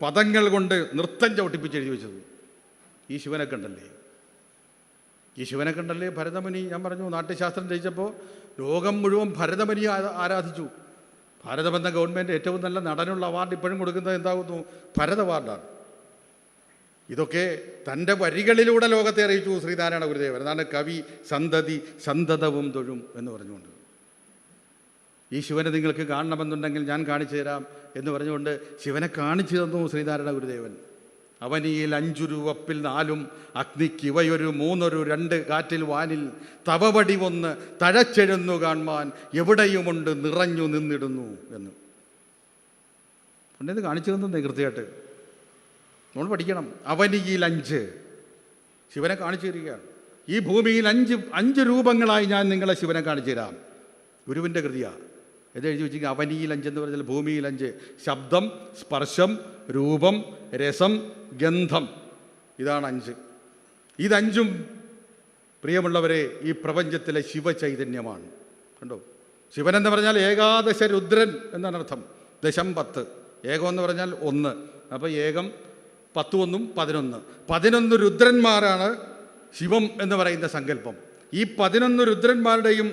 പദങ്ങൾ കൊണ്ട് നൃത്തം ചവിട്ടിപ്പിച്ച് എഴുതി വെച്ചത്. ഈ ശിവനെ കണ്ടല്ലേ ഭരതമുനി. ഞാൻ പറഞ്ഞു, നാട്യശാസ്ത്രം രചിച്ചപ്പോൾ ലോകം മുഴുവൻ ഭരതമുനി ആരാധിച്ചു. ഭാരതം എന്ന ഗവൺമെൻറ് ഏറ്റവും നല്ല നടനുള്ള അവാർഡ് ഇപ്പോഴും കൊടുക്കുന്നത് എന്താകുന്നു? ഭരത് അവാർഡാണ്. ഇതൊക്കെ തൻ്റെ വരികളിലൂടെ ലോകത്തെ അറിയിച്ചു ശ്രീനാരായണ ഗുരുദേവൻ. അതാണ് കവി സന്തതി സന്തതവും തൊഴും എന്ന് പറഞ്ഞുകൊണ്ട്. ഈ ശിവനെ നിങ്ങൾക്ക് കാണണമെന്നുണ്ടെങ്കിൽ ഞാൻ കാണിച്ചു തരാം എന്ന് പറഞ്ഞുകൊണ്ട് ശിവനെ കാണിച്ചു തന്നു ശ്രീനാരായണ ഗുരുദേവൻ. അവനിയിൽ 5 രൂപപ്പിൽ 4 അഗ്നിക്കിവയൊരു 3 2 കാറ്റിൽ വാനിൽ തവവടി 1 തഴച്ചെഴുന്നു കാൺമാൻ എവിടെയുമുണ്ട് നിറഞ്ഞു നിന്നിടുന്നു എന്ന്. പണ്ടിത് കാണിച്ചു തന്നേ കൃത്യമായിട്ട് നമ്മൾ പഠിക്കണം. അവനിയിൽ 5 ശിവനെ കാണിച്ചു തരികയാണ്. ഈ ഭൂമിയിൽ 5 രൂപങ്ങളായി ഞാൻ നിങ്ങളെ ശിവനെ കാണിച്ചു തരാം. ഗുരുവിൻ്റെ കൃതിയാണ്. ഇത് എഴുതി വെച്ചിരിക്കുക അവനിയിൽ 5 എന്ന് പറഞ്ഞാൽ ഭൂമിയിൽ 5. ശബ്ദം, സ്പർശം, രൂപം, രസം, ഗന്ധം, ഇതാണ് 5. ഇതഞ്ചും പ്രിയമുള്ളവരെ ഈ പ്രപഞ്ചത്തിലെ ശിവചൈതന്യമാണ്. കണ്ടോ, ശിവൻ എന്ന് പറഞ്ഞാൽ ഏകാദശ രുദ്രൻ എന്നാണ് അർത്ഥം. ദശം 10, ഏകം എന്ന് പറഞ്ഞാൽ 1, അപ്പോൾ ഏകം 10 1 11. 11 രുദ്രന്മാരാണ് ശിവം എന്ന് പറയുന്ന സങ്കല്പം. ഈ 11 രുദ്രന്മാരുടെയും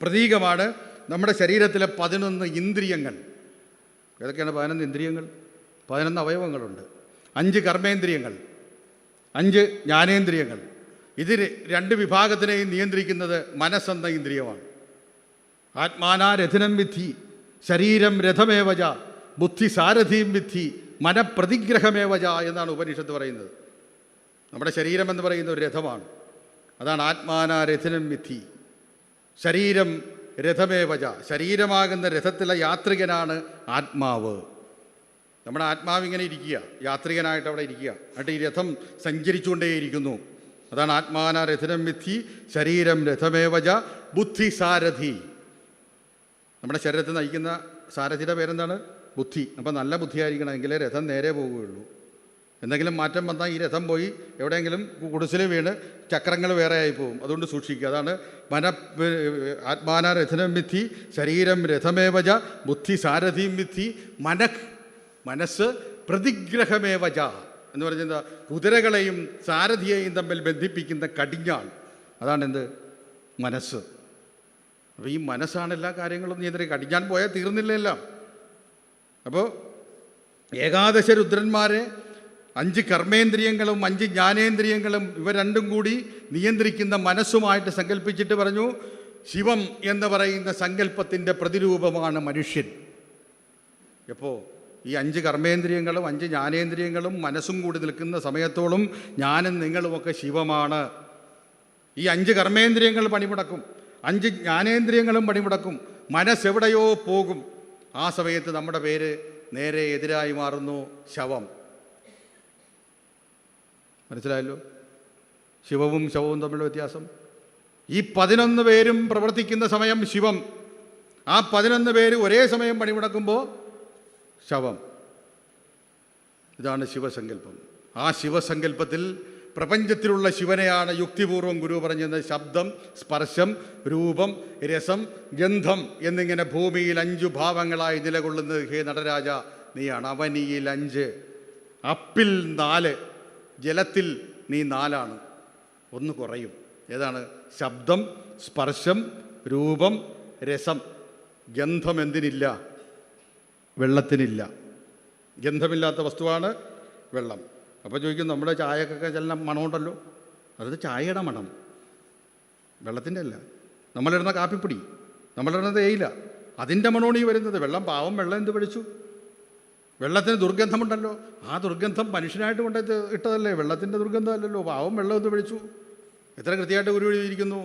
പ്രതീകമാണ് നമ്മുടെ ശരീരത്തിലെ 11 ഇന്ദ്രിയങ്ങൾ. ഏതൊക്കെയാണ് 11 ഇന്ദ്രിയങ്ങൾ? 11 അവയവങ്ങളുണ്ട്. 5 കർമ്മേന്ദ്രിയങ്ങൾ, 5 ജ്ഞാനേന്ദ്രിയങ്ങൾ. ഇത് 2 വിഭാഗത്തിനെയും നിയന്ത്രിക്കുന്നത് മനസ്സെന്ന ഇന്ദ്രിയമാണ്. ആത്മാനാ രഥനം വിദ്ധി ശരീരം രഥമേവജ ബുദ്ധി സാരഥീം വിദ്ധി മനപ്രതിഗ്രഹമേവജ എന്നാണ് ഉപനിഷത്ത് പറയുന്നത്. നമ്മുടെ ശരീരം എന്ന് പറയുന്ന ഒരു രഥമാണ്. അതാണ് ആത്മാനാ രഥനം വിദ്ധി. ശരീരം രഥമേവജ, ശരീരമാകുന്ന രഥത്തിലെ യാത്രികനാണ് ആത്മാവ്. നമ്മുടെ ആത്മാവ് ഇങ്ങനെ ഇരിക്കുക, യാത്രികനായിട്ട് അവിടെ ഇരിക്കുക. എന്നിട്ട് ഈ രഥം സഞ്ചരിച്ചുകൊണ്ടേയിരിക്കുന്നു. അതാണ് ആത്മാനാ രഥനം വിദ്ധി ശരീരം രഥമേവജ ബുദ്ധി സാരഥി. നമ്മുടെ ശരീരത്തിൽ നയിക്കുന്ന സാരഥിയുടെ പേരെന്താണ്? ബുദ്ധി. അപ്പം നല്ല ബുദ്ധിയായിരിക്കണം, എങ്കിലേ രഥം നേരെ പോവുകയുള്ളൂ. എന്തെങ്കിലും മാറ്റം വന്നാൽ ഈ രഥം പോയി എവിടെയെങ്കിലും കുടിസിൽ വീണ് ചക്രങ്ങൾ വേറെ ആയി പോകും. അതുകൊണ്ട് സൂക്ഷിക്കുക. അതാണ് ആത്മാന രഥനം വിദ്ധി ശരീരം രഥമേവജ ബുദ്ധി സാരഥീം വിദ്ധി മനസ്സ് പ്രതിഗ്രഹമേവജ എന്ന് പറഞ്ഞാൽ കുതിരകളെയും സാരഥിയെയും തമ്മിൽ ബന്ധിപ്പിക്കുന്ന കടിഞ്ഞാൺ. അതാണെന്ത്? മനസ്സ്. അപ്പോൾ ഈ മനസ്സാണ് എല്ലാ കാര്യങ്ങളും നിയന്ത്രിക്കുക. കടിഞ്ഞാൻ പോയാൽ തീർന്നില്ല എല്ലാം. അപ്പോൾ ഏകാദശ രുദ്രന്മാരെ 5 കർമ്മേന്ദ്രിയങ്ങളും 5 ജ്ഞാനേന്ദ്രിയങ്ങളും ഇവ രണ്ടും കൂടി നിയന്ത്രിക്കുന്ന മനസ്സുമായിട്ട് സങ്കല്പിച്ചിട്ട് പറഞ്ഞു, ശിവം എന്ന് പറയുന്ന സങ്കല്പത്തിൻ്റെ പ്രതിരൂപമാണ് മനുഷ്യൻ. എപ്പോൾ ഈ 5 കർമ്മേന്ദ്രിയങ്ങളും 5 ജ്ഞാനേന്ദ്രിയങ്ങളും മനസ്സും കൂടി നിൽക്കുന്ന സമയത്തോളം ഞാനും നിങ്ങളുമൊക്കെ ശിവമാണ്. ഈ 5 കർമ്മേന്ദ്രിയങ്ങൾ പണിമുടക്കും, 5 ജ്ഞാനേന്ദ്രിയങ്ങളും പണിമുടക്കും, മനസ്സെവിടെയോ പോകും. ആ സമയത്ത് നമ്മുടെ പേര് നേരെ എതിരായി മാറുന്നു, ശവം. മനസ്സിലായല്ലോ ശിവവും ശവവും തമ്മിലുള്ള വ്യത്യാസം. ഈ 11 പേരും പ്രവർത്തിക്കുന്ന സമയം ശിവം, ആ 11 പേര് ഒരേ സമയം പണിമുടക്കുമ്പോൾ ശവം. ഇതാണ് ശിവസങ്കല്പം. ആ ശിവസങ്കല്പത്തിൽ പ്രപഞ്ചത്തിലുള്ള ശിവനെയാണ് യുക്തിപൂർവം ഗുരു പറഞ്ഞത് ശബ്ദം, സ്പർശം, രൂപം, രസം, ഗന്ധം എന്നിങ്ങനെ ഭൂമിയിൽ 5 ഭാവങ്ങളായി നിലകൊള്ളുന്നത് ഹേ നടരാജ നീയാണ്. അവനിയിൽ 5, അപ്പിൽ 4, ജലത്തിൽ നീ 4ആണ്. 1 കുറയും. ഏതാണ്? ശബ്ദം, സ്പർശം, രൂപം, രസം. ഗന്ധം എന്തിനില്ല? വെള്ളത്തിനില്ല. ഗന്ധമില്ലാത്ത വസ്തുവാണ് വെള്ളം. അപ്പോൾ ചോദിക്കും, നമ്മുടെ ചായക്കൊക്കെ ചില മണമുണ്ടല്ലോ, അത് ചായയുടെ മണം, വെള്ളത്തിൻ്റെ അല്ല. നമ്മളിടുന്ന കാപ്പിപ്പൊടി, നമ്മളിടുന്ന തേയില, അതിൻ്റെ മണമാണ് ഈ വരുന്നത്. വെള്ളം, പാവം വെള്ളം എന്ത് പഠിച്ചു? വെള്ളത്തിന് ദുർഗന്ധമുണ്ടല്ലോ, ആ ദുർഗന്ധം മനുഷ്യനായിട്ട് കൊണ്ട് ഇട്ടതല്ലേ, വെള്ളത്തിൻ്റെ ദുർഗന്ധം അല്ലല്ലോ. പാവം വെള്ളം എന്ത് പഠിച്ചു? എത്ര കൃത്യമായിട്ട് ഗുരു എഴുതിയിരിക്കുന്നു,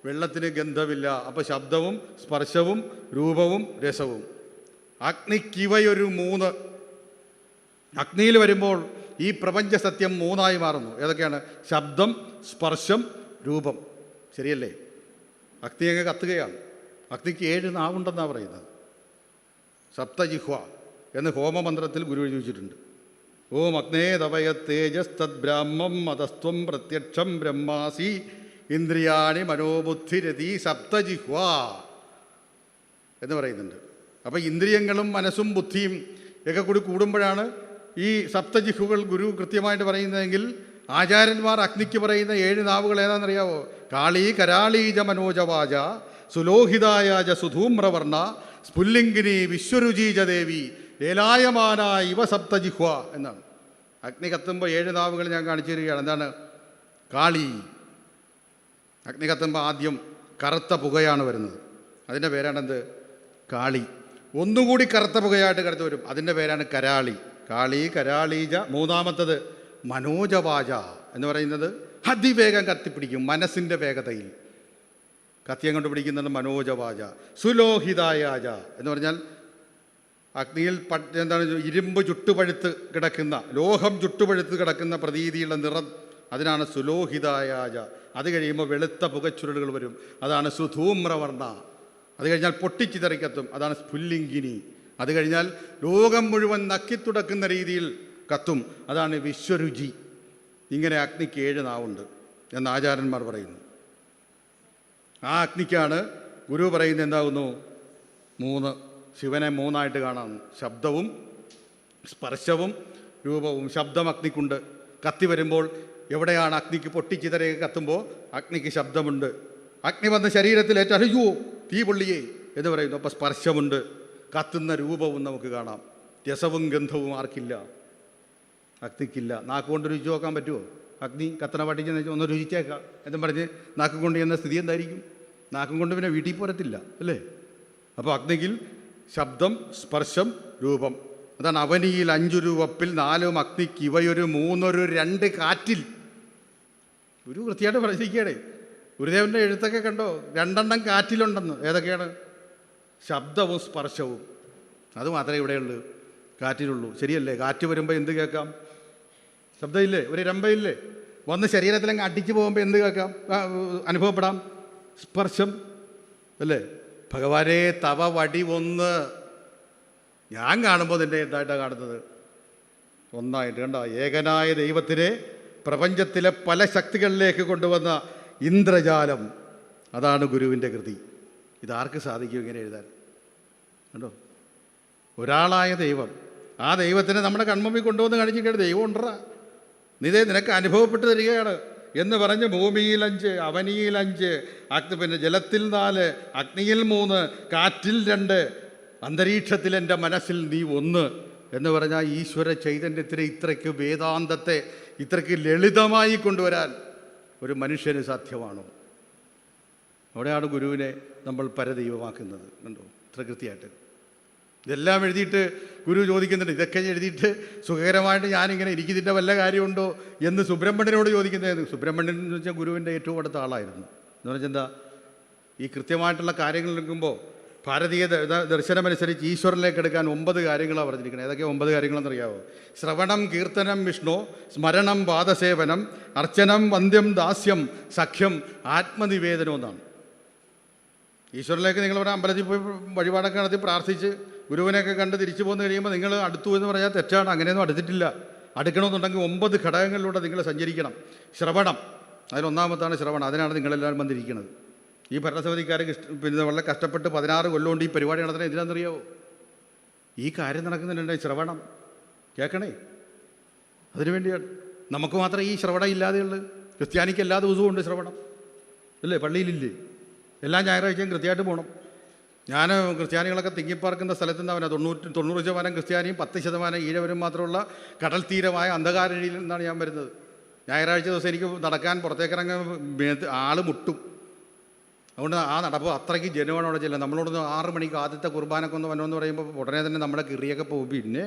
വെള്ളത്തിന് ഗന്ധമില്ല. അപ്പോൾ ശബ്ദവും സ്പർശവും രൂപവും രസവും. അഗ്നിക്കിവയൊരു 3. അഗ്നിയിൽ വരുമ്പോൾ ഈ പ്രപഞ്ച സത്യം 3ആയി മാറുന്നു. ഏതൊക്കെയാണ്? ശബ്ദം, സ്പർശം, രൂപം. ശരിയല്ലേ? അഗ്നി അങ്ങ് കത്തുകയാണ്. അഗ്നിക്ക് 7 നാവുണ്ടെന്നാണ് പറയുന്നത്. സപ്തജിഹ്വ എന്ന് ഹോമമന്ത്രത്തിൽ ഗുരു എഴുതി വെച്ചിട്ടുണ്ട്. ഓം അഗ്നേ തവയ തേജസ് തദ് ബ്രാഹ്മം മതസ്ത്വം പ്രത്യക്ഷം ബ്രഹ്മാസി ഇന്ദ്രിയാണി മനോബുദ്ധിരതി സപ്തജിഹ്വ എന്ന് പറയുന്നുണ്ട്. അപ്പോൾ ഇന്ദ്രിയങ്ങളും മനസ്സും ബുദ്ധിയും ഒക്കെ കൂടി കൂടുമ്പോഴാണ് ഈ സപ്തജിഹ്വകൾ ഗുരു കൃത്യമായിട്ട് പറയുന്നതെങ്കിൽ ആചാര്യന്മാർ അഗ്നിക്ക് പറയുന്ന 7 നാവുകൾ ഏതാണെന്നറിയാവോ? കാളി കരാളീജ മനോജവാച സുലോഹിതായാജ സുധൂമ്രവർണ്ണ സ്ഫുല്ലിംഗിനി വിശ്വരുചീജ ദേവി ലേലായമാന ഇവ സപ്തജിഹ്വ എന്നാണ്. അഗ്നി കത്തുമ്പോൾ 7 നാവുകൾ ഞാൻ കാണിച്ചു തരികയാണ്. എന്താണ്? കാളി. അഗ്നി കത്തുമ്പോൾ ആദ്യം കറുത്ത പുകയാണ് വരുന്നത്, അതിൻ്റെ പേരാണെന്ത്? കാളി. ഒന്നുകൂടി കറുത്ത പുകയായിട്ട് കറുത്ത് വരും, അതിൻ്റെ പേരാണ് കരാളി. കാളി കരാളീജ. 3ാമത്തത് മനോജവാച എന്ന് പറയുന്നത് അതിവേഗം കത്തിപ്പിടിക്കും, മനസ്സിൻ്റെ വേഗതയിൽ കത്തിയം കൊണ്ട് പിടിക്കുന്നത് മനോജവാച. സുലോഹിതായാജ എന്ന് പറഞ്ഞാൽ അഗ്നിയിൽ എന്താണ്? ഇരുമ്പ് ചുട്ടുപഴുത്ത് കിടക്കുന്ന, ലോഹം ചുട്ടുപഴുത്ത് കിടക്കുന്ന പ്രതീതിയുള്ള നിറം, അതിനാണ് സുലോഹിതായാജ. അത് കഴിയുമ്പോൾ വെളുത്ത പുകച്ചുരുളുകൾ വരും, അതാണ് സുധൂമ്രവർണ്ണ. അത് കഴിഞ്ഞാൽ പൊട്ടിച്ചിതറി കത്തും, അതാണ് സ്ഫുല്ലിംഗിനി. അത് കഴിഞ്ഞാൽ ലോകം മുഴുവൻ നക്കിത്തുടക്കുന്ന രീതിയിൽ കത്തും, അതാണ് വിശ്വരുചി. ഇങ്ങനെ അഗ്നിക്ക് 7 നാവുണ്ട് എന്ന് ആചാര്യന്മാർ പറയുന്നു. ആ അഗ്നിക്കാണ് ഗുരു പറയുന്നത് എന്താകുന്നു? 3. ശിവനെ 3ആയിട്ട് കാണാം: ശബ്ദവും സ്പർശവും രൂപവും. ശബ്ദം അഗ്നിക്കുണ്ട്. കത്തി വരുമ്പോൾ എവിടെയാണ് അഗ്നിക്ക് പൊട്ടിച്ചിതറയൊക്കെ കത്തുമ്പോൾ അഗ്നിക്ക് ശബ്ദമുണ്ട്. അഗ്നി വന്ന് ശരീരത്തിലേറ്റ് അയ്യോ തീ പൊള്ളിയേ എന്ന് പറയുന്നു. അപ്പോൾ സ്പർശമുണ്ട്. കത്തുന്ന രൂപവും നമുക്ക് കാണാം. രസവും ഗന്ധവും ആർക്കില്ല? അഗ്നിക്കില്ല. നാക്കുകൊണ്ട് രുചിച്ച് നോക്കാൻ പറ്റുമോ? അഗ്നി കത്തണ പാട്ടിച്ച് ഒന്ന് രുചിച്ചേക്കാം എന്നും പറഞ്ഞ് നാക്കും കൊണ്ട് ചെയ്യുന്ന സ്ഥിതി എന്തായിരിക്കും? നാക്കും കൊണ്ട് പിന്നെ വീട്ടിൽ പോരത്തില്ല അല്ലേ? അപ്പോൾ അഗ്നിയിൽ ശബ്ദം, സ്പർശം, രൂപം. അതാണ് അവനിയിൽ 5 രൂപപ്പിൽ 4 അഗ്നിക്ക് ഇവയൊരു 3 2 കാറ്റിൽ. ഒരു വൃത്തിയായിട്ട് പറഞ്ഞിരിക്കുകയാണ്. ഗുരുദേവൻ്റെ എഴുത്തൊക്കെ കണ്ടോ? 2 കാറ്റിലുണ്ടെന്ന്. ഏതൊക്കെയാണ്? ശബ്ദവും സ്പർശവും. അത് മാത്രമേ ഇവിടെയുള്ളൂ, കാറ്റിലുള്ളൂ. ശരിയല്ലേ? കാറ്റ് വരുമ്പോൾ എന്ത് കേൾക്കാം? ശബ്ദമില്ലേ? ഒരു രമ്പയില്ലേ? വന്ന് ശരീരത്തിലങ്ങ് അടിച്ചു പോകുമ്പോൾ എന്ത് കേൾക്കാം? അനുഭവപ്പെടാം? സ്പർശം അല്ലേ? ഭഗവാനെ തവ വടി ഒന്ന്. ഞാൻ കാണുമ്പോൾ നിന്നെ എന്തായിട്ടാണ് കാണുന്നത്? ഒന്നായിട്ട്. കണ്ടോ? ഏകനായ ദൈവത്തിനെ പ്രപഞ്ചത്തിലെ പല ശക്തികളിലേക്ക് കൊണ്ടുവന്ന ഇന്ദ്രജാലം. അതാണ് ഗുരുവിൻ്റെ കൃതി. ഇതാർക്ക് സാധിക്കും ഇങ്ങനെ എഴുതാൻ? കണ്ടോ? ഒരാളായ ദൈവം, ആ ദൈവത്തിനെ നമ്മുടെ കൺമുമ്പിൽ കൊണ്ടുവന്ന് കാണിച്ചിട്ട് ദൈവം ഉണ്ടറാ, നിതേ നിനക്ക് അനുഭവപ്പെട്ട് തരികയാണ് എന്ന് പറഞ്ഞ് ഭൂമിയിൽ 5, അവനിയിൽ 5, പിന്നെ ജലത്തിൽ 4, അഗ്നിയിൽ 3, കാറ്റിൽ 2, അന്തരീക്ഷത്തിൽ എൻ്റെ മനസ്സിൽ നീ 1 എന്ന് പറഞ്ഞാൽ ഈശ്വര ചൈതന്യത്തിനെ ഇത്രയ്ക്ക് വേദാന്തത്തെ ഇത്രയ്ക്ക് ലളിതമായി കൊണ്ടുവരാൻ ഒരു മനുഷ്യന് സാധ്യമാണോ? അവിടെയാണ് ഗുരുവിനെ നമ്മൾ പരദൈവമാക്കുന്നത്. കണ്ടോ? ഇത്ര കൃത്യമായിട്ട് ഇതെല്ലാം എഴുതിയിട്ട് ഗുരു ചോദിക്കുന്നുണ്ട്, ഇതൊക്കെ എഴുതിയിട്ട് സുഖകരമായിട്ട് ഞാനിങ്ങനെ എനിക്കിതിൻ്റെ വല്ല കാര്യമുണ്ടോ എന്ന് സുബ്രഹ്മണ്യനോട് ചോദിക്കുന്നത്. സുബ്രഹ്മണ്യൻ എന്ന് വെച്ചാൽ ഗുരുവിൻ്റെ ഏറ്റവും അടുത്ത ആളായിരുന്നു. എന്ന് പറഞ്ഞാൽ എന്താ? ഈ കൃത്യമായിട്ടുള്ള കാര്യങ്ങൾ എടുക്കുമ്പോൾ ഭാരതീയ ദർശനമനുസരിച്ച് ഈശ്വരനിലേക്ക് എടുക്കാൻ 9 കാര്യങ്ങളാണ് പറഞ്ഞിരിക്കുന്നത്. ഏതൊക്കെ 9 കാര്യങ്ങളെന്നറിയാമോ? ശ്രവണം കീർത്തനം വിഷ്ണു, സ്മരണം പാദസേവനം, അർച്ചനം വന്ദ്യം ദാസ്യം, സഖ്യം ആത്മനിവേദനം എന്നാണ്. ഈശ്വരനിലേക്ക് നിങ്ങൾ ഇവിടെ അമ്പലത്തിൽ പോയി വഴിപാടൊക്കെ നടത്തി പ്രാർത്ഥിച്ച് ഗുരുവിനെയൊക്കെ കണ്ട് തിരിച്ചു പോന്ന് കഴിയുമ്പോൾ നിങ്ങൾ അടുത്തു എന്ന് പറഞ്ഞാൽ തെറ്റാണ്. അങ്ങനെയൊന്നും അടുത്തിട്ടില്ല. അടുക്കണമെന്നുണ്ടെങ്കിൽ 9 ഘടകങ്ങളിലൂടെ നിങ്ങൾ സഞ്ചരിക്കണം. ശ്രവണം, അതിലൊന്നാമത്താണ് ശ്രവണം. അതിനാണ് നിങ്ങളെല്ലാവരും വന്നിരിക്കുന്നത്. ഈ ഭരണസമിതിക്കാർ പിന്നെ വളരെ കഷ്ടപ്പെട്ട് 16 കൊല്ലം കൊണ്ട് ഈ പരിപാടി നടത്തുന്നത് എന്തിനാണെന്നറിയാവോ? ഈ കാര്യം നടക്കുന്നുണ്ട്, ശ്രവണം കേൾക്കണേ. അതിനുവേണ്ടിയാണ്. നമുക്ക് മാത്രമേ ഈ ശ്രവണം ഇല്ലാതെയുള്ളൂ. ക്രിസ്ത്യാനിക്ക് എല്ലാ ദിവസവും ഉണ്ട് ശ്രവണം അല്ലേ? പള്ളിയിലില്ലേ? എല്ലാ ഞായറാഴ്ചയും കൃത്യമായിട്ട് പോകണം. ഞാൻ ക്രിസ്ത്യാനികളൊക്കെ തിങ്ങിപ്പാർക്കുന്ന സ്ഥലത്ത് നിന്നവനാണ്. 90% ക്രിസ്ത്യാനിയും 10% ഈഴവരും മാത്രമുള്ള കടൽ തീരമായ അന്ധകാരഴിയിൽ നിന്നാണ് ഞാൻ വരുന്നത്. ഞായറാഴ്ച ദിവസം എനിക്ക് നടക്കാൻ പുറത്തേക്കിറങ്ങാൻ ആൾ മുട്ടും. അതുകൊണ്ട് ആ നടപ്പ് അത്രയ്ക്ക് ജനമാണ് അവിടെ ചെല്ലുക. നമ്മളോടൊന്ന് 6 മണിക്ക് ആദ്യത്തെ കുർബാനൊക്കെ ഒന്ന് വന്നോന്ന് പറയുമ്പോൾ ഉടനെ തന്നെ നമ്മുടെ കിറിയൊക്കെ പോകും. പിന്നെ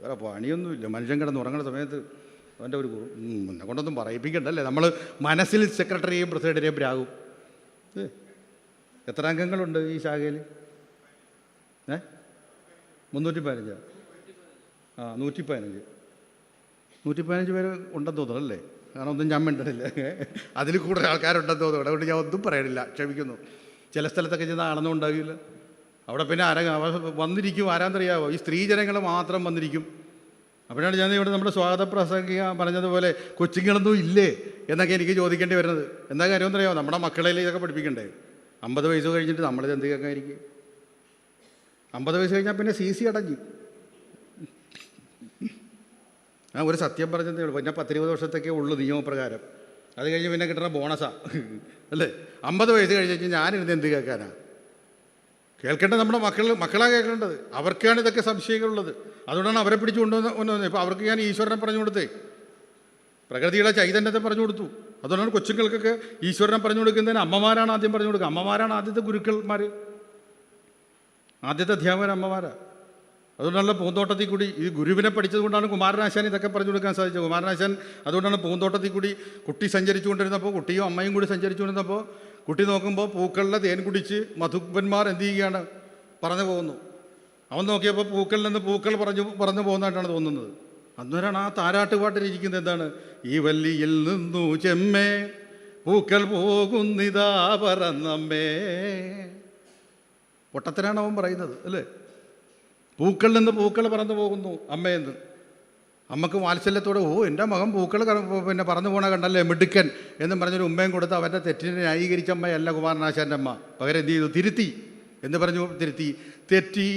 വേറെ പണിയൊന്നുമില്ല. മനുഷ്യൻ കിടന്ന് ഉറങ്ങുന്ന സമയത്ത് അവൻ്റെ ഒരു എന്നെ കൊണ്ടൊന്നും പറയിപ്പിക്കണ്ടല്ലേ. നമ്മൾ മനസ്സിൽ സെക്രട്ടറിയെയും പ്രസിഡന്റിനെയും പ്രാകും. എത്ര അംഗങ്ങളുണ്ട് ഈ ശാഖയിൽ? 315. 115 പേര് ഉണ്ടെന്ന് തോന്നുന്നു അല്ലേ? കാരണം ഒന്നും ഞാൻ മിണ്ടണില്ല. അതിൽ കൂടുതൽ ആൾക്കാരുണ്ടെന്ന് തോന്നുന്നു. അതുകൊണ്ട് ഞാൻ ഒന്നും പറയണില്ല, ക്ഷമിക്കുന്നു. ചില സ്ഥലത്തൊക്കെ ചെന്നാൽ ആണെന്നും ഉണ്ടാകില്ല. അവിടെ പിന്നെ വന്നിരിക്കും. ആരാന്നറിയാവോ? ഈ സ്ത്രീജനങ്ങൾ മാത്രം വന്നിരിക്കും. അപ്പോഴാണ് ഞാൻ ഇവിടെ നമ്മുടെ സ്വാഗത പ്രസംഗിക പറഞ്ഞതുപോലെ കൊച്ചുങ്ങളൊന്നും ഇല്ലേ എന്നൊക്കെ എനിക്ക് ചോദിക്കേണ്ടി വരുന്നത്. എന്താ കാര്യം എന്നറിയാമോ? നമ്മുടെ മക്കളെ ഇതൊക്കെ പഠിപ്പിക്കണ്ടേ? 50 വയസ്സ് കഴിഞ്ഞിട്ട് നമ്മളിത് എന്ത് കേൾക്കാതിരിക്കും? 50 വയസ്സ് കഴിഞ്ഞാൽ പിന്നെ CC അടഞ്ഞു. ഒരു സത്യം പറഞ്ഞതേ ഉള്ളൂ. പിന്നെ 10-20 വർഷത്തേക്കേ ഉള്ളൂ നിയമപ്രകാരം. അത് കഴിഞ്ഞ് പിന്നെ കിട്ടുന്ന ബോണസാ അല്ലേ? 50 വയസ്സ് കഴിഞ്ഞ് ഞാനിരുന്ന് എന്ത് കേൾക്കാനാ? കേൾക്കേണ്ടത് നമ്മുടെ മക്കളാണ് കേൾക്കേണ്ടത്. അവർക്കാണ് ഇതൊക്കെ സംശയങ്ങളുള്ളത്. അതുകൊണ്ടാണ് അവരെ പിടിച്ചു കൊണ്ടുവന്ന്. ഇപ്പോൾ അവർക്ക് ഞാൻ ഈശ്വരനെ പറഞ്ഞു കൊടുത്തേ, പ്രകൃതിയുടെ ചൈതന്യത്തെ പറഞ്ഞു കൊടുത്തു. അതുകൊണ്ടാണ് കൊച്ചുങ്ങൾക്കൊക്കെ ഈശ്വരനെ പറഞ്ഞു കൊടുക്കുന്നതിന് അമ്മമാരാണ് ആദ്യം പറഞ്ഞു കൊടുക്കുക. അമ്മമാരാണ് ആദ്യത്തെ ഗുരുക്കന്മാർ, ആദ്യത്തെ അധ്യാപകർ അമ്മമാരാണ്. അതുകൊണ്ടാണല്ലോ പൂന്തോട്ടത്തിൽ കൂടി ഈ ഗുരുവിനെ പഠിച്ചത് കൊണ്ടാണ് കുമാരനാശാൻ ഇതൊക്കെ പറഞ്ഞു കൊടുക്കാൻ സാധിച്ചത്. കുമാരനാശാൻ അതുകൊണ്ടാണ് പൂന്തോട്ടത്തിൽ കൂടി കുട്ടി സഞ്ചരിച്ചു കൊണ്ടിരുന്നപ്പോൾ, കുട്ടിയും അമ്മയും കൂടി സഞ്ചരിച്ചു കൊണ്ടിരുന്നപ്പോൾ കുട്ടി നോക്കുമ്പോൾ പൂക്കളിലെ തേൻ കുടിച്ച് മധുപ്പന്മാർ എന്ത് ചെയ്യുകയാണ്? പറഞ്ഞു പോകുന്നു. അവൻ നോക്കിയപ്പോൾ പൂക്കളിൽ നിന്ന് പൂക്കൾ പറഞ്ഞു പോകുന്നതായിട്ടാണ് തോന്നുന്നത്. അന്നേരമാണ് ആ താരാട്ടുപാട്ടിലിരിക്കുന്നത്. എന്താണ്? ഈ വല്ലിയിൽ നിന്നു ചെമ്മേ പൂക്കൾ പോകുന്നിതാ പറന്നമ്മേ. പൊട്ടത്തിനാണ് അവൻ പറയുന്നത് അല്ലേ? പൂക്കളിൽ നിന്ന് പൂക്കൾ പറന്നു പോകുന്നു അമ്മയെന്ന്. അമ്മക്ക് വാത്സല്യത്തോടെ എൻ്റെ മകൻ പൂക്കൾ പിന്നെ പറന്നു പോണ കണ്ടല്ലേ മിടുക്കൻ എന്നും പറഞ്ഞൊരു ഉമ്മയും കൊടുത്ത് അവൻ്റെ തെറ്റിനെ ന്യായീകരിച്ച അമ്മയല്ല കുമാരനാശാൻ്റെ അമ്മ. പകരം എന്ത് ചെയ്തു? തിരുത്തി എന്ന് പറഞ്ഞു. തെറ്റി.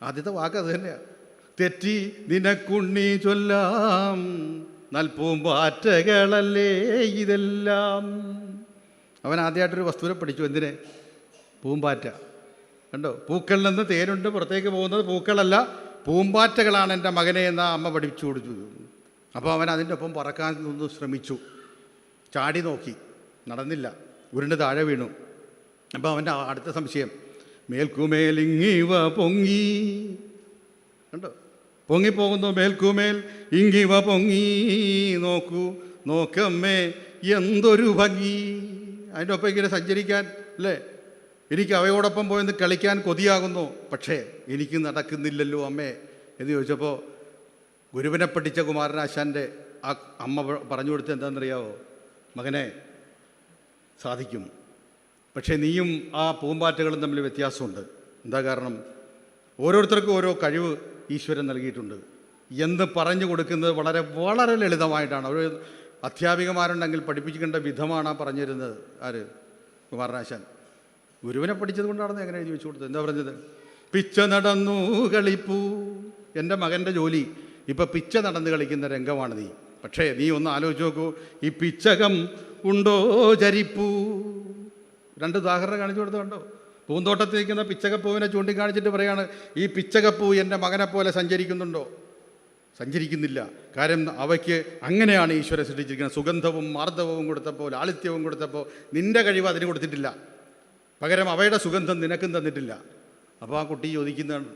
ആദ്യത്തെ വാക്ക് അത് തന്നെയാണ്. തെറ്റി നിനക്കുണ്ണി ചൊല്ലാം നൽപൂമ്പാറ്റകളല്ലേ ഇതെല്ലാം. അവൻ ആദ്യമായിട്ടൊരു വസ്തുവിനെ പഠിച്ചു. എന്തിനെ? പൂമ്പാറ്റ. കണ്ടോ? പൂക്കളിൽ നിന്ന് തേനുണ്ട് പുറത്തേക്ക് പോകുന്നത് പൂക്കളല്ല, പൂമ്പാറ്റകളാണ് എൻ്റെ മകനെ എന്ന അമ്മ പഠിപ്പിച്ചു കൊടുത്തു. അപ്പോൾ അവൻ അതിൻ്റെ ഒപ്പം പറക്കാൻ ഒന്ന് ശ്രമിച്ചു. ചാടി നോക്കി, നടന്നില്ല, ഉരുണ്ട് താഴെ വീണു. അപ്പോൾ അവൻ്റെ അടുത്ത സംശയം, മേൽക്കുമേലിങ്ങിവ പൊങ്ങി. കണ്ടോ? പൊങ്ങിപ്പോകുന്നു. മേൽക്കുമേൽ ഇങ്ങിവ പൊങ്ങി, നോക്കൂ നോക്കമ്മേ എന്തൊരു ഭംഗി. അതിൻ്റെ ഒപ്പം ഇങ്ങനെ സഞ്ചരിക്കാൻ അല്ലേ? എനിക്ക് അവയോടൊപ്പം പോയെന്ന് കളിക്കാൻ കൊതിയാകുന്നു, പക്ഷേ എനിക്ക് നടക്കുന്നില്ലല്ലോ അമ്മേ എന്ന് ചോദിച്ചപ്പോൾ ഗുരുവിനെ പഠിച്ച കുമാരനാശാൻ്റെ ആ അമ്മ പറഞ്ഞു കൊടുത്ത് എന്താണെന്നറിയാവോ? മകനെ, സാധിക്കും, പക്ഷേ നീയും ആ പൂമ്പാറ്റകളും തമ്മിൽ വ്യത്യാസമുണ്ട്. എന്താ കാരണം? ഓരോരുത്തർക്കും ഓരോ കഴിവ് ഈശ്വരൻ നൽകിയിട്ടുണ്ട് എന്ന് പറഞ്ഞു കൊടുക്കുന്നത് വളരെ വളരെ ലളിതമായിട്ടാണ്. ഒരു അധ്യാപികമാരുണ്ടെങ്കിൽ പഠിപ്പിക്കേണ്ട വിധമാണ് ആ പറഞ്ഞിരുന്നത്. ആര്? കുമാരനാശാൻ. ഗുരുവിനെ പഠിച്ചത് കൊണ്ടാണെന്ന് എങ്ങനെ എഴുതി വെച്ചു കൊടുത്തത്? എന്താ പറഞ്ഞത്? പിച്ച നടന്നു കളിപ്പൂ. എൻ്റെ മകൻ്റെ ജോലി ഇപ്പം പിച്ച നടന്ന് കളിക്കുന്ന രംഗമാണ് നീ. പക്ഷേ നീ ഒന്ന് ആലോചിച്ച് നോക്കൂ, ഈ പിച്ചകം ഉണ്ടോ ചരിപ്പൂ? രണ്ട് ഉദാഹരണം കാണിച്ചു കൊടുത്തത് കണ്ടോ? പൂന്തോട്ടത്തിൽ നിൽക്കുന്ന പിച്ചകപ്പൂവിനെ ചൂണ്ടിക്കാണിച്ചിട്ട് പറയാണ്, ഈ പിച്ചകപ്പൂ എൻ്റെ മകനെ പോലെ സഞ്ചരിക്കുന്നുണ്ടോ? സഞ്ചരിക്കുന്നില്ല. കാര്യം അവയ്ക്ക് അങ്ങനെയാണ് ഈശ്വരൻ സൃഷ്ടിച്ചിരിക്കുന്നത്. സുഗന്ധവും മാർദ്ദവവും കൊടുത്തപ്പോൾ, ലാളിത്യവും കൊടുത്തപ്പോൾ നിൻ്റെ കഴിവ് അതിന് കൊടുത്തിട്ടില്ല. പകരം അവയുടെ സുഗന്ധം നിനക്കും തന്നിട്ടില്ല. അപ്പോൾ ആ കുട്ടി ചോദിക്കുന്നതാണ്,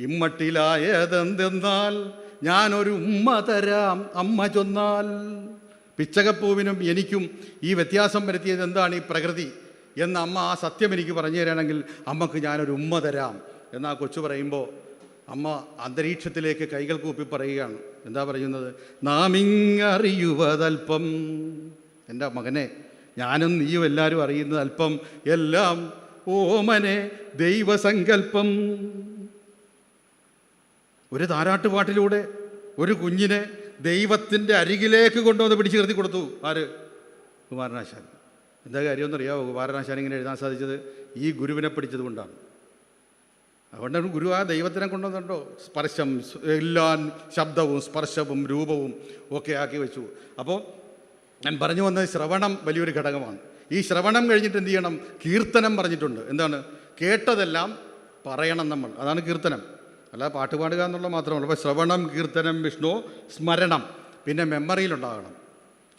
ഇമ്മട്ടിലായതെന്തെന്നാൽ ഞാനൊരു ഉമ്മ തരാം അമ്മ ചൊന്നാൽ. പിച്ചകപ്പൂവിനും എനിക്കും ഈ വ്യത്യാസം വരുത്തിയത് എന്താണ്? ഈ പ്രകൃതി എന്ന അമ്മ ആ സത്യം എനിക്ക് പറഞ്ഞു തരാണെങ്കിൽ അമ്മക്ക് ഞാനൊരു ഉമ്മ തരാം എന്നാ കൊച്ചു പറയുമ്പോൾ അമ്മ അന്തരീക്ഷത്തിലേക്ക് കൈകൾ കൂപ്പി പറയുകയാണ്. എന്താ പറയുന്നത്? നാമിങ്ങറിയുവതൽപ്പം. എൻ്റെ മകനെ, ഞാനും നീയും എല്ലാവരും അറിയുന്നത് അല്പം, എല്ലാം ഓമനെ ദൈവസങ്കല്പം. ഒരു താരാട്ടുപാട്ടിലൂടെ ഒരു കുഞ്ഞിനെ ദൈവത്തിൻ്റെ അരികിലേക്ക് കൊണ്ടുവന്ന് പിടിച്ചു നിർത്തി കൊടുത്തു. ആര്? കുമാരനാശാൻ. എന്താ കാര്യമെന്നറിയാമോ? കുമാരനാശാൻ ഇങ്ങനെ എഴുതാൻ സാധിച്ചത് ഈ ഗുരുവിനെ പഠിച്ചത് കൊണ്ടാണ്. അതുകൊണ്ടാണ് ഗുരു ആ ദൈവത്തിനെ കൊണ്ടുവന്നുണ്ടോ സ്പർശം, എല്ലാ ശബ്ദവും സ്പർശവും രൂപവും ഒക്കെ ആക്കി വെച്ചു. അപ്പോൾ ഞാൻ പറഞ്ഞു വന്നത് ശ്രവണം വലിയൊരു ഘടകമാണ്. ഈ ശ്രവണം കഴിഞ്ഞിട്ട് എന്ത് ചെയ്യണം? കീർത്തനം പറഞ്ഞിട്ടുണ്ട്. എന്താണ്? കേട്ടതെല്ലാം പറയണം നമ്മൾ. അതാണ് കീർത്തനം. അല്ല പാട്ട് പാടുക എന്നുള്ള മാത്രമല്ല. അപ്പോൾ ശ്രവണം, കീർത്തനം, വിഷ്ണു സ്മരണം, പിന്നെ മെമ്മറിയിലുണ്ടാകണം.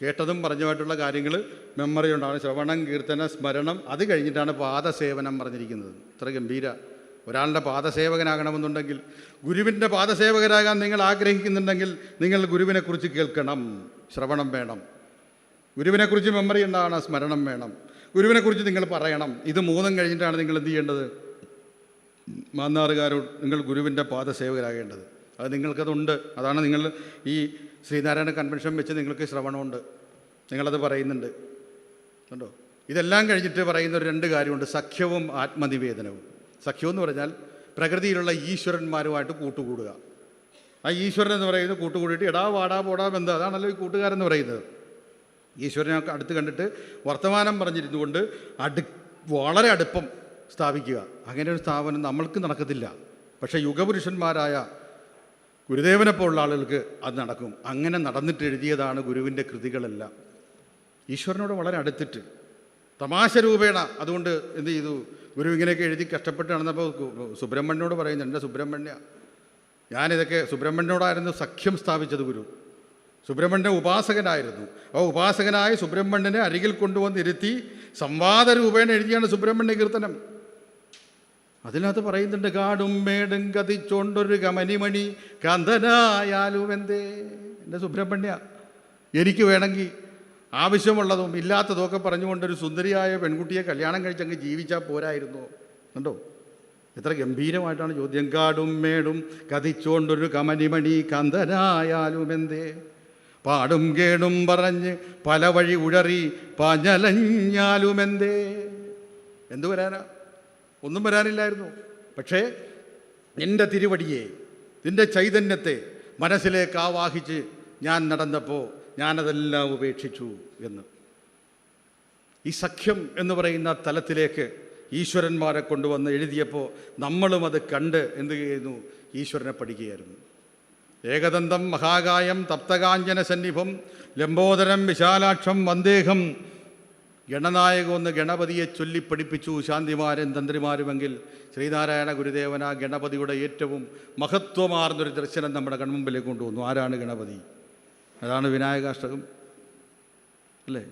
കേട്ടതും പറഞ്ഞുമായിട്ടുള്ള കാര്യങ്ങൾ മെമ്മറിയിലുണ്ടാകണം. ശ്രവണം, കീർത്തനം, സ്മരണം. അത് കഴിഞ്ഞിട്ടാണ് പാദസേവനം പറഞ്ഞിരിക്കുന്നത്. ഇത്ര ഗംഭീര. ഒരാളുടെ പാദസേവകനാകണമെന്നുണ്ടെങ്കിൽ, ഗുരുവിൻ്റെ പാദസേവകരാകാൻ നിങ്ങൾ ആഗ്രഹിക്കുന്നുണ്ടെങ്കിൽ നിങ്ങൾ ഗുരുവിനെക്കുറിച്ച് കേൾക്കണം, ശ്രവണം വേണം. ഗുരുവിനെക്കുറിച്ച് മെമ്മറി ഉണ്ടാകണം, സ്മരണം വേണം. ഗുരുവിനെക്കുറിച്ച് നിങ്ങൾ പറയണം. ഇത് മൂന്നും കഴിഞ്ഞിട്ടാണ് നിങ്ങൾ എന്ത് ചെയ്യേണ്ടത്? മാന്നാറുകാരോട് നിങ്ങൾ ഗുരുവിൻ്റെ പാദസേവകരാകേണ്ടത്. അത് നിങ്ങൾക്കതുണ്ട്. അതാണ് നിങ്ങൾ ഈ ശ്രീനാരായണ കൺവെൻഷൻ വെച്ച് നിങ്ങൾക്ക് ശ്രവണമുണ്ട്, നിങ്ങളത് പറയുന്നുണ്ട്. കണ്ടോ? ഇതെല്ലാം കഴിഞ്ഞിട്ട് പറയുന്ന ഒരു രണ്ട് കാര്യമുണ്ട്: സഖ്യവും ആത്മനിവേദനവും. സഖ്യം എന്ന് പറഞ്ഞാൽ പ്രകൃതിയിലുള്ള ഈശ്വരന്മാരുമായിട്ട് കൂട്ടുകൂടുക. ആ ഈശ്വരൻ എന്ന് പറയുന്നത് കൂട്ടുകൂടിയിട്ട് എടാ വാടാ പോടാ ബന്ധം, അതാണല്ലോ ഈ കൂട്ടുകാരെന്ന് പറയുന്നത്. ഈശ്വരനെ അടുത്ത് കണ്ടിട്ട് വർത്തമാനം പറഞ്ഞിരുന്നു കൊണ്ട് വളരെ അടുപ്പം സ്ഥാപിക്കുക. അങ്ങനെ ഒരു സ്ഥാപനം നമ്മൾക്ക് നടക്കത്തില്ല. പക്ഷേ യുഗപുരുഷന്മാരായ ഗുരുദേവനെപ്പോലുള്ള ആളുകൾക്ക് അത് നടക്കും. അങ്ങനെ നടന്നിട്ട് എഴുതിയതാണ് ഗുരുവിൻ്റെ കൃതികളെല്ലാം. ഈശ്വരനോട് വളരെ അടുത്തിട്ട് തമാശ രൂപേണ. അതുകൊണ്ട് എന്ത് ചെയ്തു? ഗുരു ഇങ്ങനെയൊക്കെ എഴുതി കഷ്ടപ്പെട്ട് നടന്നപ്പോൾ സുബ്രഹ്മണ്യനോട് പറയുന്നു, എൻ്റെ സുബ്രഹ്മണ്യ, ഞാനിതൊക്കെ സുബ്രഹ്മണ്യനോടായിരുന്നു സഖ്യം സ്ഥാപിച്ചത് ഗുരു. സുബ്രഹ്മണ്യ ഉപാസകനായിരുന്നു. ആ ഉപാസകനായ സുബ്രഹ്മണ്യനെ അരികിൽ കൊണ്ടുവന്നിരുത്തി സംവാദ രൂപേണ എഴുതിയാണ് സുബ്രഹ്മണ്യ കീർത്തനം. അതിനകത്ത് പറയുന്നുണ്ട്, കാടും മേടും കതിച്ചോണ്ടൊരു കമനിമണി കാന്തനായാലും എന്തേ. എൻ്റെ സുബ്രഹ്മണ്യ, എനിക്ക് വേണമെങ്കിൽ ആവശ്യമുള്ളതും ഇല്ലാത്തതൊക്കെ പറഞ്ഞുകൊണ്ടൊരു സുന്ദരിയായ പെൺകുട്ടിയെ കല്യാണം കഴിച്ചങ്ങ് ജീവിച്ചാൽ പോരായിരുന്നോ? കണ്ടോ എത്ര ഗംഭീരമായിട്ടാണ് ചോദ്യം. കാടും മേടും കതിച്ചോണ്ടൊരു കമനിമണി കാന്തനായാലും എന്തേ, പാടും കേടും പറഞ്ഞ് പല വഴി ഉഴറി പാഞ്ഞലഞ്ഞാലുമെന്തേ. എന്തു വരാനാ? ഒന്നും വരാനില്ലായിരുന്നു. പക്ഷേ നിൻ്റെ തിരുവടിയെ, നിൻ്റെ ചൈതന്യത്തെ മനസ്സിലേക്ക് ആവാഹിച്ച് ഞാൻ നടന്നപ്പോൾ ഞാനതെല്ലാം ഉപേക്ഷിച്ചു എന്ന്. ഈ സഖ്യം എന്ന് പറയുന്ന തലത്തിലേക്ക് ഈശ്വരന്മാരെ കൊണ്ടുവന്ന് എഴുതിയപ്പോൾ നമ്മളും അത് കണ്ട് എന്ത് ചെയ്യുന്നു? ഈശ്വരനെ പഠിക്കുകയായിരുന്നു. ഏകദന്തം മഹാകായം തപ്തകാഞ്ചന സന്നിഭം ലംബോദരം വിശാലാക്ഷം വന്ദേഹം. ഗണനായകം ഒന്ന് ഗണപതിയെ ചൊല്ലിപ്പഠിപ്പിച്ചു ശാന്തിമാരും തന്ത്രിമാരുമെങ്കിൽ ശ്രീനാരായണ ഗുരുദേവൻ ആ ഗണപതിയുടെ ഏറ്റവും മഹത്വമാർന്നൊരു ദർശനം നമ്മുടെ കൺമുമ്പിലേക്ക് കൊണ്ടുവന്നു. ആരാണ് ഗണപതി? അതാണ് വിനായകാഷ്ടകം അല്ലേ?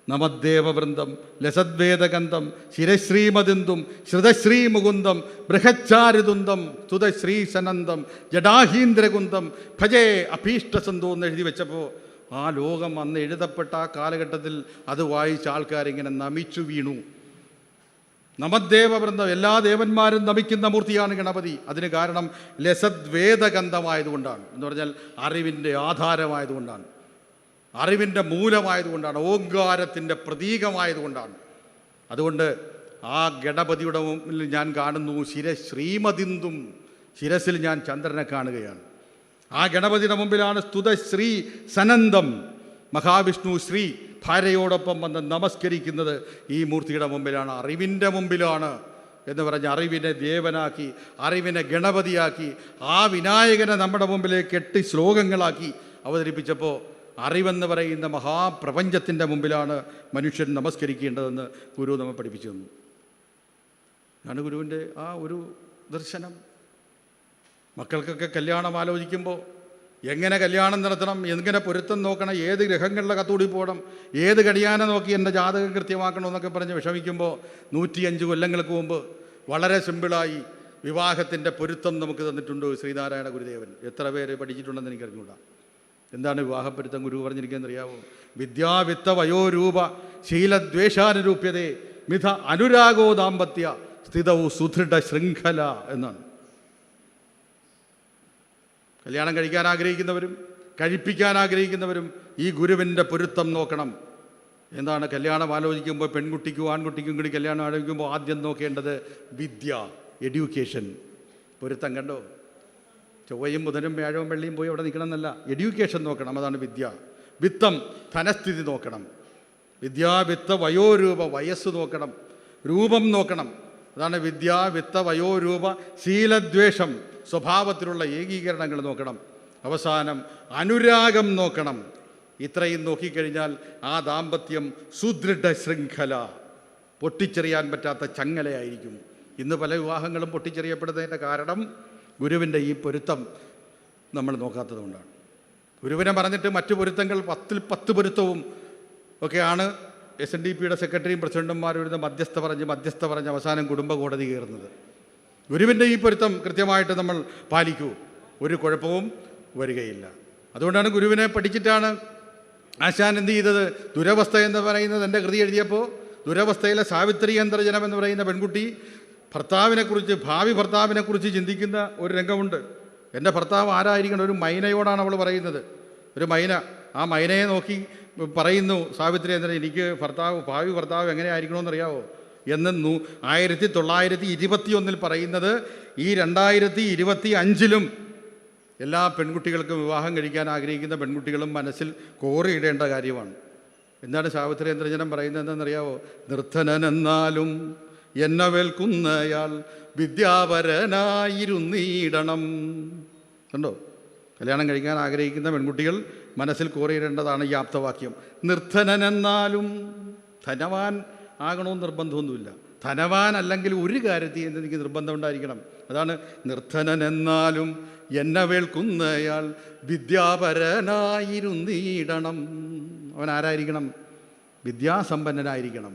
നമദ്ദേവവൃന്ദം ലസദ്വേദഗന്ധം ശിരശ്രീമതിന്ദും ശ്രുതശ്രീ മുകുന്ദം ബൃഹച്ചാരുദുന്ദം സ്തുതശ്രീ സനന്ദം ജഡാഹീന്ദ്രകുന്ദം ഭജേ അഭീഷ്ടസന്ധു എന്ന് എഴുതി വെച്ചപ്പോൾ ആ ലോകം അന്ന് എഴുതപ്പെട്ട ആ കാലഘട്ടത്തിൽ അത് വായിച്ച ആൾക്കാരിങ്ങനെ നമിച്ചു വീണു. നമദ്ദേവവൃന്ദം, എല്ലാ ദേവന്മാരും നമിക്കുന്ന മൂർത്തിയാണ് ഗണപതി. അതിന് കാരണം ലസദ്വേദഗന്ധമായതുകൊണ്ടാണ്, എന്ന് പറഞ്ഞാൽ അറിവിൻ്റെ ആധാരമായതുകൊണ്ടാണ്, അറിവിൻ്റെ മൂലമായതുകൊണ്ടാണ്, ഓങ്കാരത്തിൻ്റെ പ്രതീകമായതുകൊണ്ടാണ്. അതുകൊണ്ട് ആ ഗണപതിയുടെ മുമ്പിൽ ഞാൻ കാണുന്നു ശിരശ്രീമതിന്ദും, ശിരസിൽ ഞാൻ ചന്ദ്രനെ കാണുകയാണ്. ആ ഗണപതിയുടെ മുമ്പിലാണ് സ്തുതശ്രീ സനന്ദം. മഹാവിഷ്ണു ശ്രീ ഭാര്യയോടൊപ്പം വന്ന് നമസ്കരിക്കുന്നത് ഈ മൂർത്തിയുടെ മുമ്പിലാണ്, അറിവിൻ്റെ മുമ്പിലാണ് എന്ന് പറഞ്ഞ് അറിവിനെ ദേവനാക്കി, അറിവിനെ ഗണപതിയാക്കി, ആ വിനായകനെ നമ്മുടെ മുമ്പിലേക്ക് 8 ശ്ലോകങ്ങളാക്കി അവതരിപ്പിച്ചപ്പോൾ അറിവെന്ന് പറയുന്ന മഹാപ്രപഞ്ചത്തിൻ്റെ മുമ്പിലാണ് മനുഷ്യൻ നമസ്കരിക്കേണ്ടതെന്ന് ഗുരു നമ്മെ പഠിപ്പിച്ചു തന്നു. ആണ് ഗുരുവിൻ്റെ ആ ഒരു ദർശനം. മക്കൾക്കൊക്കെ കല്യാണം ആലോചിക്കുമ്പോൾ എങ്ങനെ കല്യാണം നടത്തണം, എങ്ങനെ പൊരുത്തം നോക്കണം, ഏത് ഗ്രഹങ്ങളിലെ കത്തൂടി പോകണം, ഏത് കടിയാനെ നോക്കി എൻ്റെ ജാതകം കൃത്യമാക്കണം എന്നൊക്കെ പറഞ്ഞ് വിഷമിക്കുമ്പോൾ 105 കൊല്ലങ്ങൾക്ക് മുമ്പ് വളരെ സിമ്പിളായി വിവാഹത്തിൻ്റെ പൊരുത്തം നമുക്ക് തന്നിട്ടുണ്ട് ശ്രീനാരായണ ഗുരുദേവൻ. എത്ര പേര് പഠിച്ചിട്ടുണ്ടെന്ന് എനിക്കറിഞ്ഞൂടാ. എന്താണ് വിവാഹപ്പൊരുത്തം ഗുരു പറഞ്ഞിരിക്കുന്നത് അറിയാമോ? വിദ്യാവിത്ത വയോരൂപ ശീലദ്വേഷാനുരൂപ്യതേ മിഥ അനുരാഗോ ദാമ്പത്യ സ്ഥിതവും സുദൃഢ ശൃംഖല എന്നാണ്. കല്യാണം കഴിക്കാൻ ആഗ്രഹിക്കുന്നവരും കഴിപ്പിക്കാൻ ആഗ്രഹിക്കുന്നവരും ഈ ഗുരുവിൻ്റെ പൊരുത്തം നോക്കണം. എന്താണ് കല്യാണം ആലോചിക്കുമ്പോൾ പെൺകുട്ടിക്കും ആൺകുട്ടിക്കും കൂടി കല്യാണം ആലോചിക്കുമ്പോൾ ആദ്യം നോക്കേണ്ടത് വിദ്യ, എഡ്യൂക്കേഷൻ. പൊരുത്തം കണ്ടോ? ചൊവ്വയും ബുധനും വ്യാഴവും വെള്ളിയും പോയി അവിടെ നിൽക്കണം എന്നല്ല, എഡ്യൂക്കേഷൻ നോക്കണം. അതാണ് വിദ്യ. വിത്തം ധനസ്ഥിതി നോക്കണം. വിദ്യാവിത്ത വയോരൂപ വയസ്സ് നോക്കണം, രൂപം നോക്കണം. അതാണ് വിദ്യാവിത്ത വയോരൂപ ശീലദ്വേഷം സ്വഭാവത്തിലുള്ള ഏകീകരണങ്ങൾ നോക്കണം. അവസാനം അനുരാഗം നോക്കണം. ഇത്രയും നോക്കിക്കഴിഞ്ഞാൽ ആ ദാമ്പത്യം സുദൃഢ ശൃംഖല, പൊട്ടിച്ചെറിയാൻ പറ്റാത്ത ചങ്ങലയായിരിക്കും. ഇന്ന് പല വിവാഹങ്ങളും പൊട്ടിച്ചെറിയപ്പെടുന്നതിൻ്റെ കാരണം ഗുരുവിൻ്റെ ഈ പൊരുത്തം നമ്മൾ നോക്കാത്തത് കൊണ്ടാണ്. ഗുരുവിനെ പറഞ്ഞിട്ട് മറ്റു പൊരുത്തങ്ങൾ 10 പൊരുത്തവും ഒക്കെയാണ് SNDPയുടെ സെക്രട്ടറിയും പ്രസിഡന്റുമാരും ഇരുന്ന് മധ്യസ്ഥ പറഞ്ഞ് അവസാനം കുടുംബ കോടതി കയറുന്നത്. ഗുരുവിൻ്റെ ഈ പൊരുത്തം കൃത്യമായിട്ട് നമ്മൾ പാലിക്കൂ, ഒരു കുഴപ്പവും വരികയില്ല. അതുകൊണ്ടാണ് ഗുരുവിനെ പഠിച്ചിട്ടാണ് ആശാൻ എന്ത് ചെയ്തത്? ദുരവസ്ഥ എന്ന് പറയുന്നത് എൻ്റെ കൃതി എഴുതിയപ്പോൾ ദുരവസ്ഥയിലെ സാവിത്രി അന്തർജനം എന്ന് പറയുന്ന പെൺകുട്ടി ഭർത്താവിനെക്കുറിച്ച്, ഭാവി ഭർത്താവിനെക്കുറിച്ച് ചിന്തിക്കുന്ന ഒരു രംഗമുണ്ട്. എൻ്റെ ഭർത്താവ് ആരായിരിക്കണം? ഒരു മൈനയോടാണ് അവൾ പറയുന്നത്. ഒരു മൈന, ആ മൈനയെ നോക്കി പറയുന്നു സാവിത്രി അന്തർജനം, എനിക്ക് ഭാവി ഭർത്താവ് എങ്ങനെ ആയിരിക്കണമെന്നറിയാവോ എന്ന് 1921 പറയുന്നത് ഈ 2025 എല്ലാ പെൺകുട്ടികൾക്കും, വിവാഹം കഴിക്കാൻ ആഗ്രഹിക്കുന്ന പെൺകുട്ടികളും മനസ്സിൽ കോറിയിടേണ്ട കാര്യമാണ്. എന്താണ് സാവിത്രി അന്തർജനം പറയുന്നതെന്നറിയാവോ? നിർധനനെന്നാലും എന്നെ വേൽക്കുന്നയാൾ വിദ്യാപരനായിരുന്നീടണം. കണ്ടോ? കല്യാണം കഴിക്കാൻ ആഗ്രഹിക്കുന്ന പെൺകുട്ടികൾ മനസ്സിൽ കോറിയിടേണ്ടതാണ് ഈ ആപ്തവാക്യം. നിർധനനെന്നാലും, ധനവാൻ ആകണമെന്ന് നിർബന്ധമൊന്നുമില്ല. ധനവാൻ അല്ലെങ്കിൽ ഒരു കാര്യത്തിൽ എനിക്ക് നിർബന്ധം ഉണ്ടായിരിക്കണം. അതാണ് നിർധനനെന്നാലും എന്നെ വേൽക്കുന്നയാൾ വിദ്യാപരനായിരുന്നീടണം. അവൻ ആരായിരിക്കണം? വിദ്യാസമ്പന്നനായിരിക്കണം,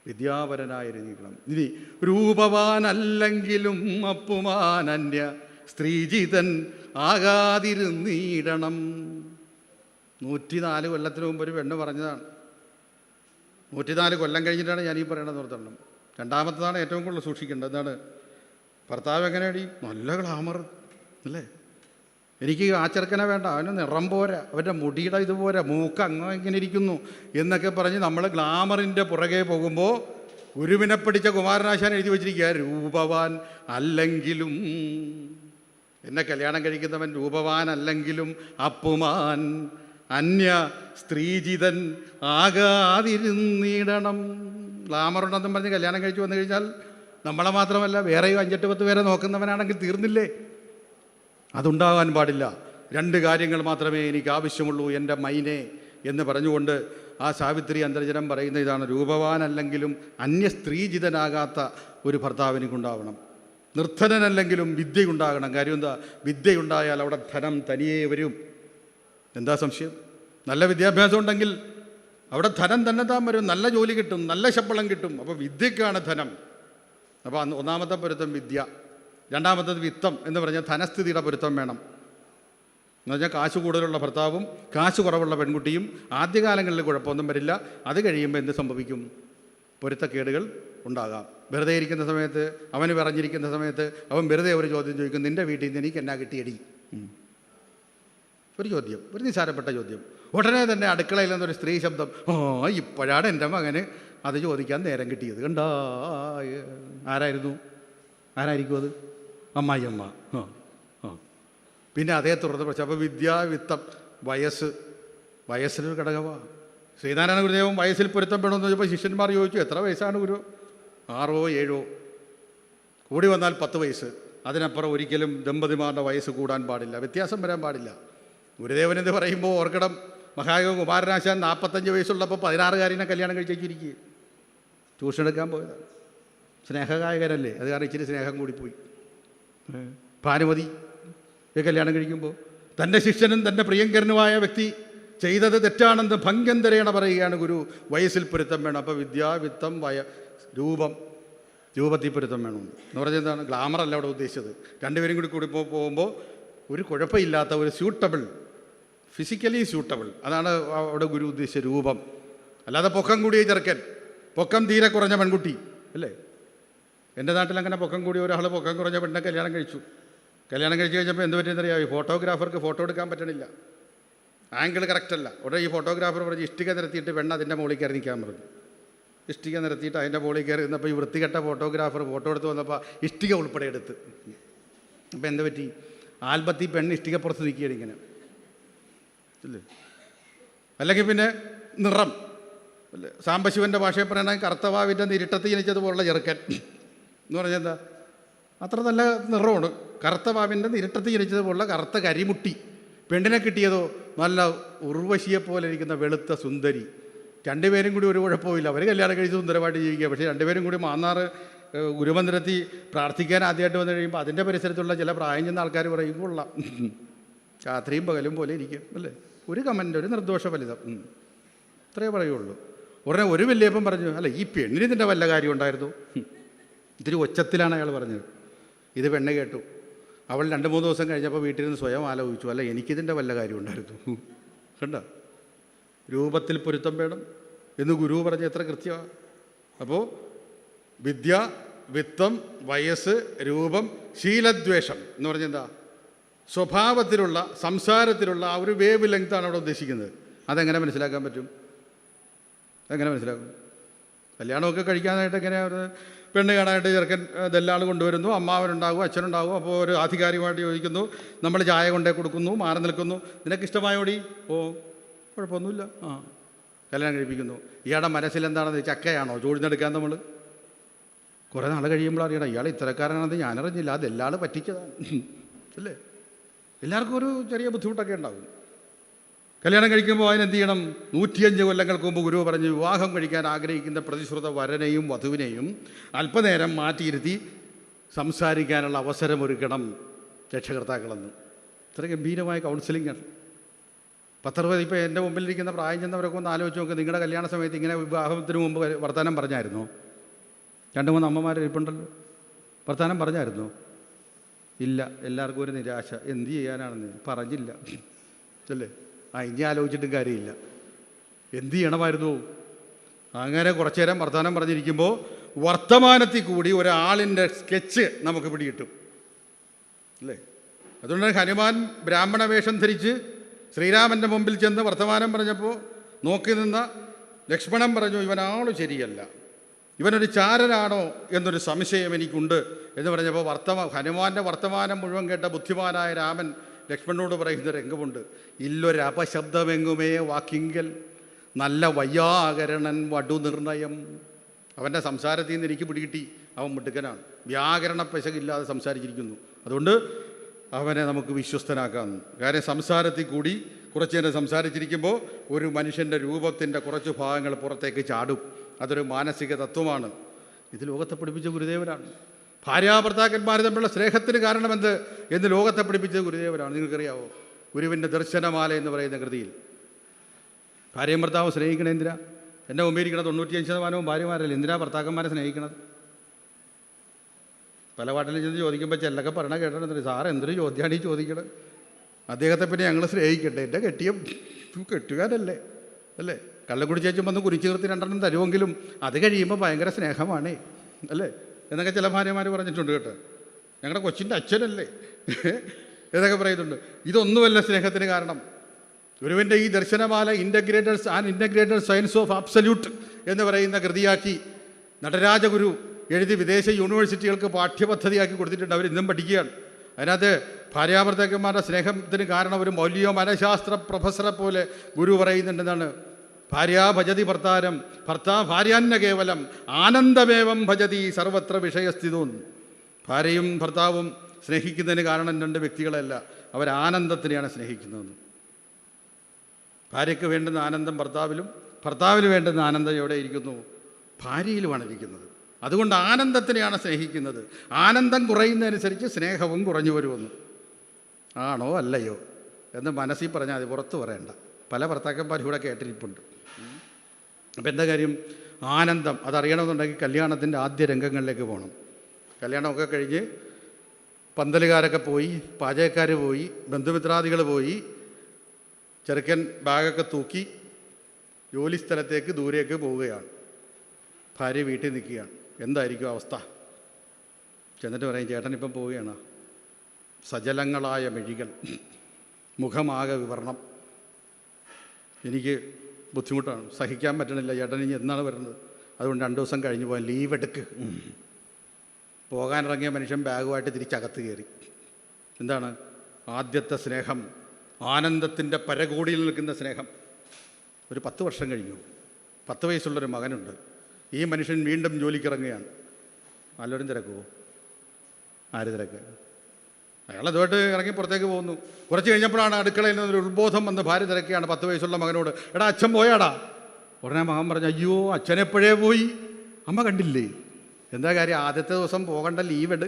വിദ്യാപരനായിരിക്കണം. ഇനി രൂപവാനല്ലെങ്കിലും അപ്പുമാനന്യ സ്ത്രീജിതൻ ആകാതിരുന്നീടണം. 104 കൊല്ലത്തിന് മുമ്പ് ഒരു പെണ്ണ് പറഞ്ഞതാണ്. 104 കൊല്ലം കഴിഞ്ഞിട്ടാണ് ഞാനീ പറയണത് ഓർത്തണം. രണ്ടാമത്തതാണ് ഏറ്റവും കൂടുതൽ സൂക്ഷിക്കേണ്ടത്. എന്താണ്? ഭർത്താവ് എങ്ങനെയാടി? നല്ല ഗ്ലാമർ അല്ലേ? എനിക്ക് ആ ചെറുക്കനെ വേണ്ട, അവന് നിറം പോരാ, അവൻ്റെ മുടിയുടെ ഇതുപോരാ, മൂക്ക് അങ്ങനെ ഇങ്ങനെ ഇരിക്കുന്നു എന്നൊക്കെ പറഞ്ഞ് നമ്മൾ ഗ്ലാമറിൻ്റെ പുറകെ പോകുമ്പോൾ ഗുരുവിനെ പഠിച്ച കുമാരനാശാൻ എഴുതി വച്ചിരിക്കുക, രൂപവാൻ അല്ലെങ്കിലും എന്നെ കല്യാണം കഴിക്കുന്നവൻ രൂപവാൻ അല്ലെങ്കിലും അപ്പുമാൻ അന്യ സ്ത്രീജിതൻ ആകാതിരുന്നിടണം. ഗ്ലാമറുണ്ടെന്നും പറഞ്ഞ് കല്യാണം കഴിച്ചു വന്നു കഴിഞ്ഞാൽ നമ്മളെ മാത്രമല്ല വേറെയും 5-10 പേരെ നോക്കുന്നവനാണെങ്കിൽ തീർന്നില്ലേ? അതുണ്ടാകാൻ പാടില്ല. 2 കാര്യങ്ങൾ മാത്രമേ എനിക്ക് ആവശ്യമുള്ളൂ എൻ്റെ മൈനെ എന്ന് പറഞ്ഞുകൊണ്ട് ആ സാവിത്രി അന്തർജനം പറയുന്ന ഇതാണ്, രൂപവാനല്ലെങ്കിലും അന്യ സ്ത്രീജിതനാകാത്ത ഒരു ഭർത്താവ് എനിക്കുണ്ടാവണം. നിർധനനല്ലെങ്കിലും വിദ്യയുണ്ടാകണം. കാര്യം എന്താ? വിദ്യയുണ്ടായാൽ അവിടെ ധനം തനിയേ വരും. എന്താ സംശയം? നല്ല വിദ്യാഭ്യാസം ഉണ്ടെങ്കിൽ അവിടെ ധനം തന്നെ താൻ വരും, നല്ല ജോലി കിട്ടും, നല്ല ശമ്പളം കിട്ടും. അപ്പോൾ വിദ്യക്കാണ് ധനം. അപ്പോൾ ഒന്നാമത്തെ പൊരുത്തം വിദ്യ. രണ്ടാമത്തത് വിത്തം എന്ന് പറഞ്ഞാൽ ധനസ്ഥിതിയുടെ പൊരുത്തം വേണം. എന്ന് പറഞ്ഞാൽ കാശ് കൂടുതലുള്ള ഭർത്താവും കാശ് കുറവുള്ള പെൺകുട്ടിയും ആദ്യകാലങ്ങളിൽ കുഴപ്പമൊന്നും വരില്ല. അത് കഴിയുമ്പോൾ എന്ത് സംഭവിക്കും? പൊരുത്തക്കേടുകൾ ഉണ്ടാകാം. വെറുതെ ഇരിക്കുന്ന സമയത്ത്, അവന് പറഞ്ഞിരിക്കുന്ന സമയത്ത് അവൻ വെറുതെ ഒരു ചോദ്യം ചോദിക്കും, നിൻ്റെ വീട്ടിൽ നിന്ന് എനിക്ക് എന്നാ കിട്ടിയടി? ഒരു ചോദ്യം, ഒരു നിസ്സാരപ്പെട്ട ചോദ്യം. ഉടനെ തന്നെ അടുക്കളയിൽ നിന്നൊരു സ്ത്രീ ശബ്ദം, ഇപ്പോഴാണ് എൻ്റെ മകന് അത് ചോദിക്കാൻ നേരം കിട്ടിയത്. കണ്ടാ ആരായിരിക്കും അത്? അമ്മായിയമ്മ. പിന്നെ അതേ തുടർന്ന് പ്രശ്നം. അപ്പോൾ വിദ്യാവിത്തം, വയസ്സിലൊരു ഘടകമാണ്. ശ്രീനാരായണ ഗുരുദേവൻ വയസ്സിൽ പൊരുത്തം വേണമെന്ന് ചോദിച്ചപ്പോൾ ശിഷ്യന്മാർ ചോദിച്ചു, എത്ര വയസ്സാണ് ഗുരു? 6 or 7 കൂടി വന്നാൽ 10 വയസ്സ്. അതിനപ്പുറം ഒരിക്കലും ദമ്പതിമാരുടെ വയസ്സ് കൂടാൻ പാടില്ല, വ്യത്യാസം വരാൻ പാടില്ല. ഗുരുദേവൻ എന്ന് പറയുമ്പോൾ ഓർക്കണം, മഹായോഗ കുമാരനാശാൻ 45 വയസ്സുള്ളപ്പോൾ 16കാരിനെ കല്യാണം കഴിച്ചിരിക്കുക. ട്യൂഷൻ എടുക്കാൻ പോയതാണ്. സ്നേഹഗായകനല്ലേ, അത് കാരണം ഇച്ചിരി സ്നേഹം കൂടിപ്പോയി. ഭാനുമതി കല്യാണം കഴിക്കുമ്പോൾ തൻ്റെ ശിഷ്യനും തൻ്റെ പ്രിയങ്കരനുമായ വ്യക്തി ചെയ്തത് തെറ്റാണെന്ന് ഭംഗ്യന്തരേണ പറയുകയാണ് ഗുരു. വയസ്സിൽ പൊരുത്തം വേണം. അപ്പോൾ വിദ്യാവിത്തം രൂപത്തിൽ പൊരുത്തം വേണമെന്ന് പറഞ്ഞാൽ എന്താണ്? ഗ്ലാമറല്ല അവിടെ ഉദ്ദേശിച്ചത്. 2 പേരും കൂടി പോകുമ്പോൾ ഒരു കുഴപ്പമില്ലാത്ത ഒരു സ്യൂട്ടബിൾ, ഫിസിക്കലി സ്യൂട്ടബിൾ, അതാണ് അവിടെ ഗുരു ഉദ്ദേശിച്ച രൂപം. അല്ലാതെ പൊക്കം കൂടിയ ചെറുക്കൻ, പൊക്കം തീരെ കുറഞ്ഞ പെൺകുട്ടി അല്ലേ? എൻ്റെ നാട്ടിൽ അങ്ങനെ പൊക്കം കൂടിയ ഒരാൾ പൊക്കം കുറഞ്ഞ പെണ്ണെ കല്യാണം കഴിച്ചു കഴിഞ്ഞപ്പോൾ എന്ത് പറ്റിയെന്നറിയാം? ഈ ഫോട്ടോഗ്രാഫർക്ക് ഫോട്ടോ എടുക്കാൻ പറ്റണില്ല, ആംഗിൾ കറക്റ്റല്ല. ഉടനെ ഈ ഫോട്ടോഗ്രാഫർ പറഞ്ഞ് ഇഷ്ടിക നിരത്തിയിട്ട് പെണ്ണ് അതിൻ്റെ മുകളിൽ കയറി നിൽക്കാൻ പറഞ്ഞു. ഇഷ്ടിക നിരത്തിയിട്ട് അതിൻ്റെ മുകളിൽ കയറി നിന്നപ്പോൾ ഈ വൃത്തികെട്ട ഫോട്ടോഗ്രാഫർ ഫോട്ടോ എടുത്ത് വന്നപ്പോൾ ഇഷ്ടിക ഉൾപ്പെടെ എടുത്ത്. അപ്പോൾ എന്ത് പറ്റി? ആൽബത്തിൽ പെണ്ണ് ഇഷ്ടികപ്പുറത്ത് നിൽക്കുകയാണ് ഇങ്ങനെ അല്ലേ? അല്ലെങ്കിൽ പിന്നെ നിറം അല്ലേ? സാംബശിവൻ്റെ ഭാഷയിൽ പറയണമെങ്കിൽ കറുത്തവാവിൻ്റെ ഇരുട്ടത്ത് ജനിച്ചതുപോലുള്ള ചെറുക്കൻ എന്ന് പറഞ്ഞാൽ എന്താ? അത്ര നല്ല നിറമാണ്. കറുത്തവാവിൻ്റെ ഇരുട്ടത്ത് ജനിച്ചതുപോലുള്ള കറുത്ത കരിമുട്ടി. പെണ്ണിനെ കിട്ടിയതോ നല്ല ഉർവശിയെപ്പോലെ ഇരിക്കുന്ന വെളുത്ത സുന്ദരി. 2 പേരും കൂടി ഒരു കുഴപ്പമില്ല, അവർ കല്യാണം കഴിച്ച് സുന്ദരമായിട്ട് ജീവിക്കുക. പക്ഷേ 2 പേരും കൂടി മാന്നാർ ഗുരുമന്ദിരത്തിൽ പ്രാർത്ഥിക്കാൻ ആദ്യമായിട്ട് വന്നു കഴിയുമ്പോൾ അതിൻ്റെ പരിസരത്തുള്ള ചില പ്രായം ചെന്ന ആൾക്കാർ പറയും, കൊള്ളാം, രാത്രിയും പകലും പോലെ ഇരിക്കും അല്ലേ? ഒരു കമൻ്റ്, ഒരു നിർദോഷ ഫലിതം, ഇത്രയേ പറയുള്ളൂ. ഉടനെ ഒരു വല്യപ്പം പറഞ്ഞു, അല്ല ഈ പെണ്ണിന് ഇതിൻ്റെ വല്ല കാര്യം ഉണ്ടായിരുന്നു? ഇത്തിരി ഒച്ചത്തിലാണ് അയാൾ പറഞ്ഞത്. ഇത് പെണ്ണ് കേട്ടു. അവൾ 2-3 ദിവസം കഴിഞ്ഞപ്പോൾ വീട്ടിൽ നിന്ന് സ്വയം ആലോചിച്ചു, അല്ല എനിക്കിതിൻ്റെ വല്ല കാര്യം ഉണ്ടായിരുന്നു. കണ്ട, രൂപത്തിൽ പൊരുത്തം വേണം എന്ന് ഗുരു പറഞ്ഞ എത്ര കൃത്യമാണ്. അപ്പോൾ വിദ്യ, വിത്തം, വയസ്സ്, രൂപം, ശീലദ്വേഷം എന്ന് പറഞ്ഞാൽ എന്താ? സ്വഭാവത്തിലുള്ള, സംസാരത്തിലുള്ള ആ ഒരു വേവ് ലെങ്താണ് അവിടെ ഉദ്ദേശിക്കുന്നത്. അതെങ്ങനെ മനസ്സിലാക്കാൻ പറ്റും? എങ്ങനെ മനസ്സിലാക്കും? കല്യാണമൊക്കെ കഴിക്കാനായിട്ട് എങ്ങനെയാണ്? പെണ്ണ് കാണാനായിട്ട് ചെറുക്കൻ ദല്ലാൾ കൊണ്ടുവരുന്നു, അമ്മാവനുണ്ടാകും, അച്ഛനുണ്ടാകും. അപ്പോൾ ഒരു ആധികാരികമായിട്ട് ചോദിക്കുന്നു, നമ്മൾ ചായ കൊണ്ടേ കൊടുക്കുന്നു, മാറി നിൽക്കുന്നു. നിനക്കിഷ്ടമായോടി? കുഴപ്പമൊന്നുമില്ല. കല്യാണം കഴിപ്പിക്കുന്നു. ഇയാളുടെ മനസ്സിലെന്താണെന്ന്? ചക്കയാണോ ചൂഴ്ന്നെടുക്കാൻ? നമ്മൾ കുറേ നാൾ കഴിയുമ്പോൾ അറിയണം ഇയാൾ ഇത്തരക്കാരനാണെന്ന് ഞാനറിഞ്ഞില്ല, അതെല്ലാൾ പറ്റിച്ചതാണ് അല്ലേ? എല്ലാവർക്കും ഒരു ചെറിയ ബുദ്ധിമുട്ടൊക്കെ ഉണ്ടാകും. കല്യാണം കഴിക്കുമ്പോൾ അതിനെന്ത് ചെയ്യണം? 105 കൊല്ലങ്ങൾക്ക് മുമ്പ് ഗുരു പറഞ്ഞു, വിവാഹം കഴിക്കാൻ ആഗ്രഹിക്കുന്ന പ്രതിശ്രുത വരനെയും വധുവിനെയും അല്പനേരം മാറ്റിയിരുത്തി സംസാരിക്കാനുള്ള അവസരമൊരുക്കണം രക്ഷകർത്താക്കളെന്ന്. ഇത്ര ഗംഭീരമായ കൗൺസിലിംഗാണ്. 10-60 ഇപ്പോൾ എൻ്റെ മുമ്പിലിരിക്കുന്ന പ്രായം ചെന്നവരൊക്കെ ഒന്ന് ആലോചിച്ച് നോക്ക്. നിങ്ങളുടെ കല്യാണ സമയത്ത് ഇങ്ങനെ വിവാഹത്തിന് മുമ്പ് വർത്തമാനം പറഞ്ഞായിരുന്നോ? 2-3 അമ്മമാർ ഇരിപ്പുണ്ടല്ലോ, വർത്തമാനം പറഞ്ഞായിരുന്നോ? ഇല്ല. എല്ലാവർക്കും ഒരു നിരാശ, എന്ത് ചെയ്യാനാണെന്ന് പറഞ്ഞില്ല അല്ലേ? ഇനി ആലോചിച്ചിട്ടും കാര്യമില്ല. എന്ത് ചെയ്യണമായിരുന്നു? അങ്ങനെ കുറച്ചു നേരം വർത്തമാനം പറഞ്ഞിരിക്കുമ്പോൾ വർത്തമാനത്തിൽ കൂടി ഒരാളിൻ്റെ സ്കെച്ച് നമുക്ക് പിടികിട്ടും അല്ലേ? അതുകൊണ്ട് ഹനുമാൻ ബ്രാഹ്മണ വേഷം ധരിച്ച് ശ്രീരാമൻ്റെ മുമ്പിൽ ചെന്ന് വർത്തമാനം പറഞ്ഞപ്പോൾ നോക്കി നിന്ന ലക്ഷ്മണൻ പറഞ്ഞു, ഇവനാൾ ശരിയല്ല, ഇവനൊരു ചാരനാണോ എന്നൊരു സംശയം എനിക്കുണ്ട് എന്ന് പറഞ്ഞപ്പോൾ ഹനുമാന്റെ വർത്തമാനം മുഴുവൻ കേട്ട ബുദ്ധിമാനായ രാമൻ ലക്ഷ്മണനോട് പറയുന്ന രംഗമുണ്ട്. ഇല്ലൊരപശബ്ദമെങ്ങുമേ വാക്കിങ്കൽ നല്ല വയ്യാകരണൻ വടുനിർണയം. അവൻ്റെ സംസാരത്തിൽ നിന്ന് എനിക്ക് പിടികിട്ടി അവൻ മിടുക്കനാണ്, വ്യാകരണ പെശകില്ലാതെ സംസാരിച്ചിരിക്കുന്നു. അതുകൊണ്ട് അവനെ നമുക്ക് വിശ്വസ്തനാക്കാം. കാര്യം സംസാരത്തിൽ കൂടി കുറച്ച് നേരം സംസാരിച്ചിരിക്കുമ്പോൾ ഒരു മനുഷ്യൻ്റെ രൂപത്തിൻ്റെ കുറച്ച് ഭാഗങ്ങൾ പുറത്തേക്ക് ചാടും. അതൊരു മാനസിക തത്വമാണ്. ഇത് ലോകത്തെ പഠിപ്പിച്ച ഗുരുദേവനാണ്. ഭാര്യാഭർത്താക്കന്മാർ തമ്മിലുള്ള സ്നേഹത്തിന് കാരണമെന്ത് എന്ന് ലോകത്തെ പഠിപ്പിച്ചത് ഗുരുദേവനാണ്. നിങ്ങൾക്കറിയാവോ? ഗുരുവിൻ്റെ ദർശനമാല എന്ന് പറയുന്ന കൃതിയിൽ ഭാര്യയും ഭർത്താവും സ്നേഹിക്കണത് എന്തിനാ? എന്നെ മുമ്പിരിക്കണത് 95% ഭാര്യമാരല്ലേ. എന്തിനാ ഭർത്താക്കന്മാരെ സ്നേഹിക്കണത്? പല പാട്ടിലും ചെന്ന് ചോദിക്കുമ്പോൾ ചെല്ലൊക്കെ പറയണ കേട്ടിട്ടുണ്ട്, സാറ് എന്തൊരു ചോദ്യമാണ് ഈ ചോദിക്കണത്, അദ്ദേഹത്തെ പിന്നെ ഞങ്ങൾ സ്നേഹിക്കട്ടെ, എൻ്റെ കെട്ടുകാരല്ലേ അല്ലേ, കള്ളം കുടിച്ചേച്ചും വന്ന് കുരിച്ചു നിർത്തി 2 തരുമെങ്കിലും അത് കഴിയുമ്പോൾ ഭയങ്കര സ്നേഹമാണേ അല്ലേ എന്നൊക്കെ ചില ഭാര്യമാർ പറഞ്ഞിട്ടുണ്ട് കേട്ടോ. ഞങ്ങളുടെ കൊച്ചിൻ്റെ അച്ഛനല്ലേ എന്നൊക്കെ പറയുന്നുണ്ട്. ഇതൊന്നുമല്ല സ്നേഹത്തിന് കാരണം. ഗുരുവിൻ്റെ ഈ Darsanamala integrated science of absolute എന്ന് പറയുന്ന കൃതിയാക്കി നടരാജഗുരു എഴുതി വിദേശ യൂണിവേഴ്സിറ്റികൾക്ക് പാഠ്യപദ്ധതിയാക്കി കൊടുത്തിട്ടുണ്ട്. അവർ ഇന്നും പഠിക്കുകയാണ്. അതിനകത്ത് ഭാര്യാഭർത്താക്കന്മാരുടെ സ്നേഹത്തിന് കാരണം ഒരു മൗലിക മനഃശാസ്ത്ര പ്രൊഫസറെ പോലെ ഗുരു പറയുന്നുണ്ടെന്നാണ്. ഭാര്യ ഭജതി ഭർത്താരം ഭാര്യാന്ന കേവലം ആനന്ദമേവം ഭജതി സർവത്ര വിഷയസ്ഥിതവും. ഭാര്യയും ഭർത്താവും സ്നേഹിക്കുന്നതിന് കാരണം 2 വ്യക്തികളല്ല, അവരാനന്ദത്തിനെയാണ് സ്നേഹിക്കുന്നതെന്ന്. ഭാര്യയ്ക്ക് വേണ്ടുന്ന ആനന്ദം ഭർത്താവിലും, ഭർത്താവിന് വേണ്ടുന്ന ആനന്ദം എവിടെ ഇരിക്കുന്നു? ഭാര്യയിലുമാണ് ഇരിക്കുന്നത്. അതുകൊണ്ട് ആനന്ദത്തിനെയാണ് സ്നേഹിക്കുന്നത്. ആനന്ദം കുറയുന്നതനുസരിച്ച് സ്നേഹവും കുറഞ്ഞു വരുമെന്ന്. ആണോ അല്ലയോ എന്ന് മനസ്സിൽ പറഞ്ഞാൽ അത് പുറത്ത് പറയണ്ട. പല ഭർത്താക്കന്മാരും ഇവിടെ കേട്ടിരിപ്പുണ്ട്. അപ്പം എന്താ കാര്യം? ആനന്ദം അതറിയണമെന്നുണ്ടെങ്കിൽ കല്യാണത്തിൻ്റെ ആദ്യ രംഗങ്ങളിലേക്ക് പോകണം. കല്യാണമൊക്കെ കഴിഞ്ഞ് പന്തലുകാരൊക്കെ പോയി, പാചകക്കാർ പോയി, ബന്ധുമിത്രാദികൾ പോയി, ചെറുക്കൻ ബാഗൊക്കെ തൂക്കി ജോലി സ്ഥലത്തേക്ക് ദൂരേക്ക് പോവുകയാണ്. ഭാര്യ വീട്ടിൽ നിൽക്കുകയാണ്. എന്തായിരിക്കും അവസ്ഥ? ചെന്നിട്ട് പറയും, ചേട്ടൻ ഇപ്പം പോവുകയാണ്. സജലങ്ങളായ മെഴികൾ, മുഖമാകെ വിവരണം, എനിക്ക് ബുദ്ധിമുട്ടാണ്, സഹിക്കാൻ പറ്റണില്ല, ചേട്ടൻ ഇനി എന്നാണ് വരുന്നത്, അതുകൊണ്ട് 2 ദിവസം കഴിഞ്ഞ് പോകാൻ ലീവ് എടുക്ക്. പോകാനിറങ്ങിയ മനുഷ്യൻ ബാഗുമായിട്ട് തിരിച്ചകത്ത് കയറി. എന്താണ്? ആദ്യത്തെ സ്നേഹം, ആനന്ദത്തിൻ്റെ പരകോടിയിൽ നിൽക്കുന്ന സ്നേഹം. ഒരു 10 വർഷം കഴിഞ്ഞു. 10 വയസ്സുള്ളൊരു മകനുണ്ട്. ഈ മനുഷ്യൻ വീണ്ടും ജോലിക്കിറങ്ങുകയാണ്. നല്ലൊരും തിരക്കുമോ? ആര് തിരക്ക്? അയാളതുമായിട്ട് ഇറങ്ങി പുറത്തേക്ക് പോകുന്നു. കുറച്ച് കഴിഞ്ഞപ്പോഴാണ് അടുക്കളയിൽ നിന്നൊരു ഉത്ബോധം വന്ന് ഭാര്യ തിരക്കുകയാണ് 10 വയസ്സുള്ള മകനോട്, എടാ അച്ഛൻ പോയാടാ? ഉടനെ മകൻ പറഞ്ഞു, അയ്യോ അച്ഛനെപ്പോഴേ പോയി, അമ്മ കണ്ടില്ലേ? എന്താ കാര്യം? ആദ്യത്തെ ദിവസം പോകേണ്ട ലീവ് എടു,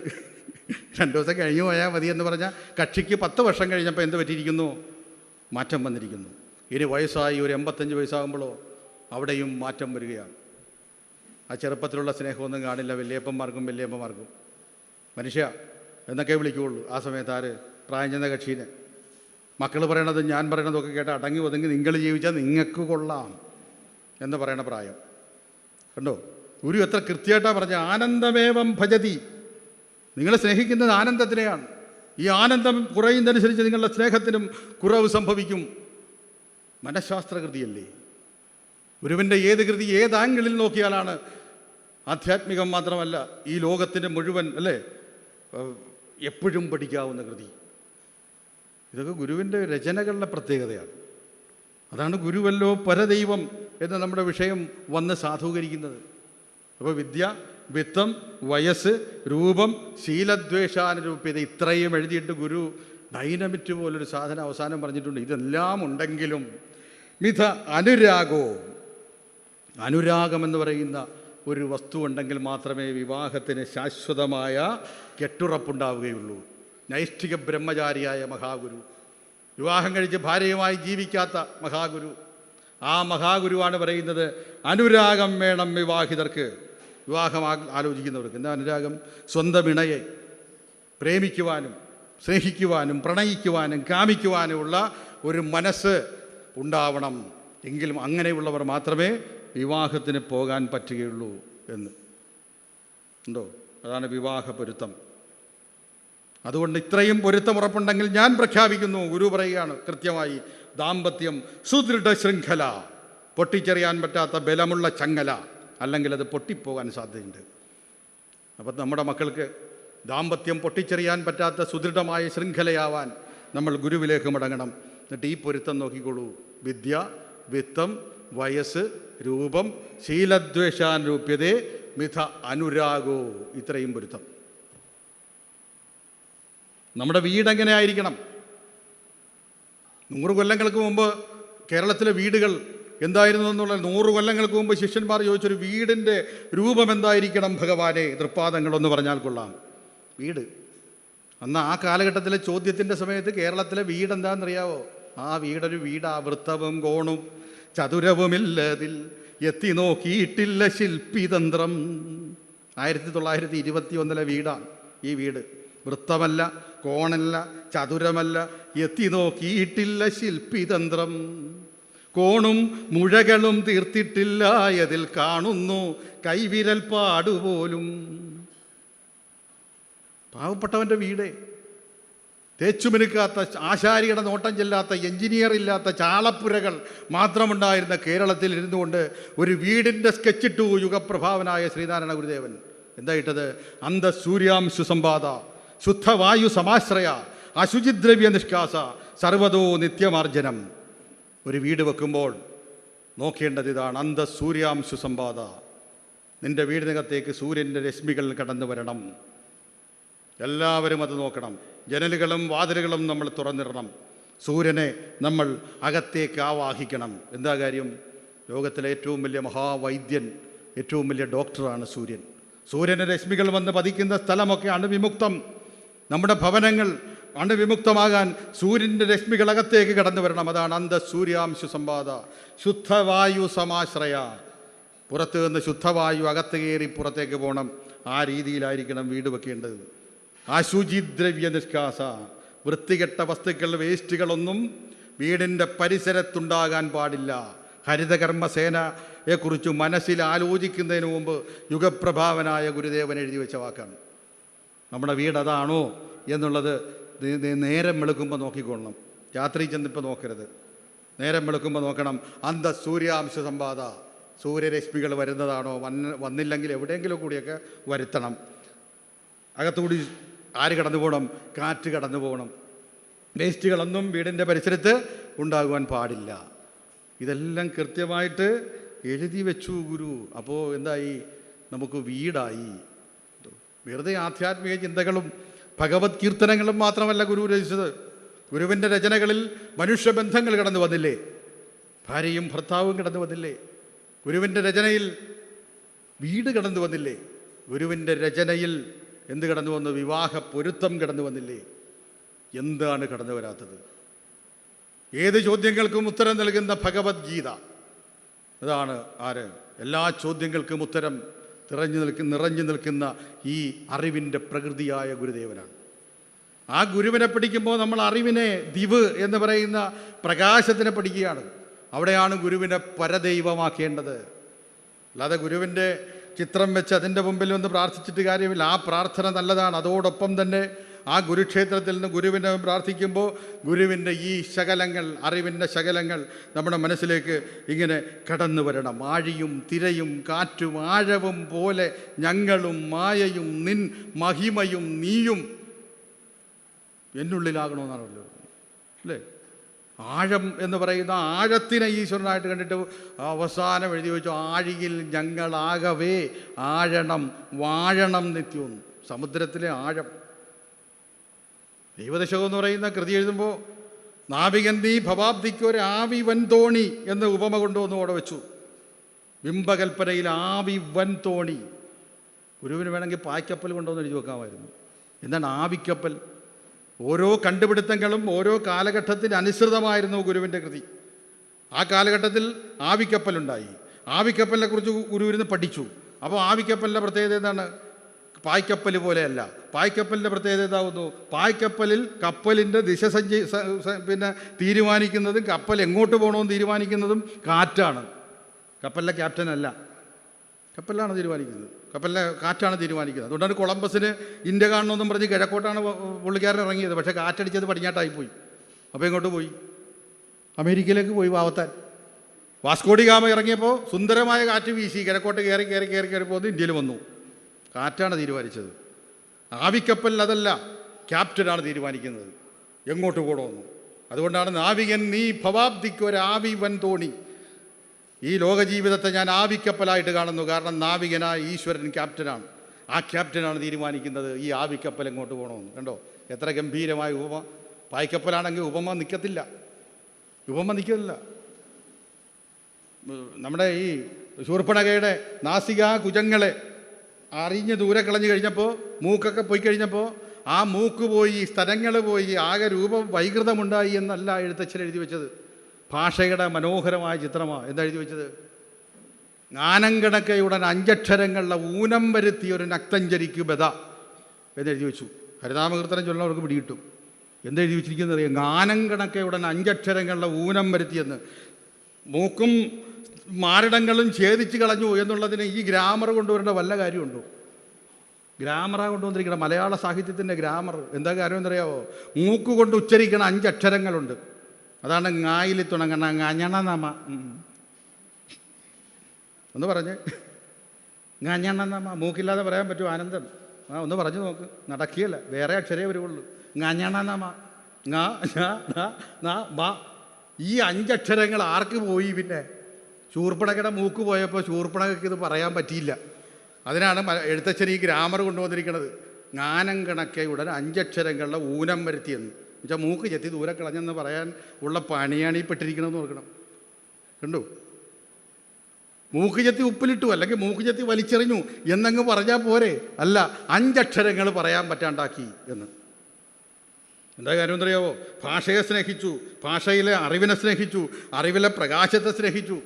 2 ദിവസം കഴിഞ്ഞു പോയാൽ മതി എന്ന് പറഞ്ഞാൽ കക്ഷിക്ക് 10 വർഷം കഴിഞ്ഞപ്പോൾ എന്ത് പറ്റിയിരിക്കുന്നു? മാറ്റം വന്നിരിക്കുന്നു. ഇനി വയസ്സായി ഒരു 85 വയസ്സാകുമ്പോഴോ അവിടെയും മാറ്റം വരികയാണ്. ആ ചെറുപ്പത്തിലുള്ള സ്നേഹമൊന്നും കാണില്ല വല്യപ്പന്മാർക്കും വല്യമ്മമാർക്കും. മനുഷ്യ എന്നൊക്കെ വിളിക്കുകയുള്ളൂ. ആ സമയത്ത് ആര്? പ്രായം ചെന്ന കക്ഷീനെ. മക്കൾ പറയണതും ഞാൻ പറയണതൊക്കെ കേട്ട് അടങ്ങി ഒതുങ്ങി നിങ്ങൾ ജീവിച്ചാൽ നിങ്ങൾക്ക് കൊള്ളാം എന്ന് പറയണ പ്രായം കണ്ടോ? ഗുരു എത്ര കൃത്യമായിട്ടാണ് പറഞ്ഞ, ആനന്ദമേവം ഭജതി. നിങ്ങൾ സ്നേഹിക്കുന്നത് ആനന്ദത്തിനെയാണ്. ഈ ആനന്ദം കുറയുന്നതനുസരിച്ച് നിങ്ങളുടെ സ്നേഹത്തിനും കുറവ് സംഭവിക്കും. മനഃശാസ്ത്രകൃതിയല്ലേ ഗുരുവിൻ്റെ ഏത് കൃതി ഏത് ആംഗിളിൽ നോക്കിയാലാണ് ആധ്യാത്മികം മാത്രമല്ല ഈ ലോകത്തിൻ്റെ മുഴുവൻ അല്ലേ എപ്പോഴും പഠിക്കാവുന്ന കൃതി. ഇതൊക്കെ ഗുരുവിൻ്റെ രചനകളുടെ പ്രത്യേകതയാണ്. അതാണ് ഗുരുവല്ലോ പരദൈവം എന്ന് നമ്മുടെ വിഷയം വന്ന് സാധൂകരിക്കുന്നത്. അപ്പോൾ വിദ്യ, വിത്തം, വയസ്സ്, രൂപം, ശീലദ്വേഷാനുരൂപ്യത ഇത്രയും എഴുതിയിട്ട് ഗുരു ഡൈനമിറ്റ് പോലൊരു സാധനം അവസാനം പറഞ്ഞിട്ടുണ്ട്. ഇതെല്ലാം ഉണ്ടെങ്കിലും മിഥ അനുരാഗോ, അനുരാഗമെന്ന് പറയുന്ന ഒരു വസ്തു ഉണ്ടെങ്കിൽ മാത്രമേ വിവാഹത്തിന് ശാശ്വതമായ കെട്ടുറപ്പുണ്ടാവുകയുള്ളൂ. നൈഷ്ഠിക ബ്രഹ്മചാരിയായ മഹാഗുരു, വിവാഹം കഴിച്ച് ഭാര്യയുമായി ജീവിക്കാത്ത മഹാഗുരു, ആ മഹാഗുരുവാണ് പറയുന്നത് അനുരാഗം വേണം വിവാഹിതർക്ക്. വിവാഹം ആലോചിക്കുന്നവർക്ക് എന്താ അനുരാഗം? സ്വന്തം ഇണയെ പ്രേമിക്കുവാനും സ്നേഹിക്കുവാനും പ്രണയിക്കുവാനും കാമിക്കുവാനുമുള്ള ഒരു മനസ്സ് ഉണ്ടാവണം. എങ്കിലും അങ്ങനെയുള്ളവർ മാത്രമേ വിവാഹത്തിന് പോകാൻ പറ്റുകയുള്ളൂ എന്ന് ഉണ്ടോ? അതാണ് വിവാഹ പൊരുത്തം. അതുകൊണ്ട് ഇത്രയും പൊരുത്തം ഉറപ്പുണ്ടെങ്കിൽ ഞാൻ പ്രഖ്യാപിക്കുന്നു, ഗുരു പറയുകയാണ് കൃത്യമായി, ദാമ്പത്യം സുദൃഢ ശൃംഖല, പൊട്ടിച്ചെറിയാൻ പറ്റാത്ത ബലമുള്ള ചങ്ങല. അല്ലെങ്കിൽ അത് പൊട്ടിപ്പോകാൻ സാധ്യതയുണ്ട്. അപ്പം നമ്മുടെ മക്കൾക്ക് ദാമ്പത്യം പൊട്ടിച്ചെറിയാൻ പറ്റാത്ത സുദൃഢമായ ശൃംഖലയാവാൻ നമ്മൾ ഗുരുവിലേക്ക് മടങ്ങണം. എന്നിട്ട് ഈ പൊരുത്തം നോക്കിക്കോളൂ. വിദ്യ, വിത്തം, വയസ്സ്, രൂപം, ശീലദ്വേഷാനുരൂപ്യതേ മിഥ അനുരാഗോ, ഇത്രയും പൊരുത്തം. നമ്മുടെ വീടെങ്ങനെ ആയിരിക്കണം? 100 കൊല്ലങ്ങൾക്ക് മുമ്പ് കേരളത്തിലെ വീടുകൾ എന്തായിരുന്നു എന്നുള്ള 100 കൊല്ലങ്ങൾക്ക് മുമ്പ് ശിഷ്യന്മാർ ചോദിച്ചൊരു വീടിൻ്റെ രൂപം എന്തായിരിക്കണം ഭഗവാനെ, തൃപ്പാദങ്ങളൊന്ന് പറഞ്ഞാൽ കൊള്ളാം. വീട് അന്ന് ആ കാലഘട്ടത്തിലെ ചോദ്യത്തിൻ്റെ സമയത്ത് കേരളത്തിലെ വീട് എന്താണെന്നറിയാവോ? ആ വീടൊരു വീടാ. വൃത്തവും കോണും ചതുരവുമില്ലതിൽ എത്തി നോക്കിയിട്ടില്ല ശില്പിതന്ത്രം. 1921 വീടാണ് ഈ വീട്. വൃത്തമല്ല, കോണല്ല, ചതുരമല്ല, എത്തി നോക്കിയിട്ടില്ല ശില്പിതന്ത്രം. കോണും മുഴകളും തീർത്തിട്ടില്ല അതിൽ കാണുന്നു കൈവിരൽ പാടുപോലും. പാവപ്പെട്ടവൻ്റെ വീട്. തേച്ചുമിനുക്കാത്ത, ആശാരിയുടെ നോട്ടം ചെല്ലാത്ത, എഞ്ചിനീയർ ഇല്ലാത്ത ചാളപ്പുരകൾ മാത്രമുണ്ടായിരുന്ന കേരളത്തിൽ ഇരുന്നു കൊണ്ട് ഒരു വീടിൻ്റെ സ്കെച്ചിട്ടു യുഗപ്രഭാവനായ ശ്രീനാരായണ ഗുരുദേവൻ. എന്തായിട്ടത്? അന്തസൂര്യാംശു സമ്പാദ, ശുദ്ധവായു സമാശ്രയ, അശുചിദ്രവ്യ നിഷ്കാസ, സർവതോ നിത്യമാർജനം. ഒരു വീട് വെക്കുമ്പോൾ നോക്കേണ്ടത് ഇതാണ്. അന്തസൂര്യാംശു സമ്പാദ. നിൻ്റെ വീടിനകത്തേക്ക് സൂര്യൻ്റെ രശ്മികൾ കടന്നു വരണം. എല്ലാവരും അത് നോക്കണം. ജനലുകളും വാതിലുകളും നമ്മൾ തുറന്നിടണം. സൂര്യനെ നമ്മൾ അകത്തേക്ക് ആവാഹിക്കണം. എന്താ കാര്യം? ലോകത്തിലെ ഏറ്റവും വലിയ മഹാവൈദ്യൻ, ഏറ്റവും വലിയ ഡോക്ടറാണ് സൂര്യൻ. സൂര്യൻ്റെ രശ്മികൾ വന്ന് പതിക്കുന്ന സ്ഥലമൊക്കെ അണുവിമുക്തം. നമ്മുടെ ഭവനങ്ങൾ അണുവിമുക്തമാകാൻ സൂര്യൻ്റെ രശ്മികൾ അകത്തേക്ക് കടന്നു വരണം. അതാണ് അന്തസൂര്യാംശു സമ്പാദ, ശുദ്ധവായു സമാശ്രയ. പുറത്ത് നിന്ന് ശുദ്ധവായു അകത്ത് കയറി പുറത്തേക്ക് പോകണം. ആ രീതിയിലായിരിക്കണം വീട് വെക്കേണ്ടത്. അശുചിദ്രവ്യ നിഷ്കാസ, വൃത്തികെട്ട വസ്തുക്കൾ, വേസ്റ്റുകളൊന്നും വീടിൻ്റെ പരിസരത്തുണ്ടാകാൻ പാടില്ല. ഹരിതകർമ്മസേനയെക്കുറിച്ച് മനസ്സിൽ ആലോചിക്കുന്നതിന് മുമ്പ് യുഗപ്രഭാവനായ ഗുരുദേവൻ എഴുതി വെച്ച വാക്കാണ്. നമ്മുടെ വീട് അതാണോ എന്നുള്ളത് നേരം വെളുക്കുമ്പോൾ നോക്കിക്കൊള്ളണം. രാത്രി ചെന്നിപ്പോൾ നോക്കരുത്. നേരം വെളുക്കുമ്പോൾ നോക്കണം. അന്തസൂര്യാംശ സമ്പാദ, സൂര്യരശ്മികൾ വരുന്നതാണോ? വന്നില്ലെങ്കിൽ എവിടെയെങ്കിലും കൂടിയൊക്കെ വരുത്തണം. അകത്തുകൂടി ആര് കടന്നു പോകണം? കാറ്റ് കടന്നു പോകണം. വേസ്റ്റുകളൊന്നും വീടിൻ്റെ പരിസരത്ത് ഉണ്ടാകുവാൻ പാടില്ല. ഇതെല്ലാം കൃത്യമായിട്ട് എഴുതി വെച്ചു ഗുരു. അപ്പോൾ എന്തായി? നമുക്ക് വീടായി. വെറുതെ ആധ്യാത്മിക ചിന്തകളും ഭഗവത് കീർത്തനങ്ങളും മാത്രമല്ല ഗുരു രചിച്ചത്. ഗുരുവിൻ്റെ രചനകളിൽ മനുഷ്യബന്ധങ്ങൾ കടന്നു വന്നില്ലേ? ഭാര്യയും ഭർത്താവും കടന്നു വന്നില്ലേ? ഗുരുവിൻ്റെ രചനയിൽ വീട് കടന്നു വന്നില്ലേ? ഗുരുവിൻ്റെ രചനയിൽ എന്ത് കടന്നു വന്നു? വിവാഹ പൊരുത്തം കടന്നു വന്നില്ലേ? എന്താണ് കടന്നു വരാത്തത്? ഏത് ചോദ്യങ്ങൾക്കും ഉത്തരം നൽകുന്ന ഭഗവത്ഗീത. അതാണ് ആര്? എല്ലാ ചോദ്യങ്ങൾക്കും ഉത്തരം നിറഞ്ഞു നിൽക്കുന്ന ഈ അറിവിൻ്റെ പ്രകൃതിയായ ഗുരുദേവനാണ്. ആ ഗുരുവിനെ പഠിക്കുമ്പോൾ നമ്മൾ അറിവിനെ, ദിവ് എന്ന് പറയുന്ന പ്രകാശത്തിനെ പഠിക്കുകയാണ്. അവിടെയാണ് ഗുരുവിനെ പരദൈവമാക്കേണ്ടത്. അല്ലാതെ ഗുരുവിൻ്റെ ചിത്രം വെച്ച് അതിൻ്റെ മുമ്പിൽ ഒന്ന് പ്രാർത്ഥിച്ചിട്ട് കാര്യമില്ല. ആ പ്രാർത്ഥന നല്ലതാണ്. അതോടൊപ്പം തന്നെ ആ ഗുരുക്ഷേത്രത്തിൽ നിന്ന് ഗുരുവിനെ പ്രാർത്ഥിക്കുമ്പോൾ ഗുരുവിൻ്റെ ഈ ശകലങ്ങൾ, അറിവിൻ്റെ ശകലങ്ങൾ നമ്മുടെ മനസ്സിലേക്ക് ഇങ്ങനെ കടന്നു വരണം. ആഴിയും തിരയും കാറ്റും ആഴവും പോലെ ഞങ്ങളും മായയും നിൻ മഹിമയും നീയും എന്നുള്ളിലാകണമെന്നാണല്ലോ അല്ലേ? ആഴം എന്ന് പറയുന്ന ആഴത്തിനെ ഈശ്വരനായിട്ട് കണ്ടിട്ട് അവസാനം എഴുതി വെച്ചു, ആഴിയിൽ ഞങ്ങളാകവേ ആഴണം വാഴണം നിത്യവും. സമുദ്രത്തിലെ ആഴം. ദൈവദശകം എന്ന് പറയുന്ന കൃതി എഴുതുമ്പോൾ നാവികൻ നീ ഭവാബ്ദിക്കൊരു ആവി വൻ തോണി എന്ന് ഉപമ കൊണ്ടുവന്ന് അവിടെ വെച്ചു. ബിംബകൽപ്പനയിൽ ആവി വൻ തോണി. ഗുരുവിന് വേണമെങ്കിൽ പായ്ക്കപ്പൽ കൊണ്ടുവന്ന് എഴുതി വെക്കാമായിരുന്നു. എന്താണ് ആവിക്കപ്പൽ? ഓരോ കണ്ടുപിടുത്തങ്ങളും ഓരോ കാലഘട്ടത്തിന് അനുസൃതമായിരുന്നു ഗുരുവിൻ്റെ കൃതി. ആ കാലഘട്ടത്തിൽ ആവിക്കപ്പലുണ്ടായി. ആവിക്കപ്പലിനെ കുറിച്ച് ഗുരുവിരുന്ന് പഠിച്ചു. അപ്പോൾ ആവിക്കപ്പലിൻ്റെ പ്രത്യേകത എന്താണ്? പായ്ക്കപ്പൽ പോലെയല്ല. പായ്ക്കപ്പലിൻ്റെ പ്രത്യേകത എന്താകുന്നു? പായ്ക്കപ്പലിൽ കപ്പലിൻ്റെ ദിശ തീരുമാനിക്കുന്നതും കപ്പൽ എങ്ങോട്ട് പോകണമെന്ന് തീരുമാനിക്കുന്നതും കാറ്റാണ്. കപ്പലിലെ ക്യാപ്റ്റനല്ല, കപ്പലിലാണ് തീരുമാനിക്കുന്നത്. കപ്പലിലെ കാറ്റാണ് തീരുമാനിക്കുന്നത്. അതുകൊണ്ടാണ് കൊളംബസിന് ഇന്ത്യ കാണണമെന്നും പറഞ്ഞ് കിഴക്കോട്ടാണ് പുള്ളിക്കാരൻ ഇറങ്ങിയത്. പക്ഷേ കാറ്റടിച്ചത് പടിഞ്ഞാട്ടായിപ്പോയി. അപ്പോൾ എങ്ങോട്ട് പോയി? അമേരിക്കയിലേക്ക് പോയി വാവത്താൻ. വാസ്കോഡി ഗാമ ഇറങ്ങിയപ്പോൾ സുന്ദരമായ കാറ്റ് വീശി കിഴക്കോട്ട് കയറി കയറി കയറി കയറി പോകുന്നത് ഇന്ത്യയിൽ വന്നു. കാറ്റാണ് തീരുമാനിച്ചത്. ആവിക്കപ്പലിൽ അതല്ല, ക്യാപ്റ്റനാണ് തീരുമാനിക്കുന്നത് എങ്ങോട്ട് പോകണമെന്ന്. അതുകൊണ്ടാണ് നാവികൻ നീ ഭവാബ്ദിക്കൊരാവി വൻ തോണി. ഈ ലോകജീവിതത്തെ ഞാൻ ആവിക്കപ്പലായിട്ട് കാണുന്നു. കാരണം നാവികനായ ഈശ്വരൻ ക്യാപ്റ്റനാണ്. ആ ക്യാപ്റ്റനാണ് തീരുമാനിക്കുന്നത് ഈ ആവിക്കപ്പൽ എങ്ങോട്ട് പോകണമെന്ന്. കണ്ടോ എത്ര ഗംഭീരമായ ഉപമ. പായ്ക്കപ്പലാണെങ്കിൽ ഉപമ നിൽക്കത്തില്ല. നമ്മുടെ ഈ ശൂർപ്പണഖയുടെ നാസികാ കുജങ്ങളെ അറിഞ്ഞ് ദൂരെ കളഞ്ഞു കഴിഞ്ഞപ്പോൾ, മൂക്കൊക്കെ പോയി കഴിഞ്ഞപ്പോൾ, ആ മൂക്ക് പോയി, സ്ഥലങ്ങൾ പോയി, ആകെ രൂപം വൈകൃതമുണ്ടായി എന്നല്ല എഴുത്തച്ഛൻ എഴുതി വെച്ചത്. ഭാഷയുടെ മനോഹരമായ ചിത്രമാണ്. എന്താ എഴുതി വെച്ചത്? ജ്ഞാനങ്കണക്കയുടൻ 5 അക്ഷരങ്ങളുടെ ഊനം വരുത്തിയ ഒരു നക്തഞ്ചരിക്കു ബത എന്നെഴുതി വെച്ചു. ഹരിനാമകീർത്തനം ചൊല്ലുന്നവർക്ക് പിടികിട്ടും. എന്തെഴുതി വെച്ചിരിക്കുന്നത് അറിയാം? ജ്ഞാനങ്കണക്കയുടൻ 5 അക്ഷരങ്ങളുടെ ഊനം വരുത്തിയെന്ന്. മൂക്കും മാരടങ്ങളും ഛേദിച്ച് കളഞ്ഞു എന്നുള്ളതിന് ഈ ഗ്രാമർ കൊണ്ടുവരേണ്ട വല്ല കാര്യമുണ്ടോ? ഗ്രാമറാണ് കൊണ്ടുവന്നിരിക്കണം. മലയാള സാഹിത്യത്തിൻ്റെ ഗ്രാമർ. എന്താ കാര്യം എന്നറിയാവോ? മൂക്ക് കൊണ്ട് ഉച്ചരിക്കണ 5 അക്ഷരങ്ങളുണ്ട്. അതാണ് ങ്ങായിൽ തുടങ്ങണ ങഞ്ഞണനമ. ഒന്ന് പറഞ്ഞേ, ങഞ്ഞണനമ. മൂക്കില്ലാതെ പറയാൻ പറ്റുമോ? ആനന്ദം. ഒന്ന് പറഞ്ഞു നോക്ക്. നടക്കിയല്ല, വേറെ അക്ഷരേ വരുള്ളൂ. ങഞ്ഞണനമ, ഈ 5 അക്ഷരങ്ങൾ ആർക്ക് പോയി? പിന്നെ ശൂർപ്പണഖയുടെ മൂക്ക് പോയപ്പോൾ ശൂർപ്പണഖയ്ക്ക് ഇത് പറയാൻ പറ്റിയില്ല. അതിനാണ് എഴുത്തച്ഛൻ ഈ ഗ്രാമർ കൊണ്ടുവന്നിരിക്കുന്നത്. ജ്ഞാനം കണക്കയുടെ 5 അക്ഷരങ്ങളുടെ ഊനം വരുത്തിയെന്ന് വെച്ചാൽ മൂക്ക് ചെത്തി ദൂരെ കളഞ്ഞെന്ന് പറയാൻ ഉള്ള പണിയാണ് ഈ പെട്ടിരിക്കണമെന്ന് ഓർക്കണം. കണ്ടു? മൂക്ക് ചെത്തി ഉപ്പിലിട്ടു, അല്ലെങ്കിൽ മൂക്ക് ചെത്തി വലിച്ചെറിഞ്ഞു എന്നങ്ങ് പറഞ്ഞാൽ പോരെ. അല്ല, 5 അക്ഷരങ്ങൾ പറയാൻ പറ്റാണ്ടാക്കി എന്ന്. എന്താ കാര്യം എന്നറിയാവോ? ഭാഷയെ സ്നേഹിച്ചു, ഭാഷയിലെ അറിവിനെ സ്നേഹിച്ചു, അറിവിലെ പ്രകാശത്തെ സ്നേഹിച്ചു.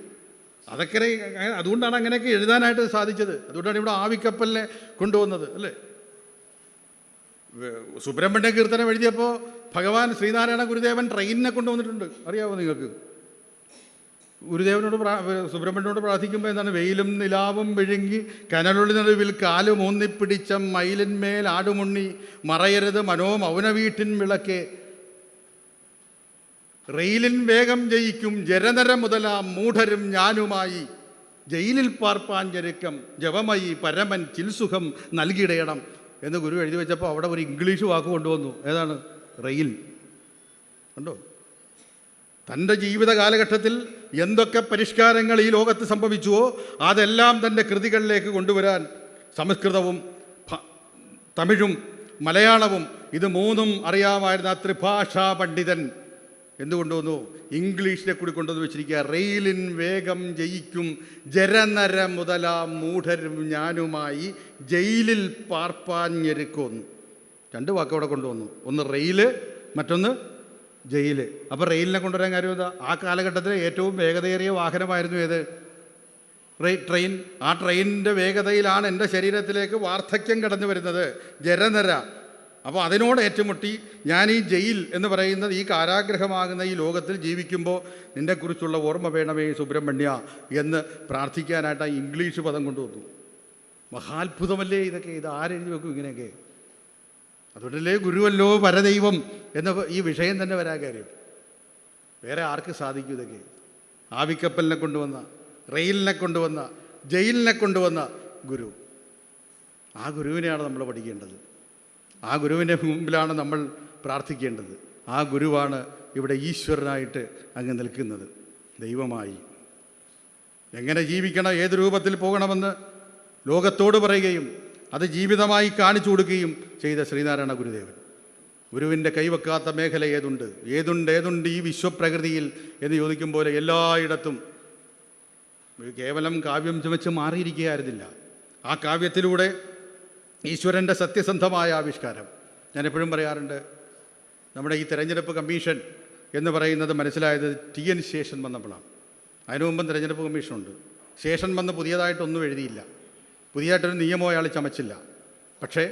അതൊക്കെ അതുകൊണ്ടാണ് അങ്ങനെയൊക്കെ എഴുതാനായിട്ട് സാധിച്ചത്. അതുകൊണ്ടാണ് ഇവിടെ ആവിക്കപ്പലിനെ കൊണ്ടുവന്നത്, അല്ലേ? സുബ്രഹ്മണ്യ കീർത്തനം എഴുതിയപ്പോൾ ഭഗവാൻ ശ്രീനാരായണ ഗുരുദേവൻ ട്രെയിനിനെ കൊണ്ടുവന്നിട്ടുണ്ട്. അറിയാവോ നിങ്ങൾക്ക്? ഗുരുദേവനോട് സുബ്രഹ്മണ്യനോട് പ്രാർത്ഥിക്കുമ്പോൾ എന്താണ്? വെയിലും നിലാവും വിഴുങ്ങി കനലുള്ളി നടുവിൽ കാലും ഊന്നിപ്പിടിച്ച മയിലിന്മേൽ ആടുമുണ്ണി മറയരുത് മനോമൗന വീട്ടിൻ വിളക്കെ. റെയിലിൻ വേഗം ജയിക്കും ജരനര മുതലാം മൂഢരും ഞാനുമായി ജയിലിൽ പാർപ്പാൻ ജരുക്കം ജവമയി പരമൻ ചിൽസുഖം നൽകിയിടയണം എന്ന് ഗുരു എഴുതി വെച്ചപ്പോൾ അവിടെ ഒരു ഇംഗ്ലീഷ് വാക്ക് കൊണ്ടുവന്നു. ഏതാണ്? റെയിൽ. കണ്ടോ? തൻ്റെ ജീവിത കാലഘട്ടത്തിൽ എന്തൊക്കെ പരിഷ്കാരങ്ങൾ ഈ ലോകത്ത് സംഭവിച്ചുവോ അതെല്ലാം തൻ്റെ കൃതികളിലേക്ക് കൊണ്ടുവരാൻ സംസ്കൃതവും തമിഴും മലയാളവും ഇത് 3ഉം അറിയാമായിരുന്ന ത്രിഭാഷാ പണ്ഡിതൻ എന്തുകൊണ്ടുവന്നു? ഇംഗ്ലീഷിനെ കൂടി കൊണ്ടുവന്ന് വെച്ചിരിക്കുക. റെയിലിൻ വേഗം ജയിക്കും ജരനര മുതലാം മൂഢരും ഞാനുമായി ജയിലിൽ പാർപ്പാഞ്ഞെരുക്കൊന്നു. 2 വാക്ക് അവിടെ കൊണ്ടുവന്നു. ഒന്ന് റെയില്, മറ്റൊന്ന് ജയില്. അപ്പോൾ റെയിലിനെ കൊണ്ടുവരാൻ കാര്യം എന്താ? ആ കാലഘട്ടത്തിൽ ഏറ്റവും വേഗതയേറിയ വാഹനമായിരുന്നു ഏത്? ട്രെയിൻ. ആ ട്രെയിനിൻ്റെ വേഗതയിലാണ് എൻ്റെ ശരീരത്തിലേക്ക് വാർദ്ധക്യം കടന്നു വരുന്നത്, ജരനര. അപ്പോൾ അതിനോട് ഏറ്റുമുട്ടി ഞാൻ ഈ ജയിൽ എന്ന് പറയുന്നത് ഈ കാരാഗ്രഹമാകുന്ന ഈ ലോകത്തിൽ ജീവിക്കുമ്പോൾ നിന്നെക്കുറിച്ചുള്ള ഓർമ്മ വേണമേ സുബ്രഹ്മണ്യ എന്ന് പ്രാർത്ഥിക്കാനായിട്ട് ആ ഇംഗ്ലീഷ് പദം കൊണ്ടുവന്നു. മഹാത്ഭുതമല്ലേ ഇതൊക്കെ? ഇത് ആരെഴുതി വെക്കും ഇങ്ങനെയൊക്കെ? അതുകൊണ്ടല്ലേ ഗുരുവല്ലോ പരദൈവം എന്ന ഈ വിഷയം തന്നെ വരാൻ കാര്യം. വേറെ ആർക്ക് സാധിക്കും ഇതൊക്കെ? ആവിക്കപ്പലിനെ കൊണ്ടുവന്ന, റെയിലിനെ കൊണ്ടുവന്ന, ജയിലിനെ കൊണ്ടുവന്ന ഗുരു. ആ ഗുരുവിനെയാണ് നമ്മൾ പഠിക്കേണ്ടത്. ആ ഗുരുവിൻ്റെ മുമ്പിലാണ് നമ്മൾ പ്രാർത്ഥിക്കേണ്ടത്. ആ ഗുരുവാണ് ഇവിടെ ഈശ്വരനായിട്ട് അങ്ങ് നിൽക്കുന്നത്, ദൈവമായി. എങ്ങനെ ജീവിക്കണം, ഏത് രൂപത്തിൽ പോകണമെന്ന് ലോകത്തോട് പറയുകയും അത് ജീവിതമായി കാണിച്ചു കൊടുക്കുകയും ചെയ്ത ശ്രീനാരായണ ഗുരുദേവൻ. ഗുരുവിൻ്റെ കൈവെക്കാത്ത മേഖല ഏതുണ്ട് ഈ വിശ്വപ്രകൃതിയിൽ എന്ന് ചോദിക്കും പോലെ എല്ലായിടത്തും കേവലം കാവ്യം ചുമച്ച് മാറിയിരിക്കുകയായിരുന്നില്ല. ആ കാവ്യത്തിലൂടെ ഈശ്വരൻ്റെ സത്യസന്ധമായ ആവിഷ്കാരം. ഞാനെപ്പോഴും പറയാറുണ്ട്, നമ്മുടെ ഈ തെരഞ്ഞെടുപ്പ് കമ്മീഷൻ എന്ന് പറയുന്നത് മനസ്സിലായത് TN ശേഷൻ വന്നപ്പോഴാണ്. അതിനു മുമ്പ് തെരഞ്ഞെടുപ്പ് കമ്മീഷനുണ്ട്. ശേഷൻ വന്ന് പുതിയതായിട്ടൊന്നും എഴുതിയില്ല, പുതിയതായിട്ടൊരു നിയമം അയാൾ ചമച്ചില്ല. പക്ഷേ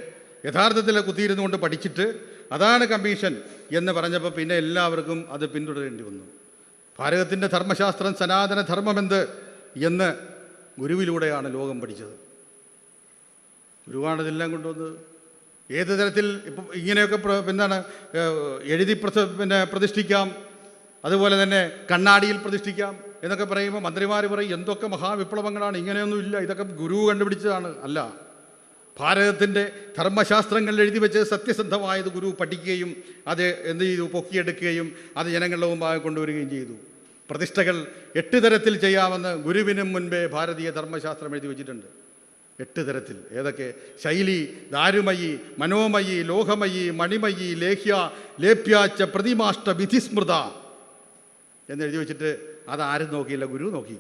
യഥാർത്ഥത്തിൽ കുത്തിയിരുന്നു കൊണ്ട് പഠിച്ചിട്ട് അതാണ് കമ്മീഷൻ എന്ന് പറഞ്ഞപ്പോൾ പിന്നെ എല്ലാവർക്കും അത് പിന്തുടരേണ്ടി വന്നു. ഭാരതത്തിൻ്റെ ധർമ്മശാസ്ത്രം, സനാതന ധർമ്മമെന്ത് എന്ന് ഗുരുവിലൂടെയാണ് ലോകം പഠിച്ചത്. ഗുരുവാണിതെല്ലാം കൊണ്ടുവന്നത്. ഏത് തരത്തിൽ ഇപ്പം ഇങ്ങനെയൊക്കെ എഴുതി പ്രതിഷ്ഠിക്കാം, അതുപോലെ തന്നെ കണ്ണാടിയിൽ പ്രതിഷ്ഠിക്കാം. എന്നൊക്കെ പറയുമ്പോൾ മന്ത്രിമാർ പറയും എന്തൊക്കെ മഹാവിപ്ലവങ്ങളാണ്, ഇങ്ങനെയൊന്നും ഇല്ല, ഇതൊക്കെ ഗുരു കണ്ടുപിടിച്ചതാണ്. അല്ല, ഭാരതത്തിൻ്റെ ധർമ്മശാസ്ത്രങ്ങൾ എഴുതി വെച്ച് സത്യസന്ധമായത് ഗുരു പഠിക്കുകയും അത് എന്ത് ചെയ്തു, പൊക്കിയെടുക്കുകയും അത് ജനങ്ങളുടെ മുമ്പാകെ കൊണ്ടുവരികയും ചെയ്തു. പ്രതിഷ്ഠകൾ 8 തരത്തിൽ ചെയ്യാമെന്ന് ഗുരുവിനും മുൻപേ ഭാരതീയ ധർമ്മശാസ്ത്രം എഴുതി വെച്ചിട്ടുണ്ട്. 8 തരത്തിൽ. ഏതൊക്കെ? ശൈലി, ദാരുമയി, മനോമയി, ലോഹമയി, മണിമയി, ലേഹ്യ, ലേപ്യാച്ച, പ്രതിമാഷ്ട, വിധിസ്മൃത എന്നെഴുതി വെച്ചിട്ട് അതാരും നോക്കിയില്ല, ഗുരു നോക്കി.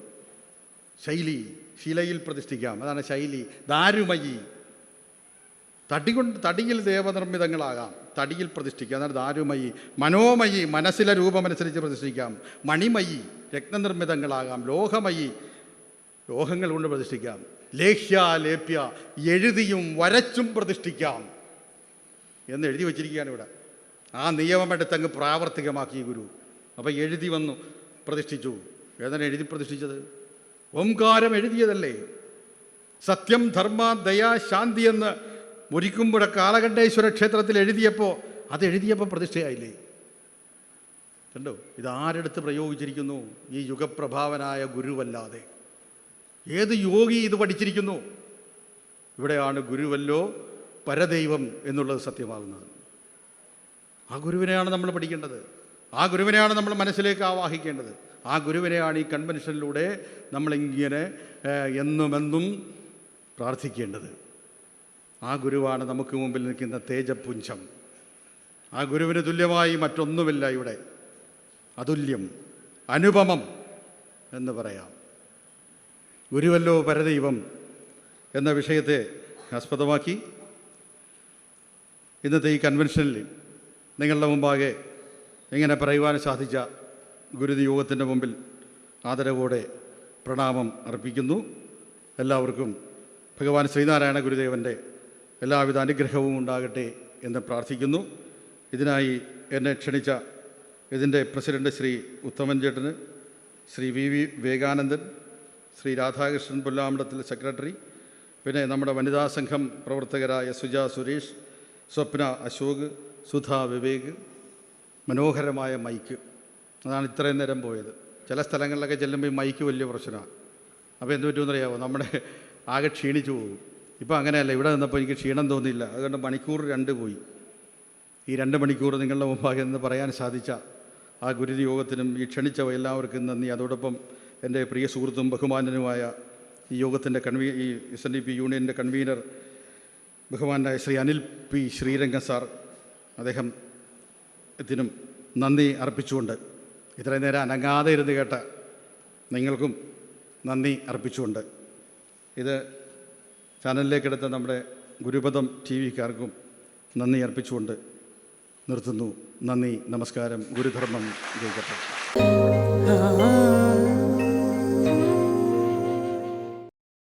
ശൈലി, ശിലയിൽ പ്രതിഷ്ഠിക്കാം, അതാണ് ശൈലി. ദാരുമയി, തടിയിൽ ദേവനിർമ്മിതങ്ങളാകാം, തടിയിൽ പ്രതിഷ്ഠിക്കാം, അതാണ് ദാരുമയി. മനോമയി, മനസ്സിലെ രൂപമനുസരിച്ച് പ്രതിഷ്ഠിക്കാം. മണിമയി, രത്നനിർമ്മിതങ്ങളാകാം. ലോഹമയി, ലോഹങ്ങൾ കൊണ്ട് പ്രതിഷ്ഠിക്കാം. ലേഹ്യ, ലേപ്യ, എഴുതിയും വരച്ചും പ്രതിഷ്ഠിക്കാം എന്ന് എഴുതി വച്ചിരിക്കുകയാണ് ഇവിടെ. ആ നിയമമെടുത്തങ്ങ് പ്രാവർത്തികമാക്കി ഗുരു. അപ്പോൾ എഴുതി വന്നു, പ്രതിഷ്ഠിച്ചു. ഏതാണ് എഴുതി പ്രതിഷ്ഠിച്ചത്? ഓംകാരം എഴുതിയതല്ലേ. സത്യം, ധർമ്മ, ദയ, ശാന്തി എന്ന് മുരിക്കുമ്പുഴ കാലകണ്ഠേശ്വര ക്ഷേത്രത്തിൽ എഴുതിയപ്പോൾ പ്രതിഷ്ഠയായില്ലേ? കണ്ടോ? ഇതാരെടുത്ത് പ്രയോഗിച്ചിരിക്കുന്നു? ഈ യുഗപ്രഭാവനായ ഗുരുവല്ലാതെ ഏത് യോഗി ഇത് പഠിച്ചിരിക്കുന്നു? ഇവിടെയാണ് ഗുരുവല്ലോ പരദൈവം എന്നുള്ളത് സത്യമാകുന്നത്. ആ ഗുരുവിനെയാണ് നമ്മൾ പഠിക്കേണ്ടത്. ആ ഗുരുവിനെയാണ് നമ്മൾ മനസ്സിലേക്ക് ആവാഹിക്കേണ്ടത്. ആ ഗുരുവിനെയാണ് ഈ കൺവെൻഷനിലൂടെ നമ്മളിങ്ങനെ എന്നുമെന്നും പ്രാർത്ഥിക്കേണ്ടത്. ആ ഗുരുവാണ് നമുക്ക് മുമ്പിൽ നിൽക്കുന്ന തേജപുഞ്ചം. ആ ഗുരുവിന് തുല്യമായി മറ്റൊന്നുമില്ല ഇവിടെ. അതുല്യം, അനുപമം എന്ന് പറയാം. ഗുരുവല്ലോ പരദൈവം എന്ന വിഷയത്തെ ആസ്പദമാക്കി ഇന്നത്തെ ഈ കൺവെൻഷനിൽ നിങ്ങളുടെ മുമ്പാകെ ഇങ്ങനെ പറയുവാൻ സാധിച്ച ഗുരുനിയോഗത്തിൻ്റെ മുമ്പിൽ ആദരവോടെ പ്രണാമം അർപ്പിക്കുന്നു. എല്ലാവർക്കും ഭഗവാൻ ശ്രീനാരായണ ഗുരുദേവൻ്റെ എല്ലാവിധ അനുഗ്രഹവും ഉണ്ടാകട്ടെ എന്ന് പ്രാർത്ഥിക്കുന്നു. ഇതിനായി എന്നെ ക്ഷണിച്ച ഇതിൻ്റെ പ്രസിഡന്റ് ശ്രീ ഉത്തമൻ ചേട്ടന്, ശ്രീ വി വിവേകാനന്ദൻ, ശ്രീ രാധാകൃഷ്ണൻ പുല്ലാമടത്തിൽ സെക്രട്ടറി, പിന്നെ നമ്മുടെ വനിതാ സംഘം പ്രവർത്തകരായ സുജ സുരേഷ്, സ്വപ്ന അശോക്, സുധ വിവേക്. മനോഹരമായ മൈക്ക്, അതാണ് ഇത്രയും നേരം പോയത്. ചില സ്ഥലങ്ങളിലൊക്കെ ചെല്ലുമ്പോൾ ഈ മൈക്ക് വലിയ പ്രശ്നമാണ്. അപ്പോൾ എന്ത് പറ്റുമെന്നറിയാമോ, നമ്മുടെ ആകെ ക്ഷീണിച്ചു പോകും. ഇപ്പോൾ അങ്ങനെയല്ല, ഇവിടെ നിന്നപ്പോൾ എനിക്ക് ക്ഷീണം തോന്നിയില്ല. അതുകൊണ്ട് മണിക്കൂർ 2 പോയി. ഈ 2 മണിക്കൂർ നിങ്ങളുടെ മുമ്പാകെ നിന്ന് പറയാൻ സാധിച്ച ആ ഗുരുയോഗത്തിനും ഈ ക്ഷണിച്ച എല്ലാവർക്കും നന്ദി. അതോടൊപ്പം എൻ്റെ പ്രിയ സുഹൃത്തും ബഹുമാനനുമായ ഈ യോഗത്തിൻ്റെ ഈ SNDP യൂണിയൻ്റെ കൺവീനർ ബഹുമാനായ ശ്രീ അനിൽ പി ശ്രീരംഗൻ സാർ, അദ്ദേഹത്തിനും നന്ദി അർപ്പിച്ചുകൊണ്ട്, ഇത്രയും നേരം അനങ്ങാതെ ഇരുന്ന് കേട്ട നിങ്ങൾക്കും നന്ദി അർപ്പിച്ചുകൊണ്ട്, ഇത് ചാനലിലേക്കെടുത്ത നമ്മുടെ ഗുരുപദം TV-ക്കാർക്കും നന്ദി അർപ്പിച്ചുകൊണ്ട് നിർത്തുന്നു. നന്ദി, നമസ്കാരം. ഗുരുധർമ്മം ജയിക്കട്ടെ.